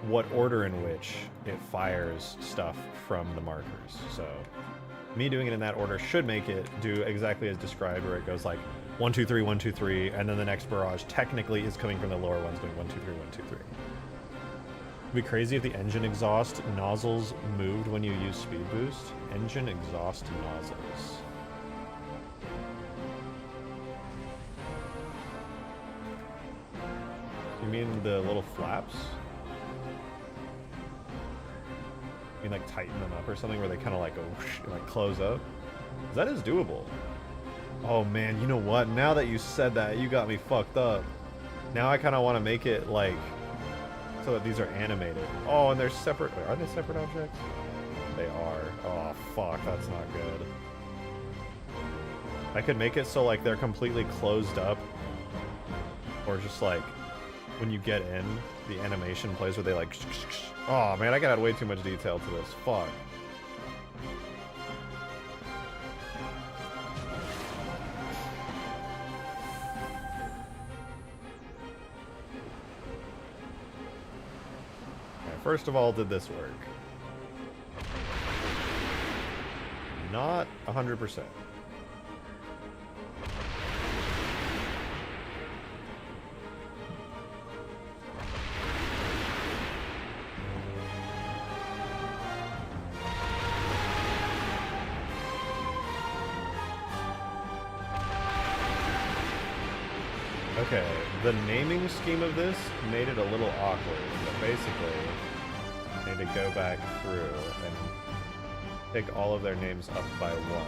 Speaker 1: what order in which it fires stuff from the markers. So me doing it in that order should make it do exactly as described, where it goes like 1, 2, 3, 1, 2, 3, and then the next barrage technically is coming from the lower ones going 1, 2, 3, 1, 2, 3. It'd be crazy if the engine exhaust nozzles moved when you use speed boost. Engine exhaust nozzles. You mean the little flaps? You mean like tighten them up or something where they kind of like go whoosh, like close up? That is doable. Oh man, you know what? Now that you said that, you got me fucked up. Now I kind of want to make it like so that these are animated. Oh, and they're separate. Wait, are they separate objects? They are. Oh fuck, that's not good. I could make it so like they're completely closed up, or just like when you get in, the animation plays where they like. Oh man, I got way too much detail to this. Fuck. First of all, did this work? Not 100%. Okay, the naming scheme of this made it a little awkward, but basically I need to go back through and pick all of their names up by one.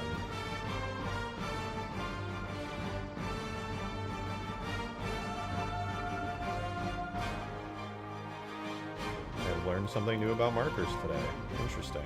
Speaker 1: I learned something new about markers today. Interesting.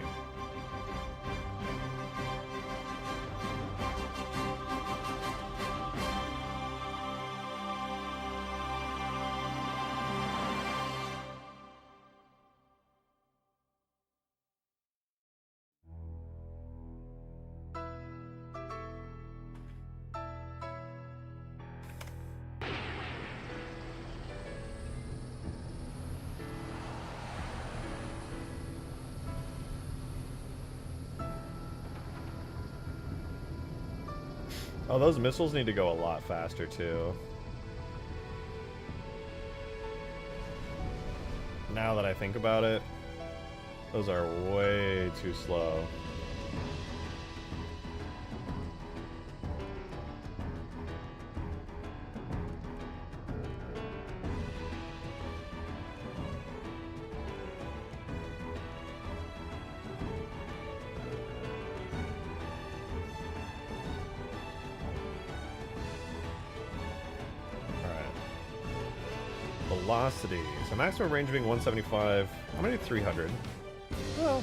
Speaker 1: Oh, those missiles need to go a lot faster, too. Now that I think about it, those are way too slow. Velocity. So maximum range being 175. I'm gonna do 300. Well,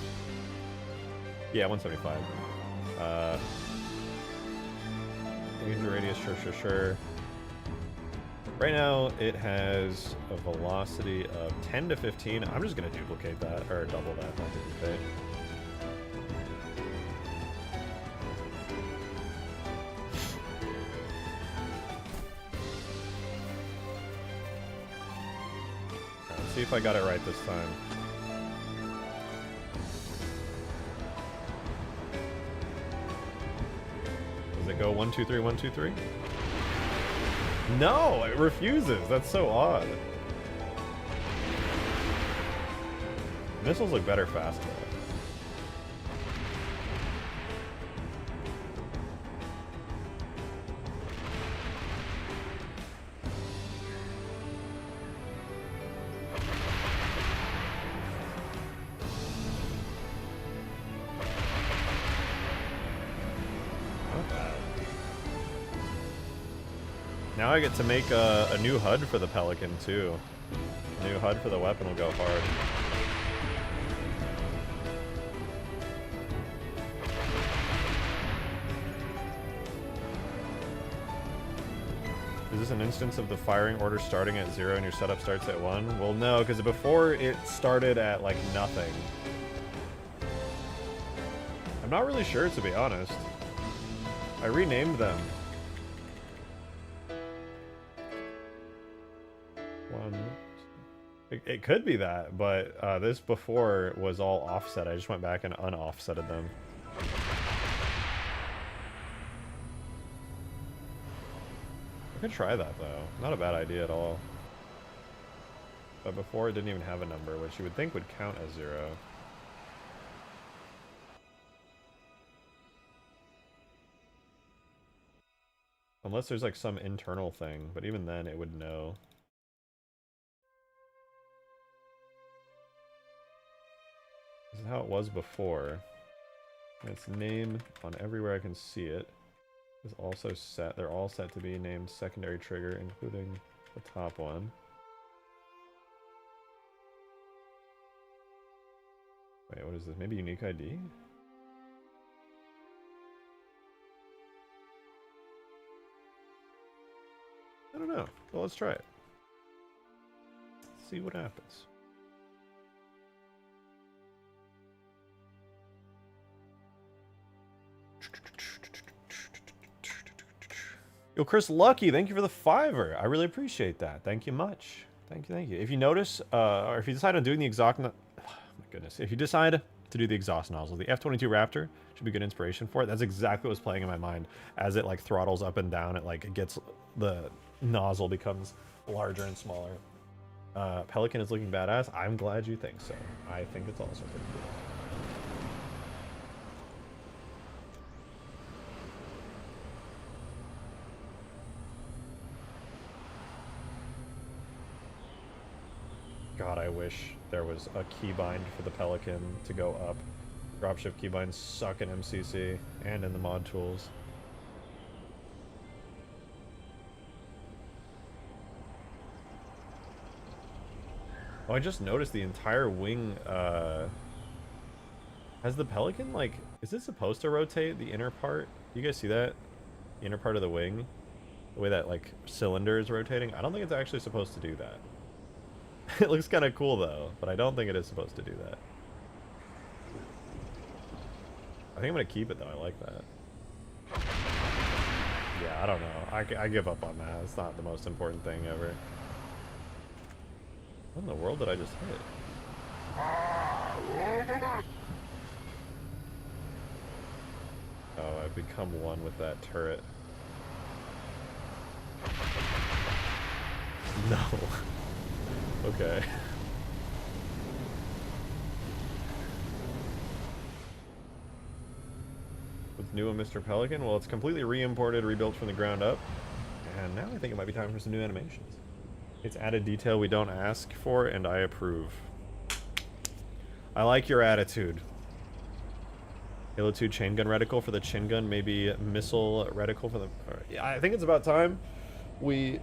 Speaker 1: yeah, 175. Range radius, sure. Right now it has a velocity of 10 to 15. I'm just gonna duplicate that, or double that, not duplicate. See if I got it right this time. Does it go 1, 2, 3, 1, 2, 3? No, it refuses. That's so odd. Missiles look better fast though. Now I get to make a new HUD for the Pelican, too. A new HUD for the weapon will go hard. Is this an instance of the firing order starting at 0 and your setup starts at 1? Well, no, because before it started at, like, nothing. I'm not really sure, to be honest. I renamed them. It could be that, but this before was all offset. I just went back and unoffsetted them. could try that though. Not a bad idea at all. But before it didn't even have a number, which you would think would count as 0. Unless there's like some internal thing, but even then it would know. This is how it was before. Its name on everywhere I can see it is also set. They're all set to be named secondary trigger, including the top one. Wait, what is this? Maybe unique ID? I don't know. Well, let's try it. See what happens. Yo, Chris Lucky, thank you for the $5. I really appreciate that. Thank you much. Thank you, thank you. If you notice, or if you decide on doing the exhaust, oh my goodness, if you decide to do the exhaust nozzle, the F-22 Raptor should be good inspiration for it. That's exactly what was playing in my mind as it like throttles up and down. It like it gets the nozzle becomes larger and smaller. Pelican is looking badass. I'm glad you think so. I think it's also pretty cool. God, I wish there was a keybind for the Pelican to go up. Dropshift keybinds suck in MCC and in the mod tools. Oh, I just noticed the entire wing, has the Pelican, like, is it supposed to rotate the inner part? You guys see that? The inner part of the wing? The way that, like, cylinder is rotating? I don't think it's actually supposed to do that. It looks kind of cool, though, but I don't think it is supposed to do that. I think I'm going to keep it, though. I like that. Yeah, I don't know. I give up on that. It's not the most important thing ever. What in the world did I just hit? Oh, I've become one with that turret. No. Okay. What's new on Mr. Pelican? Well, it's completely re-imported, rebuilt from the ground up. And now I think it might be time for some new animations. It's added detail we don't ask for, and I approve. I like your attitude. Halo 2 chain gun reticle for the chin gun, maybe missile reticle for the... Right. Yeah, I think it's about time we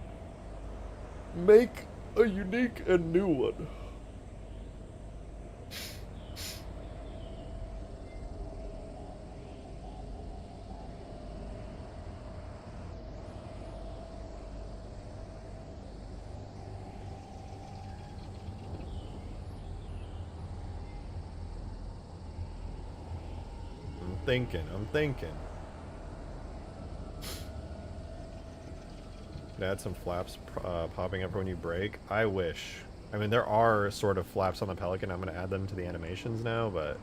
Speaker 1: make a unique and new one. I'm thinking. Add some flaps popping up when you brake. I wish. I mean, there are sort of flaps on the Pelican. I'm going to add them to the animations now, but...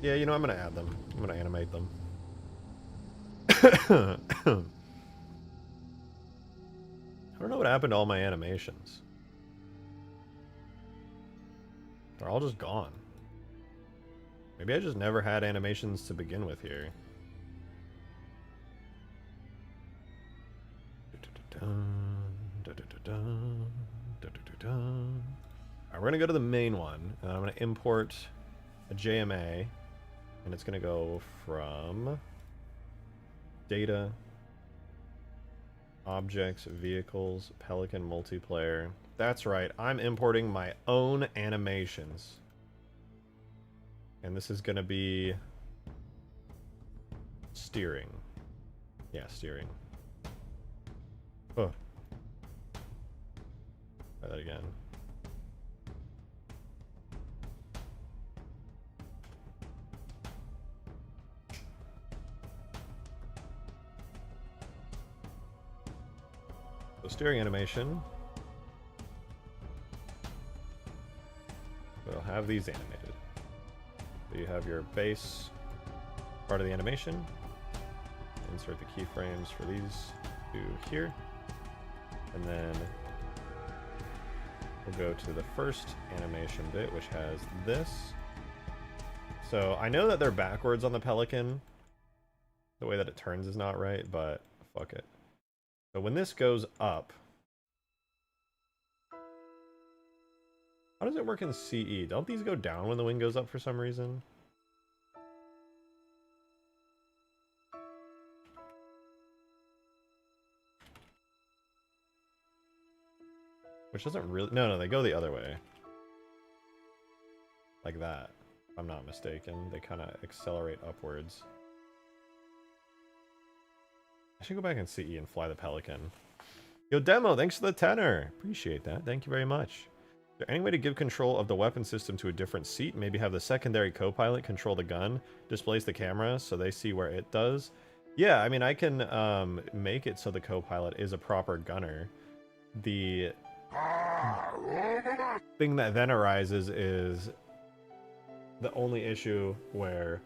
Speaker 1: yeah, you know, I'm going to add them. I'm going to animate them. I don't know what happened to all my animations. They're all just gone. Maybe I just never had animations to begin with here. Alright, we're gonna go to the main one, and I'm gonna import a JMA, and it's gonna go from data, objects, vehicles, Pelican multiplayer. That's right, I'm importing my own animations. And this is gonna be steering. Yeah, steering. Oh. Try that again. So steering animation. We'll have these animated. So you have your base part of the animation, insert the keyframes for these two here. And then we'll go to the first animation bit, which has this. So I know that they're backwards on the Pelican. The way that it turns is not right, but fuck it. So when this goes up, how does it work in CE? Don't these go down when the wing goes up for some reason? Which doesn't really... No, they go the other way. Like that, if I'm not mistaken. They kind of accelerate upwards. I should go back and CE and fly the Pelican. Yo, Demo, thanks for the tenor. Appreciate that. Thank you very much. Is there any way to give control of the weapon system to a different seat? Maybe have the secondary co-pilot control the gun, displays the camera so they see where it does? Yeah, I mean, I can make it so the co-pilot is a proper gunner. The thing that then arises is the only issue where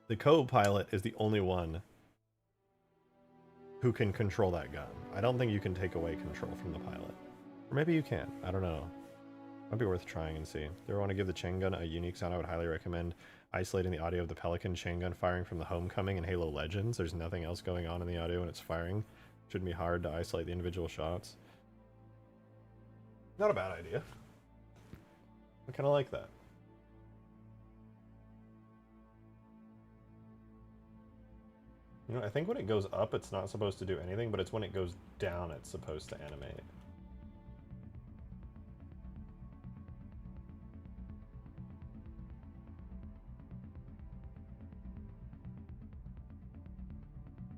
Speaker 1: the co-pilot is the only one who can control that gun. I don't think you can take away control from the pilot. Or maybe you can. I don't know. Might be worth trying and see. If you ever want to give the chain gun a unique sound, I would highly recommend isolating the audio of the Pelican chain gun firing from the Homecoming and Halo Legends. There's nothing else going on in the audio when it's firing. Shouldn't be hard to isolate the individual shots. Not a bad idea. I kind of like that. You know, I think when it goes up, it's not supposed to do anything, but it's when it goes down, it's supposed to animate.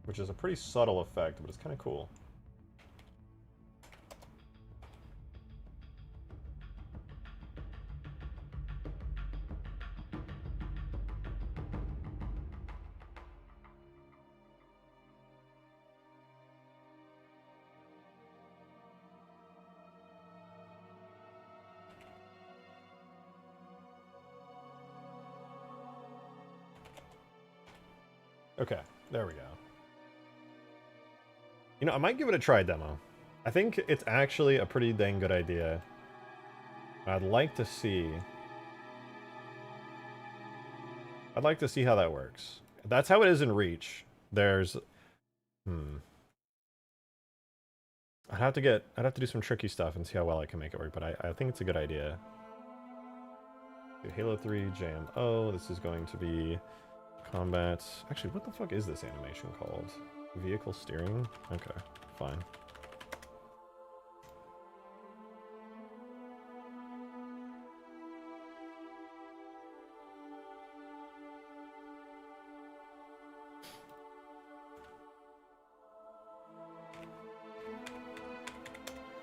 Speaker 1: Which is a pretty subtle effect, but it's kind of cool. Okay, there we go. You know, I might give it a try, Demo. I think it's actually a pretty dang good idea. I'd like to see how that works. That's how it is in Reach. There's... I'd have to do some tricky stuff and see how well I can make it work, but I think it's a good idea. Halo 3 Jam. Oh, this is going to be combat. Actually, what the fuck is this animation called? Vehicle steering? Okay, fine.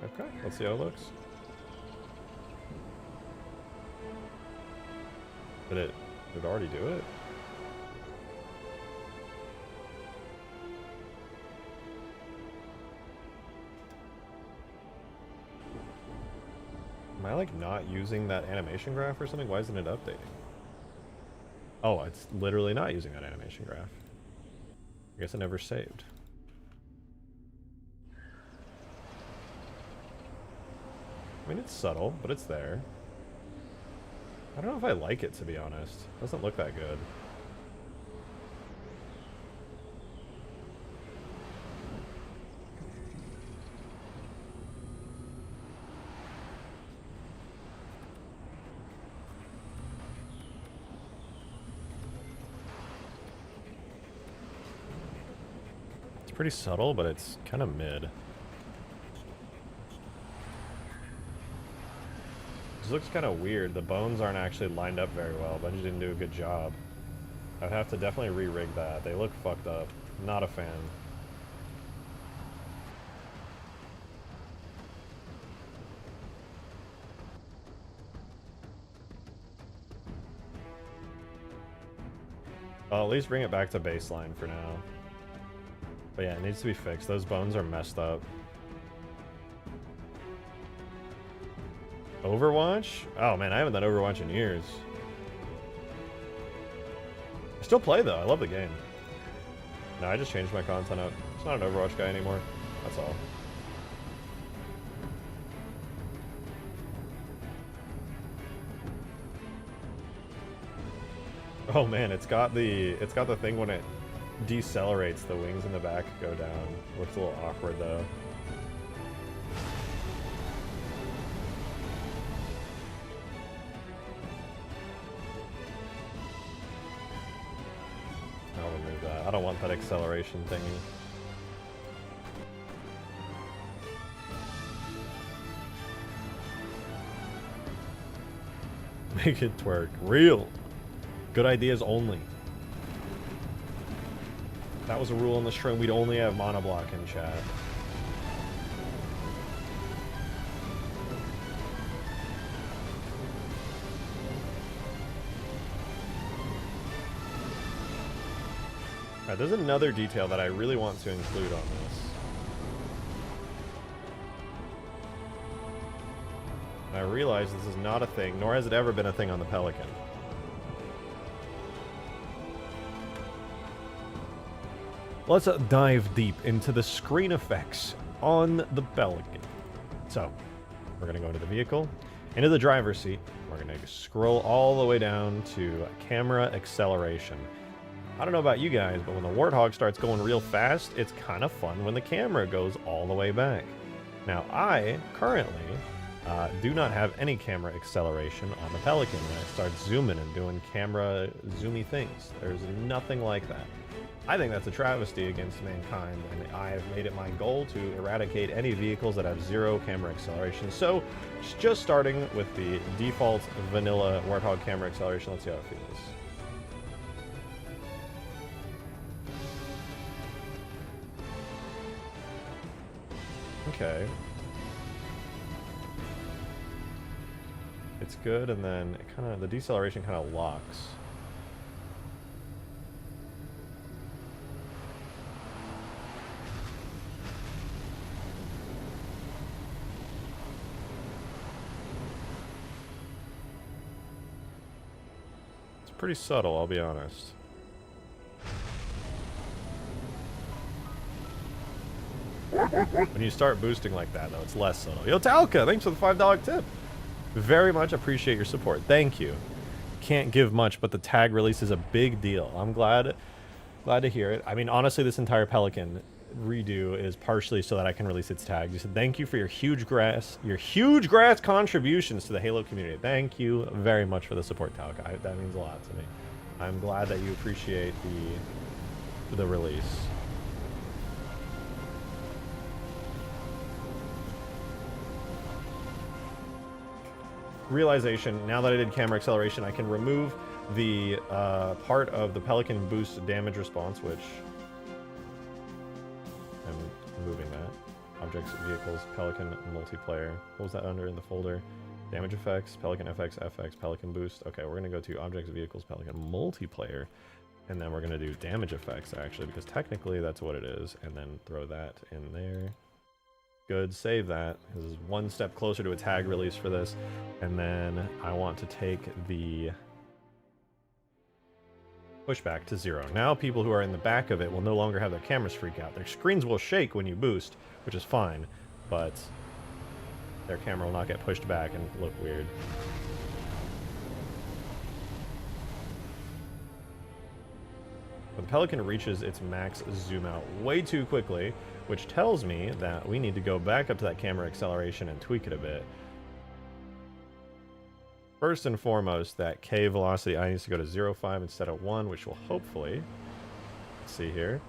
Speaker 1: Okay, let's see how it looks. Did it already do it? Am I like not using that animation graph or something? Why isn't it updating? Oh, it's literally not using that animation graph. I guess it never saved. I mean, it's subtle, but it's there. I don't know if I like it, to be honest. It doesn't look that good. It's pretty subtle, but it's kind of mid. This looks kind of weird. The bones aren't actually lined up very well. Bungie didn't do a good job. I'd have to definitely re-rig that. They look fucked up. Not a fan. I'll at least bring it back to baseline for now. But yeah, it needs to be fixed. Those bones are messed up. Overwatch? Oh man, I haven't done Overwatch in years. I still play though. I love the game. No, I just changed my content up. It's not an Overwatch guy anymore. That's all. Oh man, it's got the thing when it decelerates, the wings in the back go down. Looks a little awkward though. I'll remove that. I don't want that acceleration thingy. Make it twerk. Real. Good ideas only. If that was a rule in the stream, we'd only have monoblock in chat. Alright, there's another detail that I really want to include on this. And I realize this is not a thing, nor has it ever been a thing on the Pelican. Let's dive deep into the screen effects on the Pelican. So, we're going to go into the vehicle, into the driver's seat. We're going to scroll all the way down to camera acceleration. I don't know about you guys, but when the Warthog starts going real fast, it's kind of fun when the camera goes all the way back. Now, I currently do not have any camera acceleration on the Pelican when I start zooming and doing camera zoomy things. There's nothing like that. I think that's a travesty against mankind, and I have made it my goal to eradicate any vehicles that have zero camera acceleration. So, just starting with the default vanilla Warthog camera acceleration, let's see how it feels. Okay. It's good, and then it the deceleration kind of locks. Pretty subtle, I'll be honest. When you start boosting like that, though, it's less subtle. Yo, Talca, thanks for the $5 tip. Very much appreciate your support. Thank you. Can't give much, but the tag release is a big deal. I'm glad to hear it. I mean, honestly, this entire Pelican redo is partially so that I can release its tags. You said thank you for your huge grass contributions to the Halo community. Thank you very much for the support, Talca. That means a lot to me. I'm glad that you appreciate the release. Realization, now that I did camera acceleration, I can remove the part of the Pelican boost damage response, which I'm moving that. Objects, vehicles, Pelican multiplayer. What was that under in the folder? Damage effects, Pelican FX, FX, Pelican boost. Okay, we're gonna go to objects, vehicles, Pelican multiplayer, and then we're gonna do damage effects actually, because technically that's what it is, and then throw that in there. Good, save that. This is one step closer to a tag release for this. And then I want to take the pushback to 0. Now people who are in the back of it will no longer have their cameras freak out. Their screens will shake when you boost, which is fine, but their camera will not get pushed back and look weird. The Pelican reaches its max zoom out way too quickly, which tells me that we need to go back up to that camera acceleration and tweak it a bit. First and foremost, that K velocity I needs to go to 0.5 instead of 1, which will hopefully, let's see here.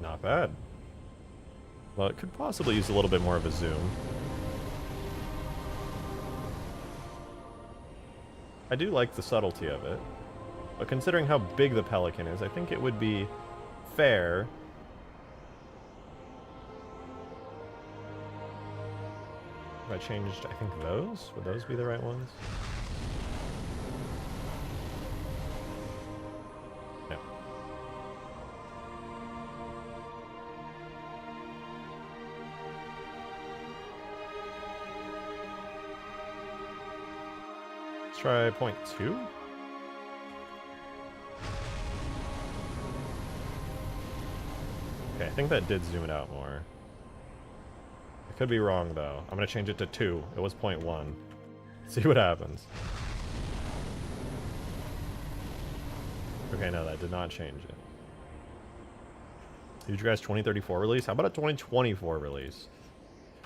Speaker 1: Not bad. Well, it could possibly use a little bit more of a zoom. I do like the subtlety of it, but considering how big the Pelican is, I think it would be fair if I changed, I think those? Would those be the right ones? No. Let's try 0.2. Okay, I think that did zoom it out more. I could be wrong, though. I'm going to change it to 2. It was 0.1. See what happens. Okay, no, that did not change it. Did you guys 2034 release? How about a 2024 release?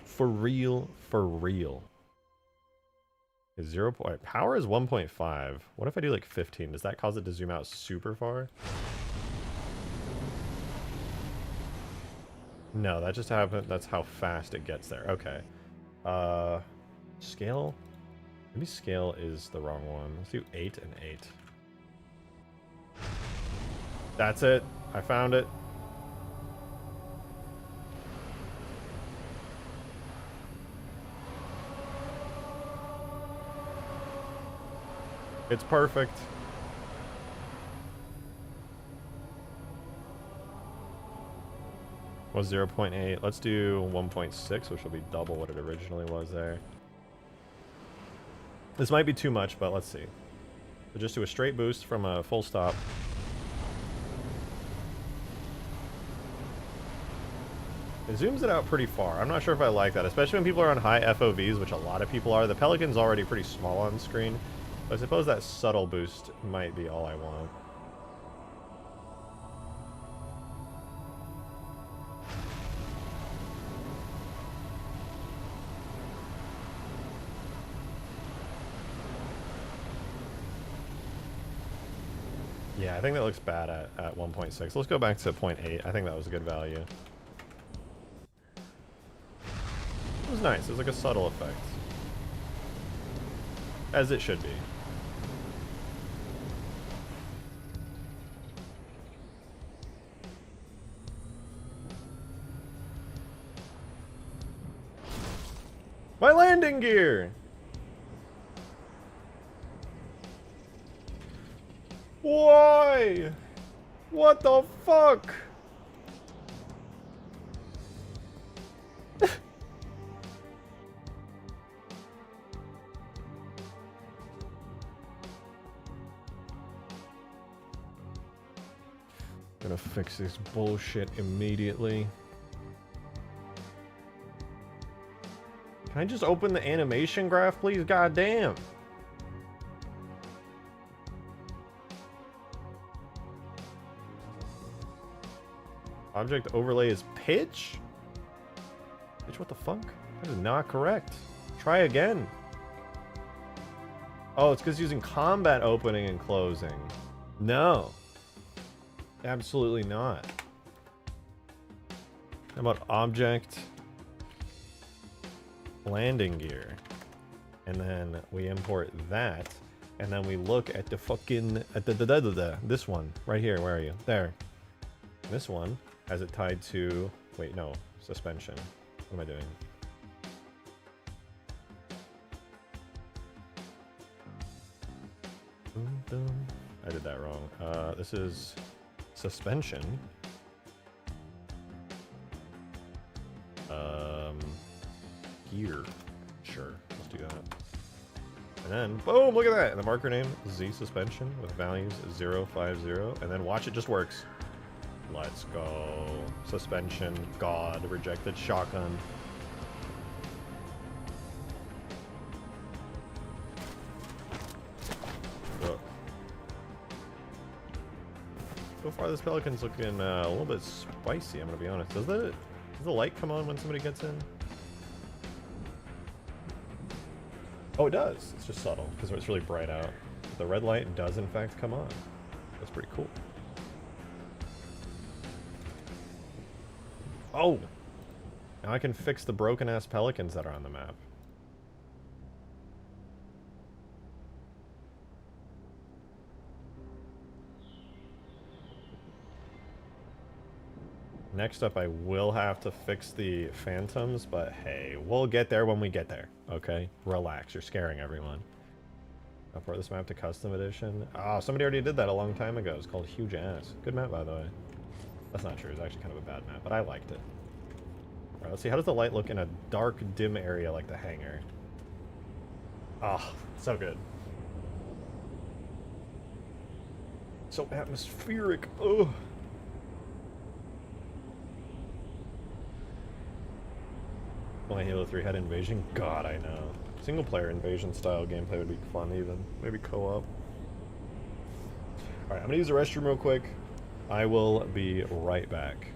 Speaker 1: For real, for real. Is 0. Power is 1.5. What if I do like 15? Does that cause it to zoom out super far? No, that just happened. That's how fast it gets there. Okay. Scale? Maybe scale is the wrong one. Let's do 8 and 8. That's it. I found it. It's perfect. Was 0.8. Let's do 1.6, which will be double what it originally was there. This might be too much, but let's see. So just do a straight boost from a full stop. It zooms it out pretty far. I'm not sure if I like that, especially when people are on high FOVs, which a lot of people are. The Pelican's already pretty small on screen. I suppose that subtle boost might be all I want. Yeah, I think that looks bad at 1.6. Let's go back to 0.8. I think that was a good value. It was nice. It was like a subtle effect. As it should be. My landing gear! Why? What the fuck? Gonna fix this bullshit immediately. Can I just open the animation graph, please? God damn. Object overlay is pitch? Pitch, what the fuck? That is not correct. Try again. Oh, it's because using combat opening and closing. No. Absolutely not. How about object landing gear? And then we import that. And then we look at the fucking... this one. Right here. Where are you? There. This one has it tied to... Wait, no. Suspension. What am I doing? I did that wrong. This is suspension. Gear. Sure. Let's do that. And then, boom, look at that. And the marker name, Z suspension with values 050. And then watch, it just works. Let's go. Suspension. God. Rejected shotgun. Ugh. So far, this Pelican's looking a little bit spicy, I'm going to be honest. Does the light come on when somebody gets in? Oh, it does. It's just subtle, because it's really bright out. The red light does, in fact, come on. That's pretty cool. Oh! Now I can fix the broken-ass Pelicans that are on the map. Next up, I will have to fix the Phantoms, but hey, we'll get there when we get there, okay? Relax, you're scaring everyone. Import this map to Custom Edition. Oh, somebody already did that a long time ago. It's called Huge Ass. Good map, by the way. That's not true. It's actually kind of a bad map, but I liked it. All right, let's see. How does the light look in a dark, dim area like the hangar? Oh, so good. So atmospheric. Ugh. Only Halo 3 had invasion? God, I know. Single player invasion style gameplay would be fun even. Maybe co-op. Alright, I'm gonna use the restroom real quick. I will be right back.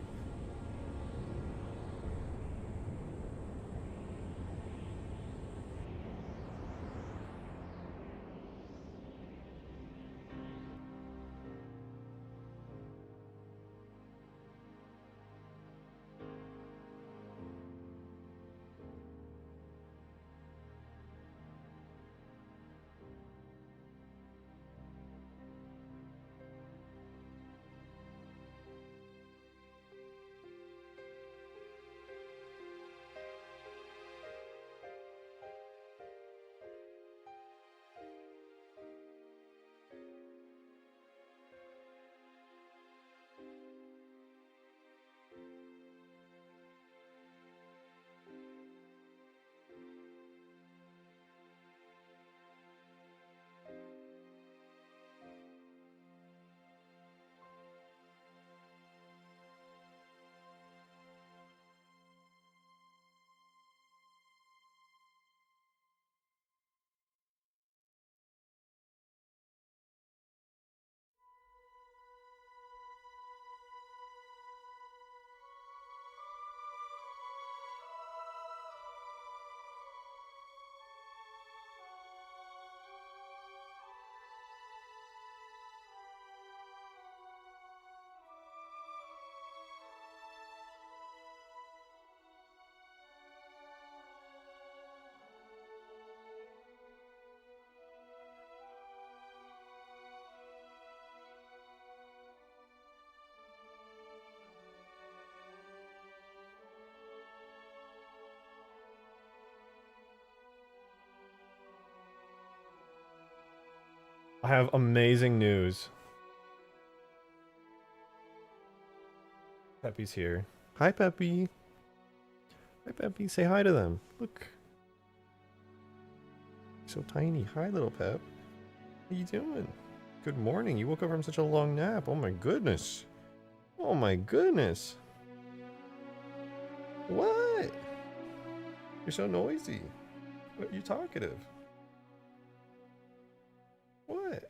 Speaker 1: I have amazing news. Peppy's here. Hi, Peppy. Hi, Peppy. Say hi to them. Look. So tiny. Hi, little Pep. How you doing? Good morning. You woke up from such a long nap. Oh my goodness. Oh my goodness. What? You're so noisy. What, you talkative? What?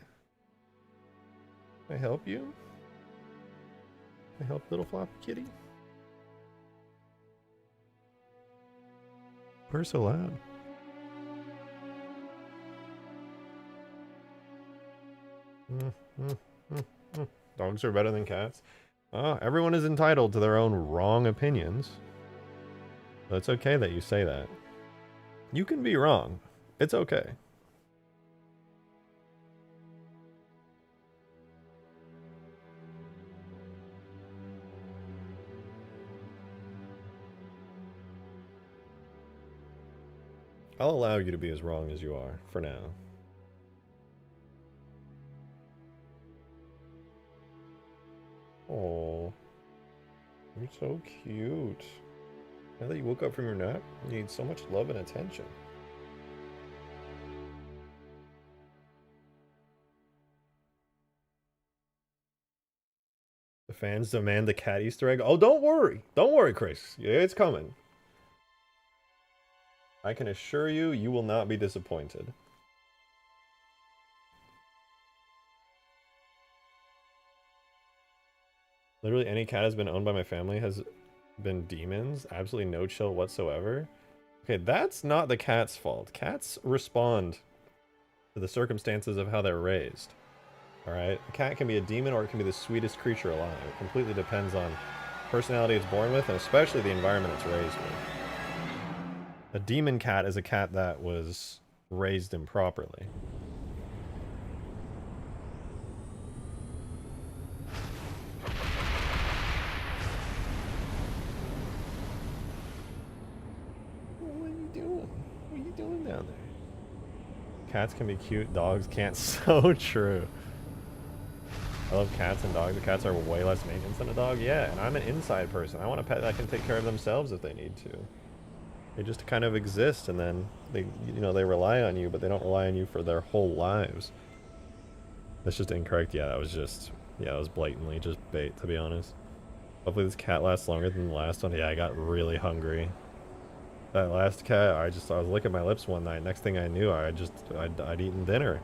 Speaker 1: Can I help you? Can I help little floppy kitty? We're so loud. Dogs are better than cats. Everyone is entitled to their own wrong opinions. But it's okay that you say that. You can be wrong. It's okay. I'll allow you to be as wrong as you are, for now. Oh, you're so cute. Now that you woke up from your nap, you need so much love and attention. The fans demand the cat Easter egg. Oh, don't worry. Don't worry, Chris. Yeah, it's coming. I can assure you, you will not be disappointed. Literally any cat has been owned by my family has been demons. Absolutely no chill whatsoever. Okay, that's not the cat's fault. Cats respond to the circumstances of how they're raised. Alright? A cat can be a demon or it can be the sweetest creature alive. It completely depends on personality it's born with and especially the environment it's raised with. A demon cat is a cat that was raised improperly. What are you doing? What are you doing down there? Cats can be cute, dogs can't. So true. I love cats and dogs. The cats are way less maintenance than a dog. Yeah, and I'm an inside person. I want a pet that can take care of themselves if they need to. They just kind of exist, and then they, you know, they rely on you, but they don't rely on you for their whole lives. That's just incorrect. Yeah, that was just... Yeah, that was blatantly just bait, to be honest. Hopefully this cat lasts longer than the last one. Yeah, I got really hungry. That last cat, I was licking my lips one night. Next thing I knew, I'd eaten dinner.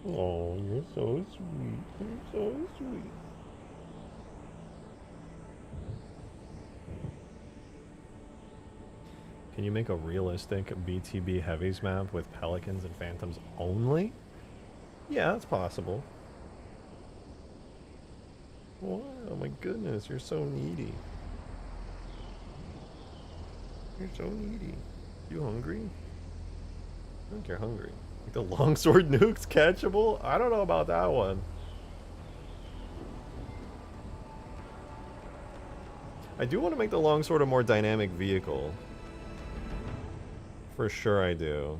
Speaker 1: Oh, you're so sweet. You're so sweet. Can you make a realistic BTB heavies map with pelicans and phantoms only? Yeah, that's possible. Wow, oh my goodness, you're so needy. You're so needy. You hungry? I think you're hungry. Like the longsword nuke's catchable? I don't know about that one. I do want to make the longsword a more dynamic vehicle. For sure I do.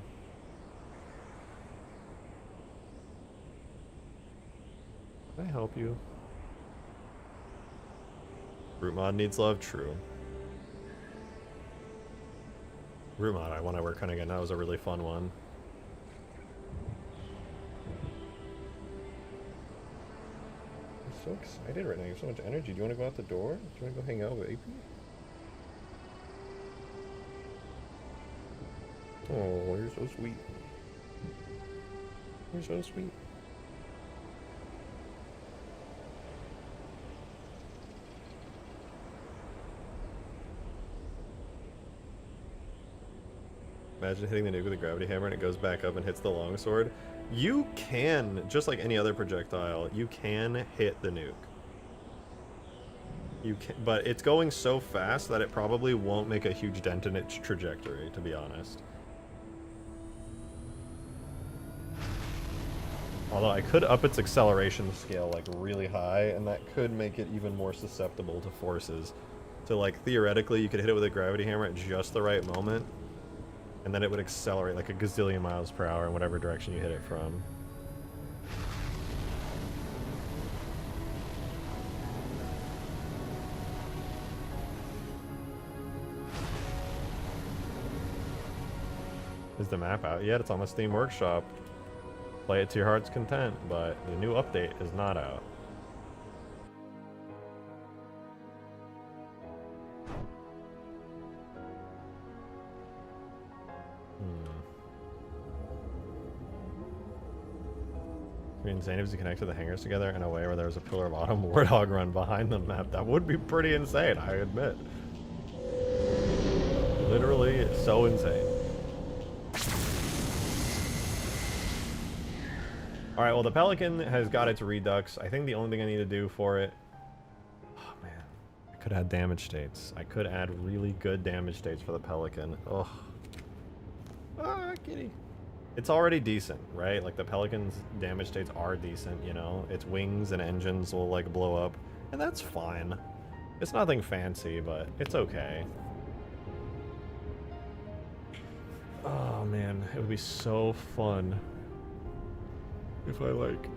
Speaker 1: Can I help you? Root mod needs love? True. Root mod, I want to work on again. That was a really fun one. I'm so excited right now. You have so much energy. Do you want to go out the door? Do you want to go hang out with AP? Oh, you're so sweet. You're so sweet. Imagine hitting the nuke with a gravity hammer and it goes back up and hits the longsword. You can, just like any other projectile, you can hit the nuke. You can, but it's going so fast that it probably won't make a huge dent in its trajectory, to be honest. Although I could up its acceleration scale like really high, and that could make it even more susceptible to forces. So like theoretically you could hit it with a gravity hammer at just the right moment, and then it would accelerate like a gazillion miles per hour in whatever direction you hit it from. Is the map out yet? It's on the Steam Workshop. Play it to your heart's content, but the new update is not out. It'd be insane if you connected the hangars together in a way where there was a Pillar of Autumn Warthog run behind the map. That would be pretty insane, I admit. Literally so insane. Alright, well the Pelican has got its redux. I think the only thing I need to do for it... Oh man, I could add damage states. I could add really good damage states for the Pelican. Ugh. Ah, kitty. It's already decent, right? Like the Pelican's damage states are decent, you know? Its wings and engines will like blow up, and that's fine. It's nothing fancy, but it's okay. Oh man, it would be so fun if I, like,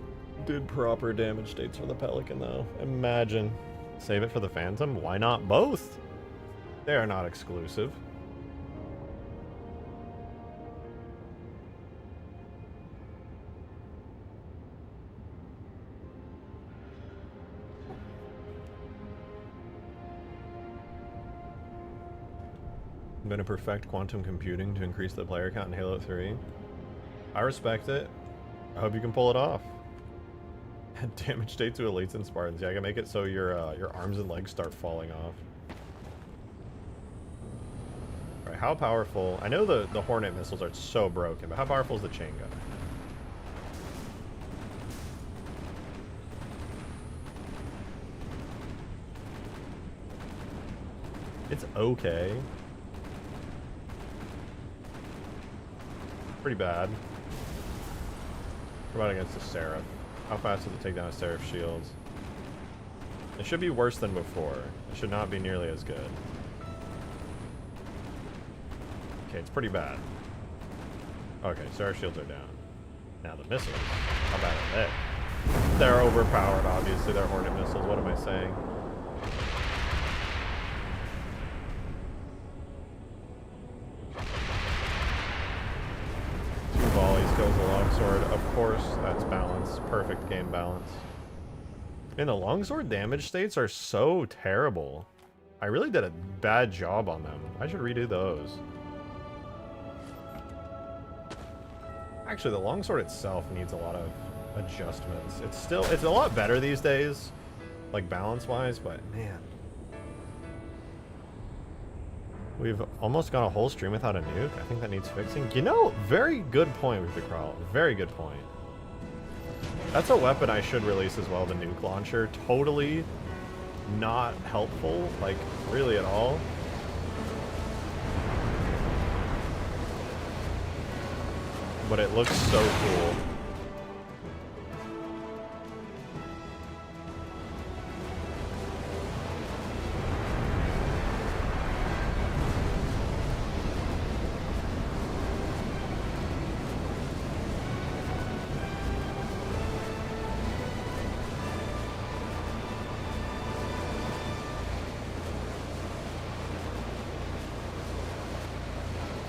Speaker 1: did proper damage states for the Pelican, though. Imagine. Save it for the Phantom? Why not both? They are not exclusive. I'm going to perfect quantum computing to increase the player count in Halo 3. I respect it. I hope you can pull it off. Damage state to elites and Spartans. Yeah, I can make it so your arms and legs start falling off. Alright, how powerful... I know the Hornet missiles are so broken, but how powerful is the chain gun? It's okay. Pretty bad. What about against a Seraph? How fast does it take down a Seraph shields? It should be worse than before. It should not be nearly as good. Okay, it's pretty bad. Okay, Seraph shields are down. Now the missiles. How bad are they? They're overpowered, obviously. They're Hornet missiles. What am I saying? Two volleys kills the longsword. Of course, that's balance. Perfect game balance. And the longsword damage states are so terrible. I really did a bad job on them. I should redo those. Actually, the longsword itself needs a lot of adjustments. It's a lot better these days, like balance-wise, but man. We've almost gone a whole stream without a nuke. I think that needs fixing. You know, very good point with the crawl. Very good point. That's a weapon I should release as well, the nuke launcher. Totally not helpful, like, really at all. But it looks so cool.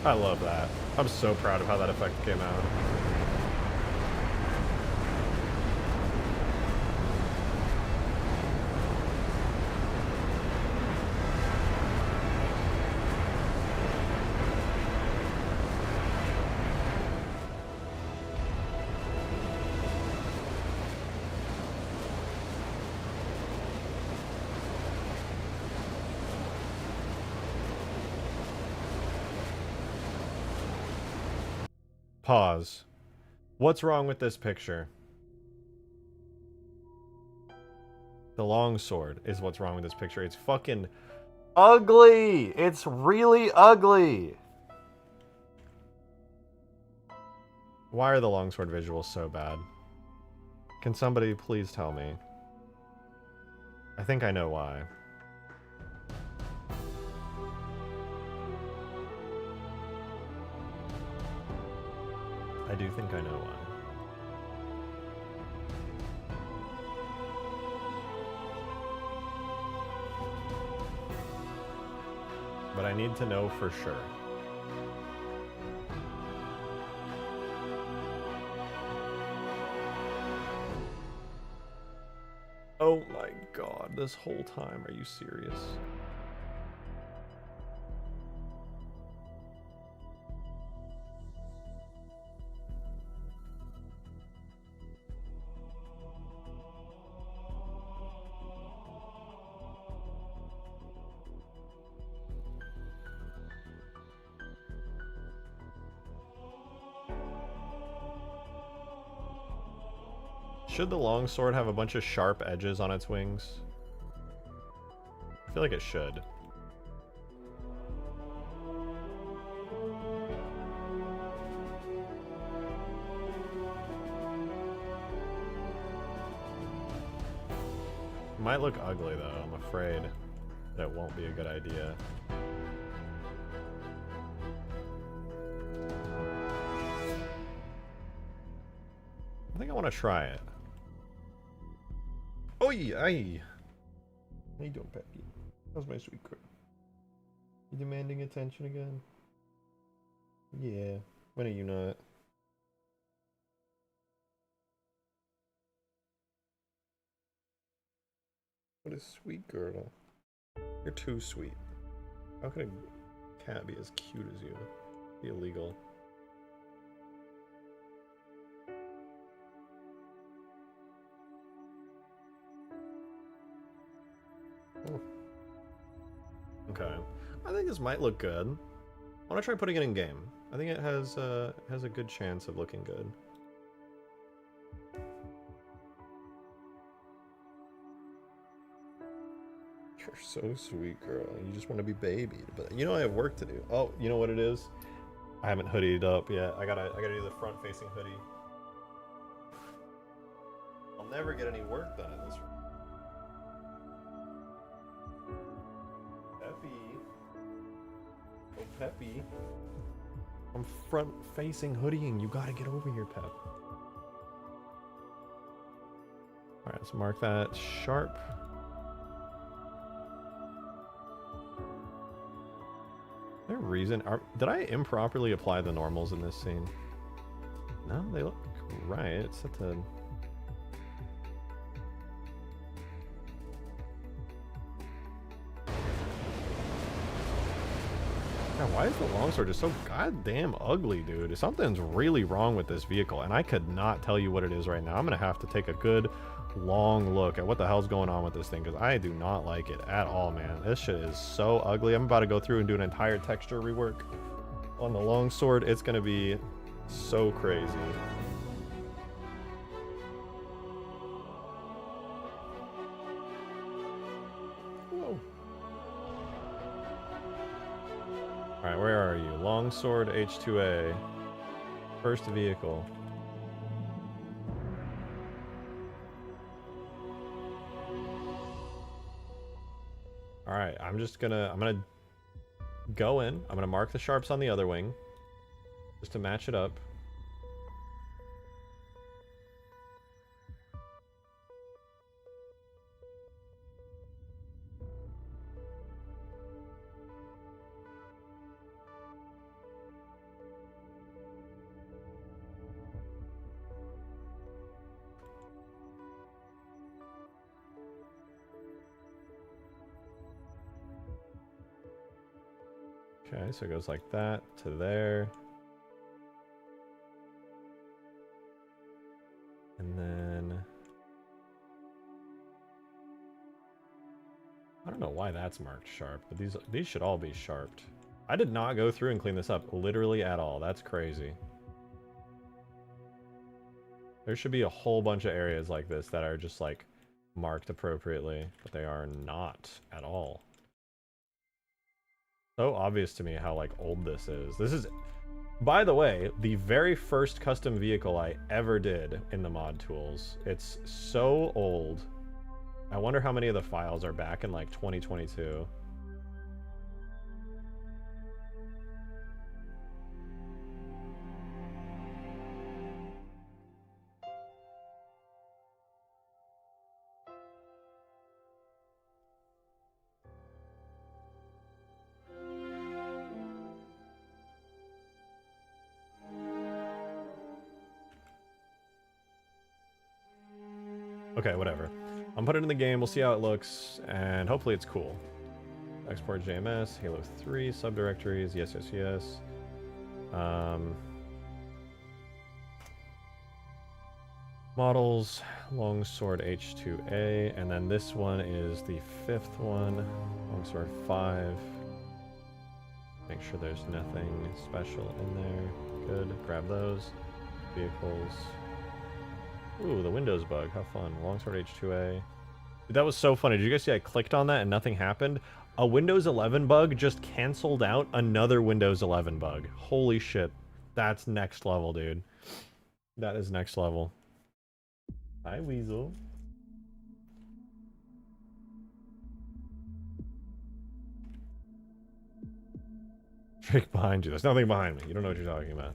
Speaker 1: I love that. I'm so proud of how that effect came out. Pause. What's wrong with this picture? The longsword is what's wrong with this picture. It's fucking ugly! It's really ugly! Why are the longsword visuals so bad? Can somebody please tell me? I think I know why. I do think I know why. But I need to know for sure. Oh my god, this whole time, are you serious? Should the longsword have a bunch of sharp edges on its wings? I feel like it should. It might look ugly though, I'm afraid that it won't be a good idea. I think I want to try it. Oi, aye. How you doing, Peppy? How's my sweet girl? You demanding attention again? Yeah. When are you not? What a sweet girl. You're too sweet. How can a cat be as cute as you? Be illegal. Oh. Okay. I think this might look good. I want to try putting it in game. I think it has a good chance of looking good. You're so sweet, girl. You just want to be babied, but you know I have work to do. Oh, you know what it is? I haven't hoodied up yet. I gotta do the front-facing hoodie. I'll never get any work done in this room. Peppy. Oh, Peppy. I'm front-facing hoodieing. You gotta get over here, Pep. Let's mark that sharp. Is there a reason? Did I improperly apply the normals in this scene? No, they look right. It's set to... God, why is the longsword just so goddamn ugly, dude? Something's really wrong with this vehicle, and I could not tell you what it is right now. I'm gonna have to take a good long look at what the hell's going on with this thing, because I do not like it at all, man. This shit is so ugly. I'm about to go through and do an entire texture rework on the longsword. It's gonna be so crazy. Whoa. Alright, where are you? Longsword H2A. First vehicle. Alright, I'm gonna go in. I'm gonna mark the sharps on the other wing. Just to match it up. Okay, so it goes like that to there. And then... I don't know why that's marked sharp, but these should all be sharped. I did not go through and clean this up literally at all. That's crazy. There should be a whole bunch of areas like this that are just like marked appropriately, but they are not at all. So obvious to me how like old this is. This is, by the way, the very first custom vehicle I ever did in the mod tools. It's so old. I wonder how many of the files are back in like 2022. Okay, whatever. I'm putting it in the game, we'll see how it looks, and hopefully it's cool. Export JMS, Halo 3, subdirectories, yes, yes, yes. Models, Longsword H2A, and then this one is the 5th one, Longsword 5. Make sure there's nothing special in there. Good, grab those. Vehicles. Ooh, the Windows bug. How fun. Longsword H2A. Dude, that was so funny. Did you guys see I clicked on that and nothing happened? A Windows 11 bug just canceled out another Windows 11 bug. Holy shit. That's next level, dude. That is next level. Hi, Weasel. Drake behind you. There's nothing behind me. You don't know what you're talking about.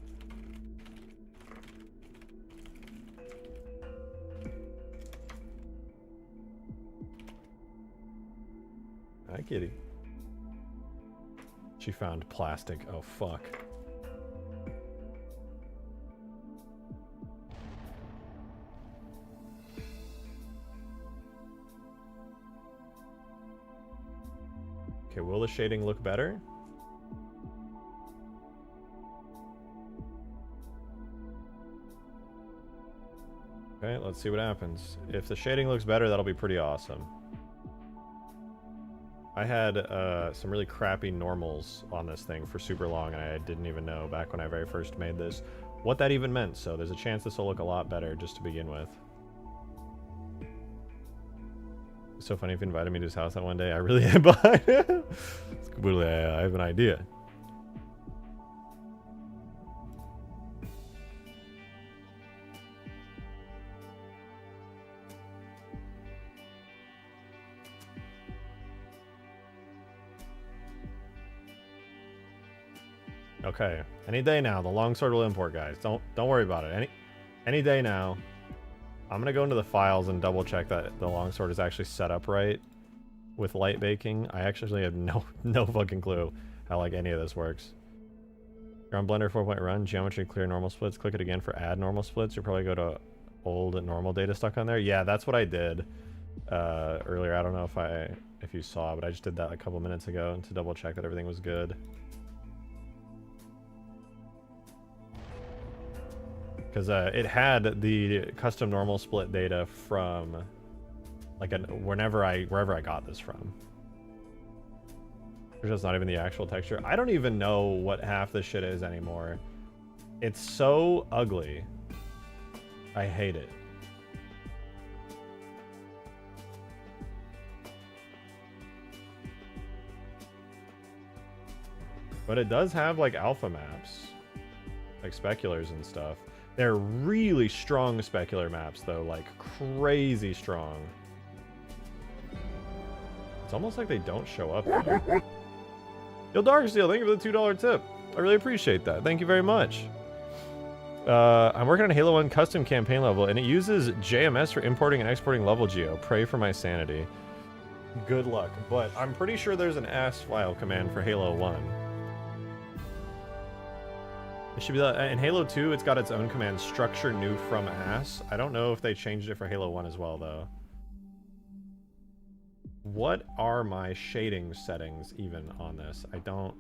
Speaker 1: Hi, kitty. She found plastic. Oh, fuck. Okay, will the shading look better? Okay, let's see what happens. If the shading looks better, that'll be pretty awesome. I had some really crappy normals on this thing for super long, and I didn't even know back when I very first made this what that even meant, so there's a chance this will look a lot better just to begin with. It's so funny if you invited me to his house that one day. I really am behind it. It's completely, I have an idea. Okay, any day now, the longsword will import, guys. Don't worry about it. Any day now. I'm gonna go into the files and double check that the longsword is actually set up right with light baking. I actually have no fucking clue how like any of this works. You're on Blender 4 run, geometry clear normal splits, click it again for add normal splits. You'll probably go to old normal data stuck on there. Yeah, that's what I did earlier. I don't know if you saw, but I just did that a couple minutes ago to double check that everything was good. Because it had the custom normal split data from like wherever I got this from. There's just not even the actual texture. I don't even know what half this shit is anymore. It's so ugly. I hate it. But it does have like alpha maps, like speculars and stuff. They're really strong specular maps though, like crazy strong. It's almost like they don't show up. Yo, Darksteel, thank you for the $2 tip. I really appreciate that. Thank you very much. I'm working on a Halo 1 custom campaign level, and it uses JMS for importing and exporting level geo. Pray for my sanity. Good luck, but I'm pretty sure there's an AS file command for Halo 1. It should be in Halo 2, it's got its own command, structure new from AS. I don't know if they changed it for Halo 1 as well, though. What are my shading settings even on this? I don't...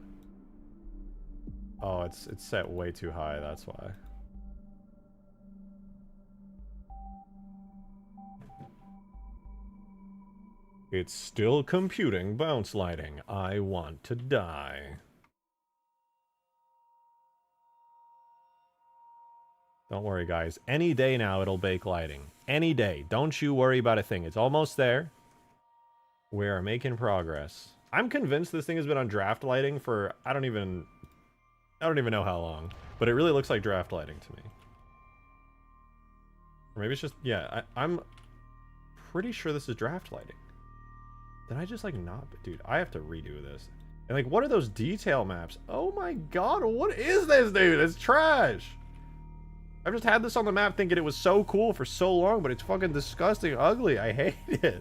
Speaker 1: Oh, it's set way too high, that's why. It's still computing bounce lighting. I want to die. Don't worry, guys. Any day now it'll bake lighting. Any day. Don't you worry about a thing. It's almost there. We are making progress. I'm convinced this thing has been on draft lighting for I don't even know how long, but it really looks like draft lighting to me. Or maybe it's just I'm pretty sure this is draft lighting. Did I just like not? Dude, I have to redo this. And like, what are those detail maps? Oh my god, what is this, dude? It's trash. I've just had this on the map thinking it was so cool for so long, but it's fucking disgusting, ugly. I hate it.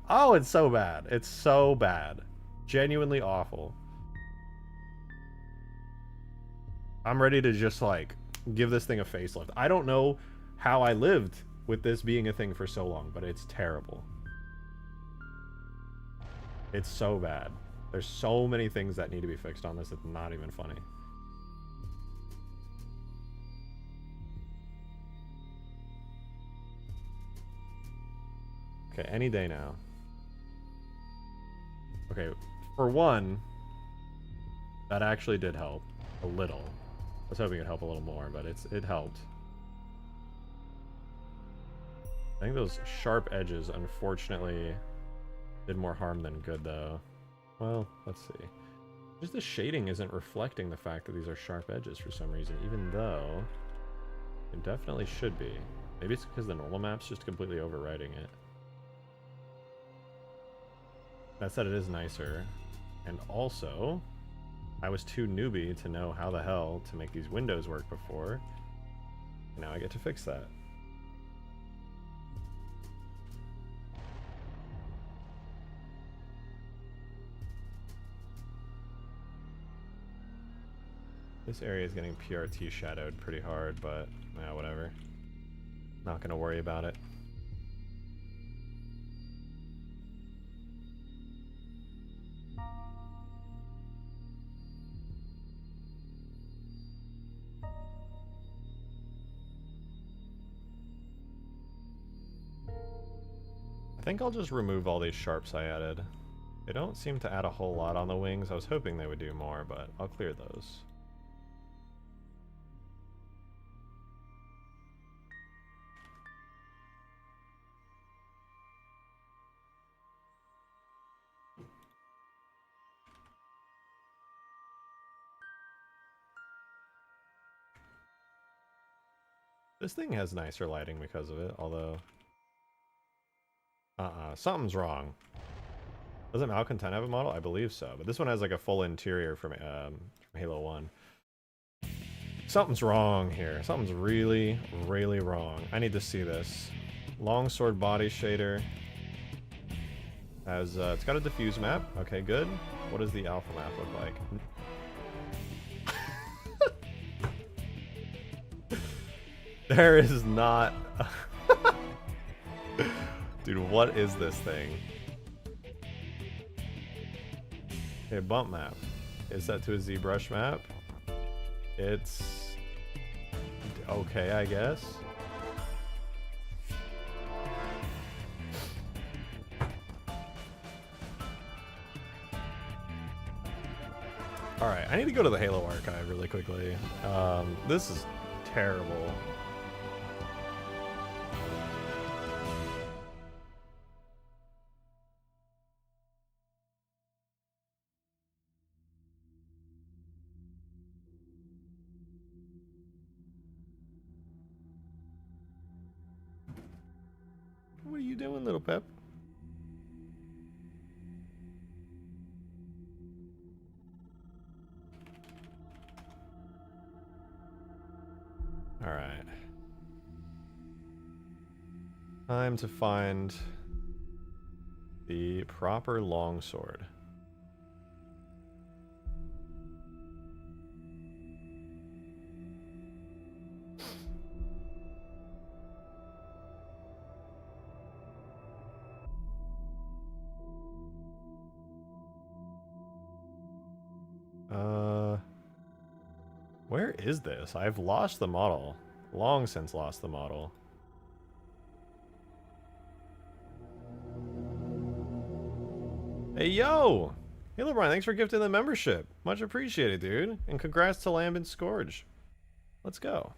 Speaker 1: Oh, it's so bad. It's so bad. Genuinely awful. I'm ready to just like give this thing a facelift. I don't know how I lived with this being a thing for so long, but it's terrible. It's so bad. There's so many things that need to be fixed on this. It's not even funny. Okay, any day now. Okay, for one, that actually did help a little. I was hoping it'd help a little more, but it helped. I think those sharp edges, unfortunately, did more harm than good, though. Well, let's see. Just the shading isn't reflecting the fact that these are sharp edges for some reason, even though it definitely should be. Maybe it's because the normal map's just completely overwriting it. That said, it is nicer. And also, I was too newbie to know how the hell to make these windows work before. And now I get to fix that. This area is getting PRT shadowed pretty hard, but yeah, whatever. Not gonna worry about it. I think I'll just remove all these sharps I added. They don't seem to add a whole lot on the wings. I was hoping they would do more, but I'll clear those. This thing has nicer lighting because of it, although... something's wrong. Doesn't Malcontent have a model? I believe so, but this one has like a full interior from Halo 1. Something's wrong here. Something's really, really wrong. I need to see this. Longsword body shader. Has it's got a diffuse map. Okay, good. What does the alpha map look like? There is not. Dude, what is this thing? Okay, bump map. Is that to a ZBrush map? It's okay, I guess. Alright, I need to go to the Halo archive really quickly. This is terrible. What are you doing, little Pep? Alright. Time to find the proper longsword. Where is this? I've lost the model. Long since lost the model. Hey, yo! Hey, LeBron, thanks for gifting the membership. Much appreciated, dude. And congrats to Lambent Scourge. Let's go.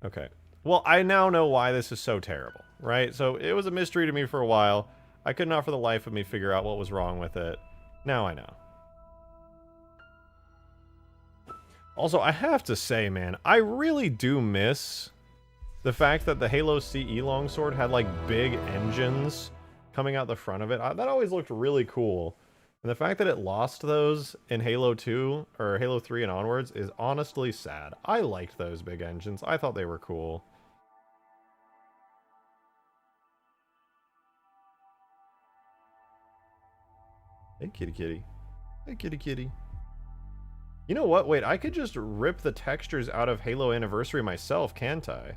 Speaker 1: Okay. Well, I now know why this is so terrible, right? So, it was a mystery to me for a while. I could not for the life of me figure out what was wrong with it. Now I know. Also, I have to say, man, I really do miss the fact that the Halo CE longsword had, like, big engines coming out the front of it. That always looked really cool. And the fact that it lost those in Halo 2, or Halo 3 and onwards, is honestly sad. I liked those big engines. I thought they were cool. Hey, kitty kitty. Hey, kitty kitty. You know what? Wait, I could just rip the textures out of Halo Anniversary myself, can't I?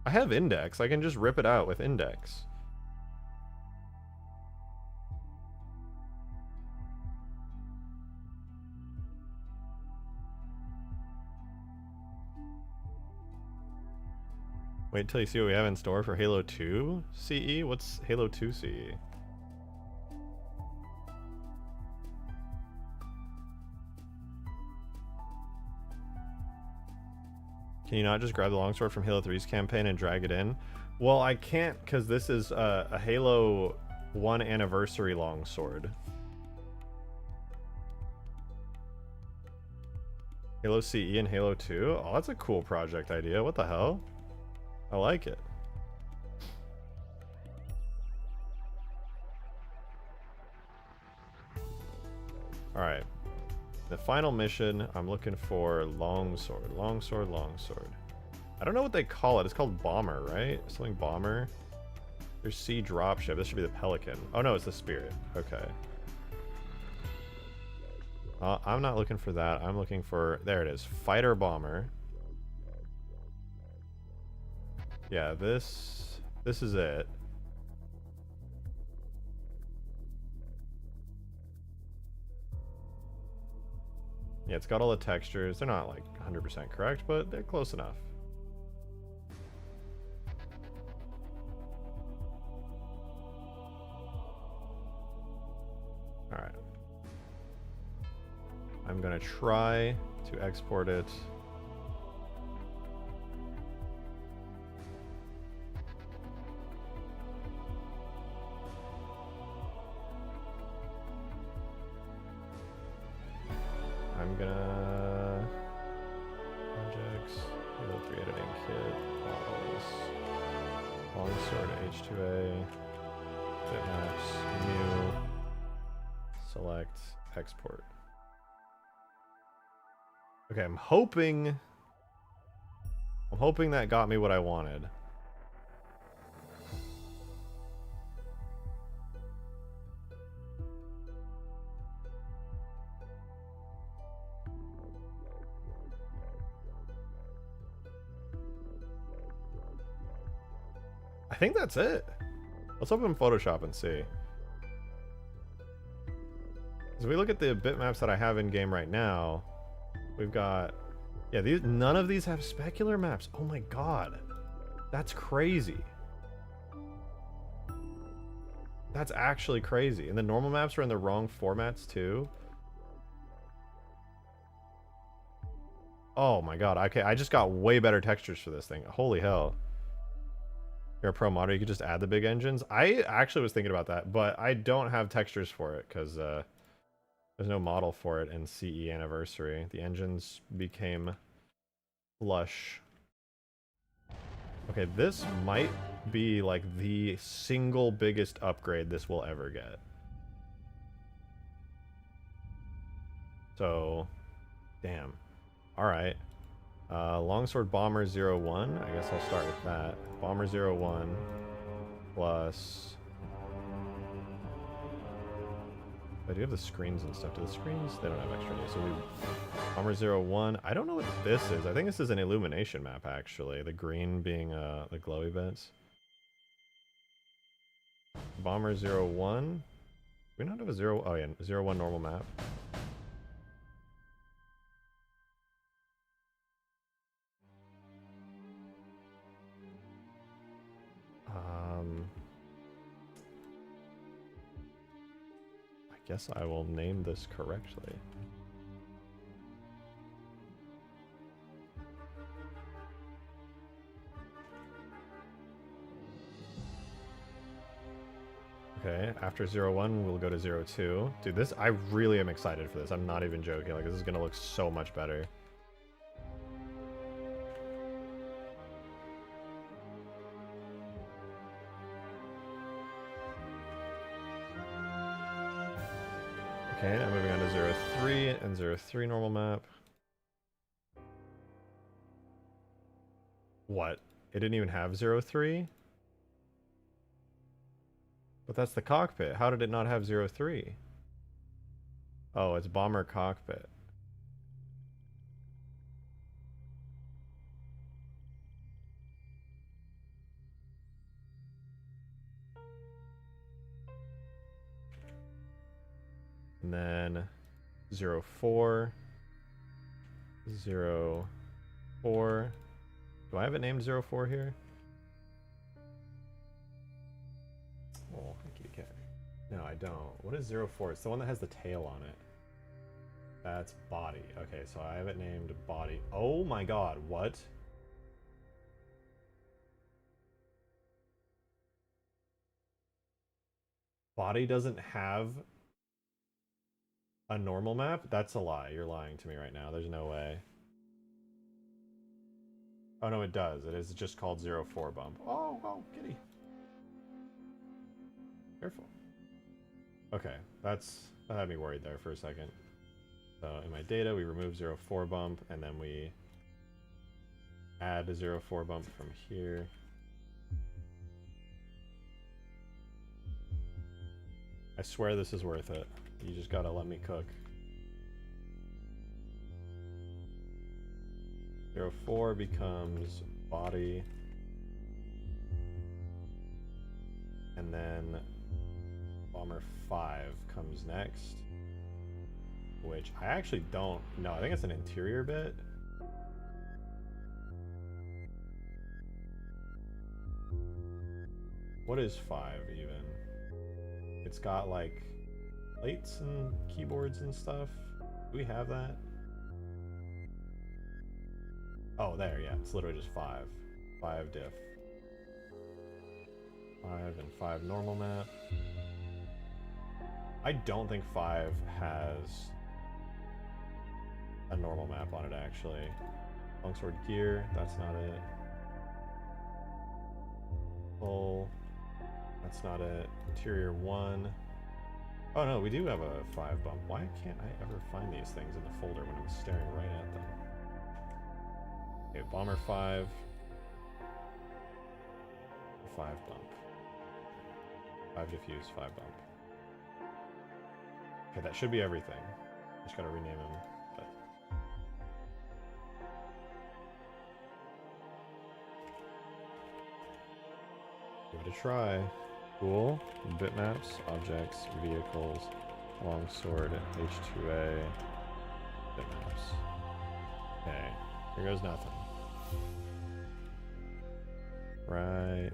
Speaker 1: I have Index. I can just rip it out with Index. Wait till you see what we have in store for Halo 2 CE? What's Halo 2 CE? Can you not just grab the longsword from Halo 3's campaign and drag it in? Well, I can't because this is a Halo 1 anniversary longsword. Halo CE and Halo 2? Oh, that's a cool project idea. What the hell? I like it. Alright. The final mission, I'm looking for longsword. Longsword, longsword. I don't know what they call it. It's called bomber, right? Something bomber. There's sea dropship. This should be the Pelican. Oh no, it's the Spirit. Okay. I'm not looking for that. I'm looking for... There it is. Fighter bomber. Yeah, this is it. Yeah, it's got all the textures. They're not like 100% correct, but they're close enough. Alright. I'm gonna try to export it. I'm gonna projects, Halo 3 editing kit, models, longsword H2A, bitmaps, new, select, export. Okay, I'm hoping I'm hoping that got me what I wanted. I think that's it. Let's open Photoshop and see. As we look at the bitmaps that I have in game right now, we've got, yeah, none of these have specular maps. Oh my god, that's crazy. That's actually crazy. And the normal maps are in the wrong formats too. Oh my god, okay, I just got way better textures for this thing. Holy hell. You're a pro modder, you could just add the big engines. I actually was thinking about that, but I don't have textures for it because there's no model for it in CE Anniversary. The engines became flush. Okay, this might be like the single biggest upgrade this will ever get. So, damn. Alright. Longsword Bomber 01. I guess I'll start with that. Bomber 01 plus... I do have the screens and stuff. Do the screens? They don't have extra names. So we... Bomber 01. I don't know what this is. I think this is an illumination map, actually. The green being the glowy bits. Bomber 01. We don't have a 0... Oh yeah, 01 normal map. I guess I will name this correctly. Okay, after 01, we'll go to 02. Dude, this, I really am excited for this. I'm not even joking. Like, this is gonna look so much better. Okay, now moving on to 03 and 03 normal map. What? It didn't even have 03? But that's the cockpit. How did it not have 03? Oh, it's bomber cockpit. And then 04. 04. Do I have it named 04 here? Oh, okay. No, I don't. What is 04? It's the one that has the tail on it. That's body. Okay, so I have it named body. Oh my god, what? Body doesn't have a normal map? That's a lie. You're lying to me right now. There's no way. Oh no, it does. It is just called 04 bump. Oh, oh, kitty. Careful. Okay, that had me worried there for a second. So in my data, we remove 04 bump, and then we add a 04 bump from here. I swear this is worth it. You just gotta let me cook. 04 becomes body. And then Bomber 5 comes next. Which I actually don't know. I think it's an interior bit. What is 5 even? It's got like plates and keyboards and stuff. Do we have that? Oh, there, yeah. It's literally just 5. 5 diff. 5 and 5 normal map. I don't think 5 has a normal map on it, actually. Longsword gear, that's not it. Full, that's not it. Interior 1. Oh no, we do have a 5 bump. Why can't I ever find these things in the folder when I'm staring right at them? Okay, bomber 5. 5 bump. 5 diffuse, 5 bump. Okay, that should be everything. Just gotta rename him. But... give it a try. Cool. Bitmaps, objects, vehicles, longsword, H2A, bitmaps. Okay, here goes nothing. Right.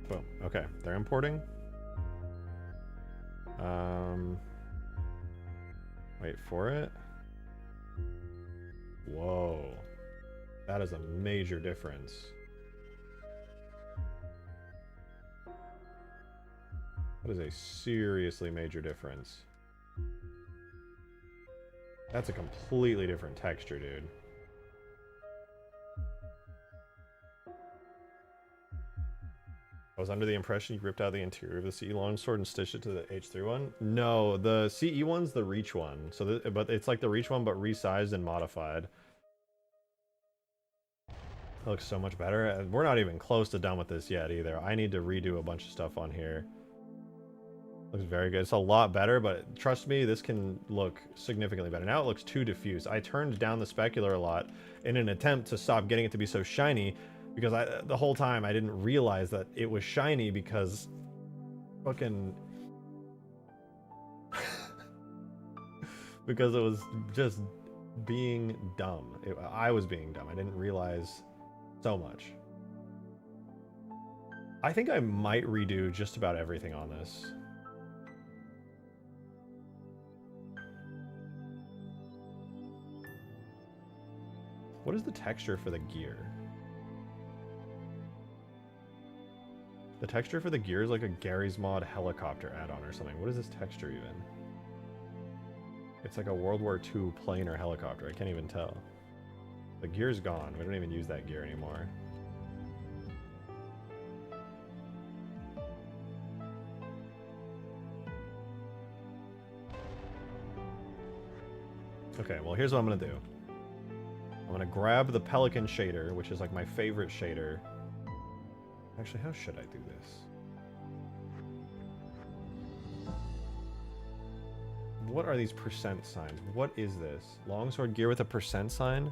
Speaker 1: Boom. Okay, they're importing. Wait for it. Whoa. That is a major difference. That is a seriously major difference. That's a completely different texture, dude. I was under the impression you ripped out the interior of the CE longsword and stitched it to the H3 one. No, the CE one's the Reach one. So, but it's like the Reach one, but resized and modified. It looks so much better. We're not even close to done with this yet either. I need to redo a bunch of stuff on here. Looks very good. It's a lot better, but trust me, this can look significantly better. Now it looks too diffuse. I turned down the specular a lot in an attempt to stop getting it to be so shiny, because the whole time I didn't realize that it was shiny because fucking because it was just being dumb. I was being dumb. I didn't realize so much. I think I might redo just about everything on this. What is the texture for the gear? The texture for the gear is like a Gary's Mod helicopter add-on or something. What is this texture even? It's like a World War II plane or helicopter. I can't even tell. The gear's gone. We don't even use that gear anymore. Okay, well here's what I'm gonna do. I'm gonna grab the Pelican shader, which is like my favorite shader. Actually, how should I do this? What are these percent signs? What is this? Longsword gear with a percent sign?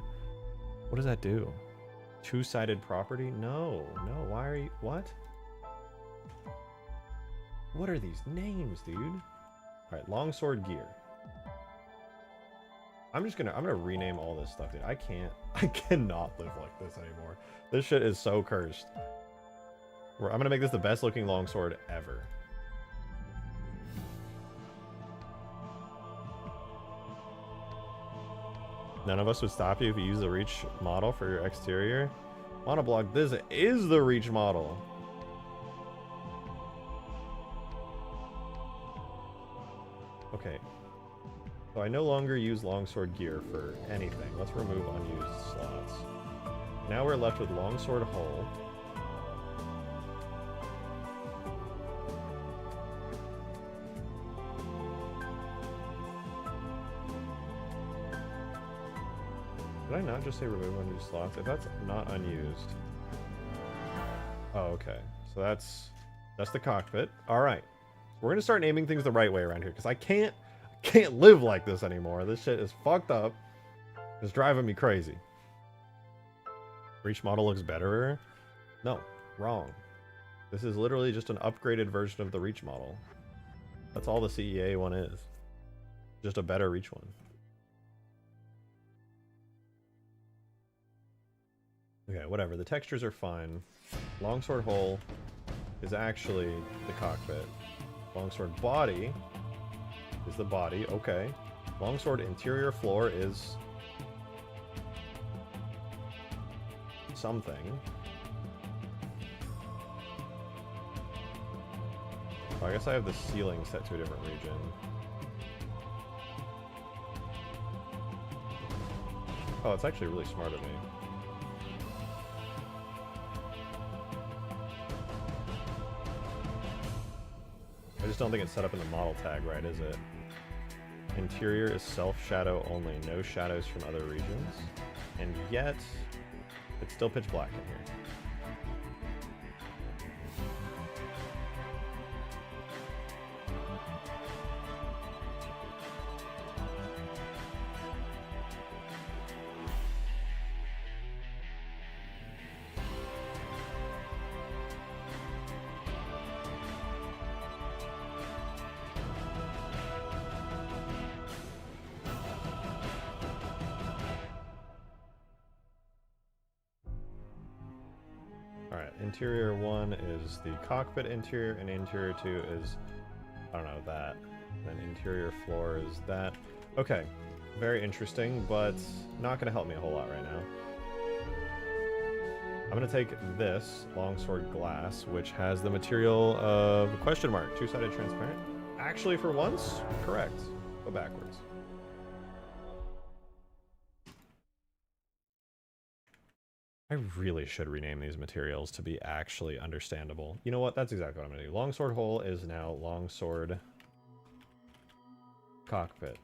Speaker 1: What does that do? Two-sided property? No, no, why are you... what? What are these names, dude? Alright, longsword gear. I'm gonna rename all this stuff, dude. I cannot live like this anymore. This shit is so cursed. I'm gonna make this the best looking longsword ever. None of us would stop you if you use the Reach model for your exterior. Monoblock, this is the Reach model. Okay. So I no longer use longsword gear for anything. Let's remove unused slots. Now we're left with longsword hull. Did I not just say remove unused slots? If that's not unused. Oh, okay. So that's the cockpit. All right. So we're gonna start naming things the right way around here because I can't live like this anymore. This shit is fucked up. It's driving me crazy. Reach model looks better. No, wrong. This is literally just an upgraded version of the Reach model. That's all the CEA one is. Just a better Reach one. Okay, whatever. The textures are fine. Longsword hull is actually the cockpit. Longsword body is the body. Okay. Longsword interior floor is something. Oh, I guess I have the ceiling set to a different region. Oh, it's actually really smart of me. I just don't think it's set up in the model tag right, is it? Interior is self shadow only, no shadows from other regions. And yet, It's still pitch black in here. Alright, interior 1 is the cockpit interior, and interior 2 is, I don't know, that. And interior floor is that. Okay, very interesting, but not going to help me a whole lot right now. I'm going to take this longsword glass, which has the material of question mark, two-sided transparent. Actually, for once, correct. Go backwards. I really should rename these materials to be actually understandable. You know what? That's exactly what I'm going to do. Longsword hole is now longsword cockpit.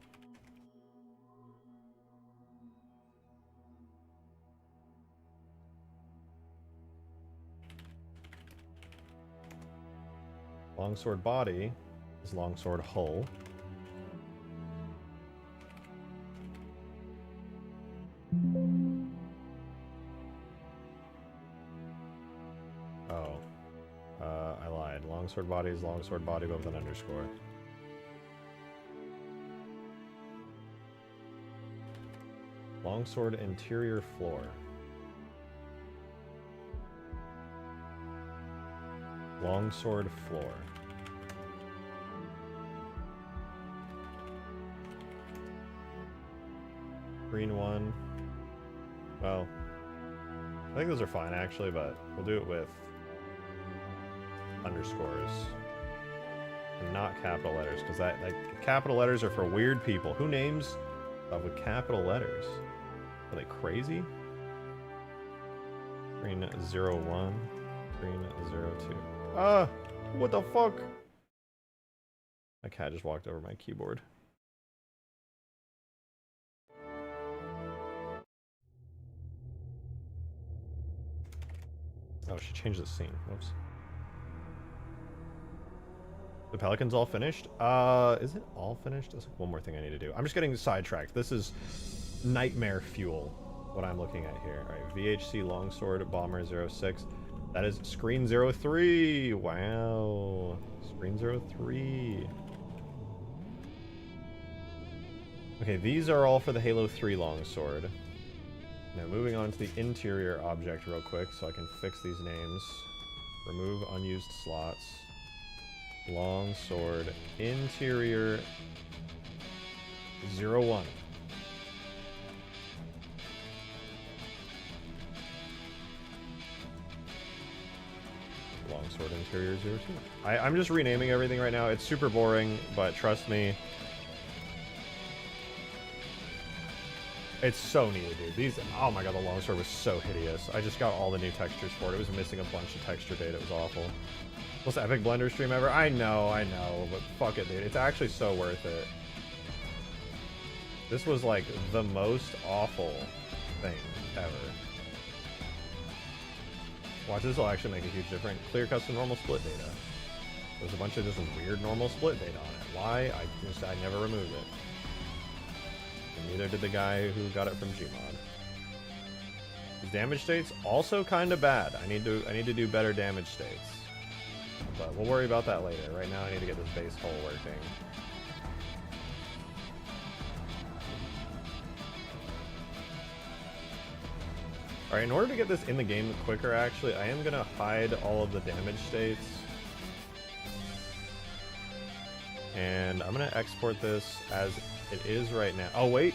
Speaker 1: Longsword body is longsword hull. Oh. I lied. Longsword body is longsword body but with an underscore. Longsword interior floor. Longsword floor. Green one. Well, I think those are fine actually, but we'll do it with underscores and not capital letters, because that, like, capital letters are for weird people. Who names stuff with capital letters? Are they crazy? Green 01, green 02. Ah, what the fuck? My cat just walked over my keyboard. Oh, she changed the scene. Whoops. The Pelican's all finished? Is it all finished? There's like one more thing I need to do. I'm just getting sidetracked. This is nightmare fuel, what I'm looking at here. Alright, VHC Longsword Bomber 06. That is Screen 03. Wow. Screen 03. Okay, these are all for the Halo 3 Longsword. Now moving on to the interior object real quick so I can fix these names. Remove unused slots. Longsword interior 01. Longsword interior 02. I'm just renaming everything right now. It's super boring, but trust me, it's so needed, dude. These, oh my god, the longsword was so hideous. I just got all the new textures for it. It was missing a bunch of texture data. It was awful. Most epic Blender stream ever? I know, but fuck it, dude. It's actually so worth it. This was like the most awful thing ever. Watch, this will actually make a huge difference. Clear custom normal split data. There's a bunch of just weird normal split data on it. Why? I never removed it. And neither did the guy who got it from Gmod. The damage states also kind of bad. I need to do better damage states. But we'll worry about that later. Right now I need to get this base hull working. Alright, in order to get this in the game quicker, actually, I am going to hide all of the damage states. And I'm going to export this as it is right now. Oh, wait.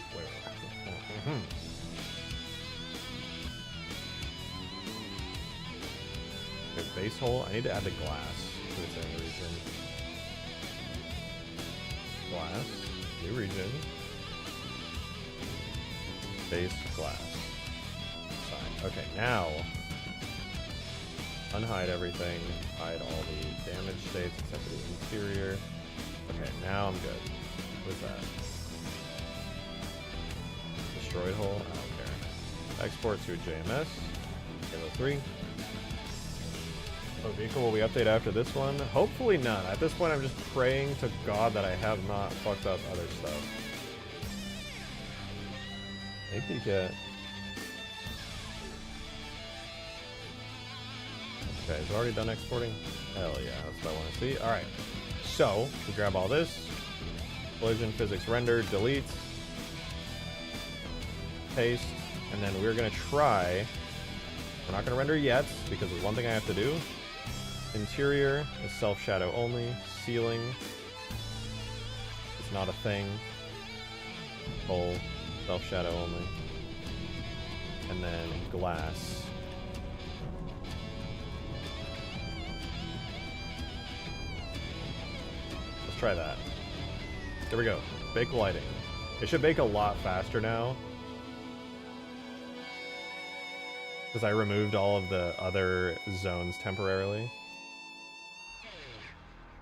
Speaker 1: Okay, base hull. I need to add the glass to the same region. Glass. New region. Base glass. Fine. Okay, now unhide everything. Hide all the damage states except for the interior. Okay, now I'm good. What's that? Destroyed hull? I don't care. Export to a JMS. 03. Oh, vehicle will be updated after this one? Hopefully not. At this point, I'm just praying to God that I have not fucked up other stuff. Maybe get... Okay, is it already done exporting? Hell yeah, that's what I want to see. Alright, so, we grab all this. Collision, physics, render, delete. Paste. And then we're going to try... We're not going to render yet, because there's one thing I have to do. Interior is self-shadow only. Ceiling is not a thing. Hole, self-shadow only. And then glass. Let's try that. Here we go. Bake lighting. It should bake a lot faster now. Because I removed all of the other zones temporarily.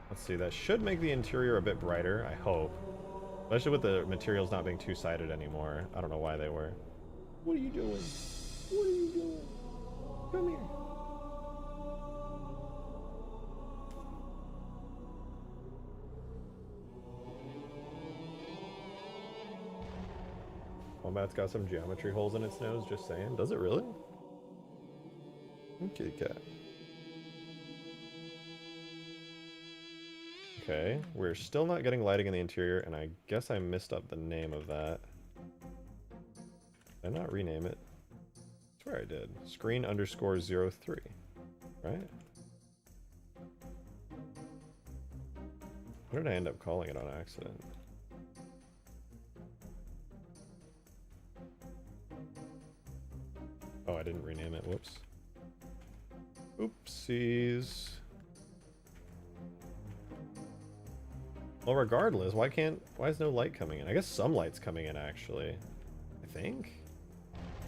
Speaker 1: Let's see, that should make the interior a bit brighter, I hope. Especially with the materials not being two-sided anymore. I don't know why they were. What are you doing? What are you doing? Come here. Wombat's got some geometry holes in its nose, just saying. Does it really? Okay, cat. Okay, we're still not getting lighting in the interior, and I guess I messed up the name of that. Did I not rename it? I swear I did. Screen underscore 03, right? What did I end up calling it on accident? Oh, I didn't rename it. Whoops. Oopsies. Well, regardless, why is no light coming in? I guess some light's coming in, actually. I think?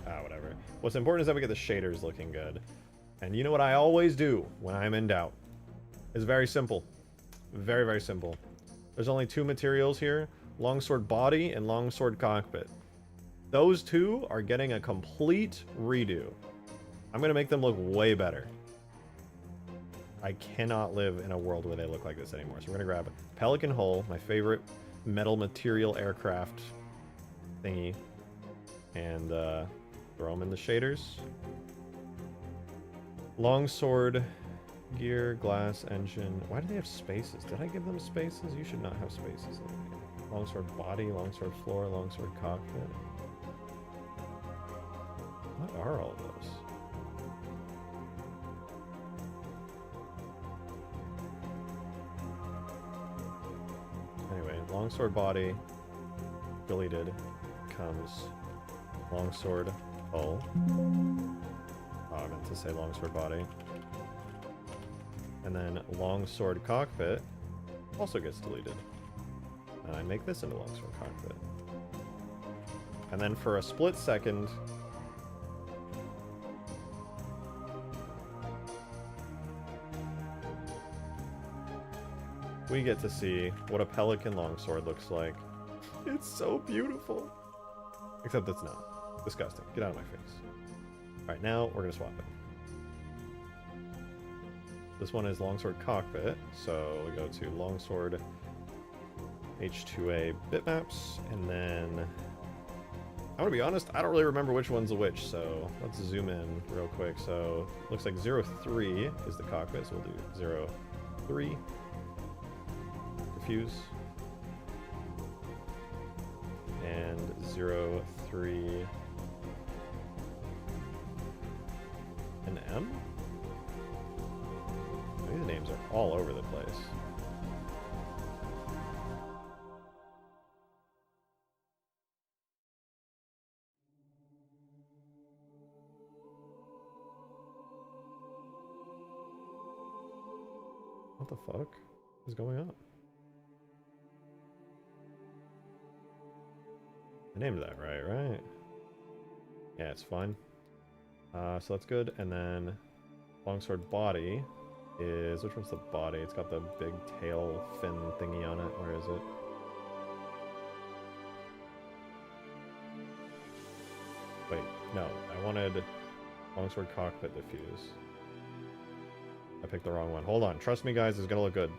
Speaker 1: Ah, whatever. What's important is that we get the shaders looking good. And you know what I always do when I'm in doubt? It's very simple. Very, very simple. There's only two materials here. Longsword body and longsword cockpit. Those two are getting a complete redo. I'm going to make them look way better. I cannot live in a world where they look like this anymore. So we're going to grab Pelican hull, my favorite metal material aircraft thingy, and throw them in the shaders. Longsword, gear, glass, engine. Why do they have spaces? Did I give them spaces? You should not have spaces. Longsword body, longsword floor, longsword cockpit. What are all those? Anyway, longsword body deleted comes longsword hull. Oh, I meant to say longsword body. And then longsword cockpit also gets deleted. And I make this into longsword cockpit. And then for a split second, we get to see what a Pelican longsword looks like. It's so beautiful. Except it's not. Disgusting. Get out of my face. Alright, now we're going to swap it. This one is longsword cockpit, so we go to longsword H2A bitmaps, and then I'm going to be honest, I don't really remember which one's which, so let's zoom in real quick. So looks like 03 is the cockpit, so we'll do 03. Diffuse. And 03 an M? These names are all over the place. What the fuck is going on? I named that right? Yeah, it's fine. So that's good. And then longsword body is... Which one's the body? It's got the big tail fin thingy on it. Where is it? Wait, no. I wanted Longsword cockpit diffuse. I picked the wrong one. Hold on. Trust me, guys. It's gonna look good.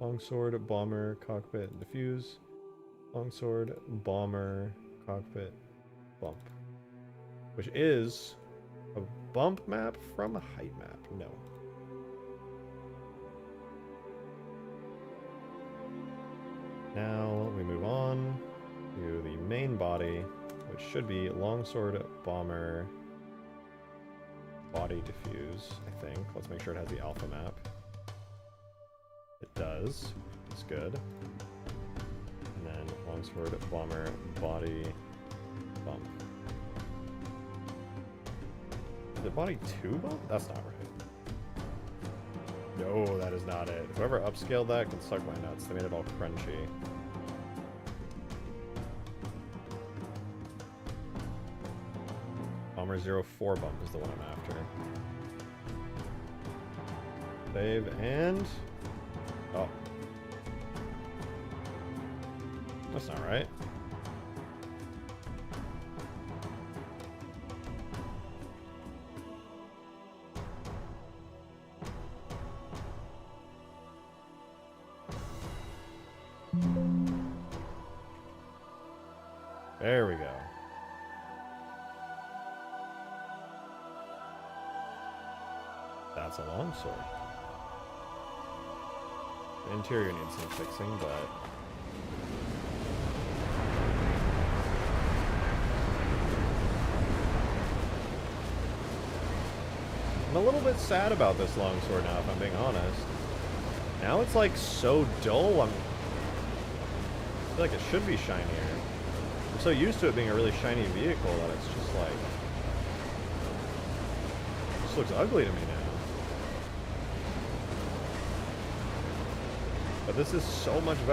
Speaker 1: Longsword, bomber, cockpit, diffuse. Longsword, bomber, cockpit, bump. Which is a bump map from a height map. No. Now we move on to the main body, which should be longsword, bomber, body diffuse, I think. Let's make sure it has the alpha map. It does. It's good. And then longsword, bomber, body, bump. Is it body 2 bump? That's not right. No, that is not it. Whoever upscaled that can suck my nuts. They made it all crunchy. Bomber 04 bump is the one I'm after. Save and... Oh. That's not right. There we go. That's a longsword. The interior needs some fixing, but... I'm a little bit sad about this longsword now, if I'm being honest. Now it's like so dull, I feel like it should be shinier. I'm so used to it being a really shiny vehicle that it's just like... It just looks ugly to me now. But this is so much better.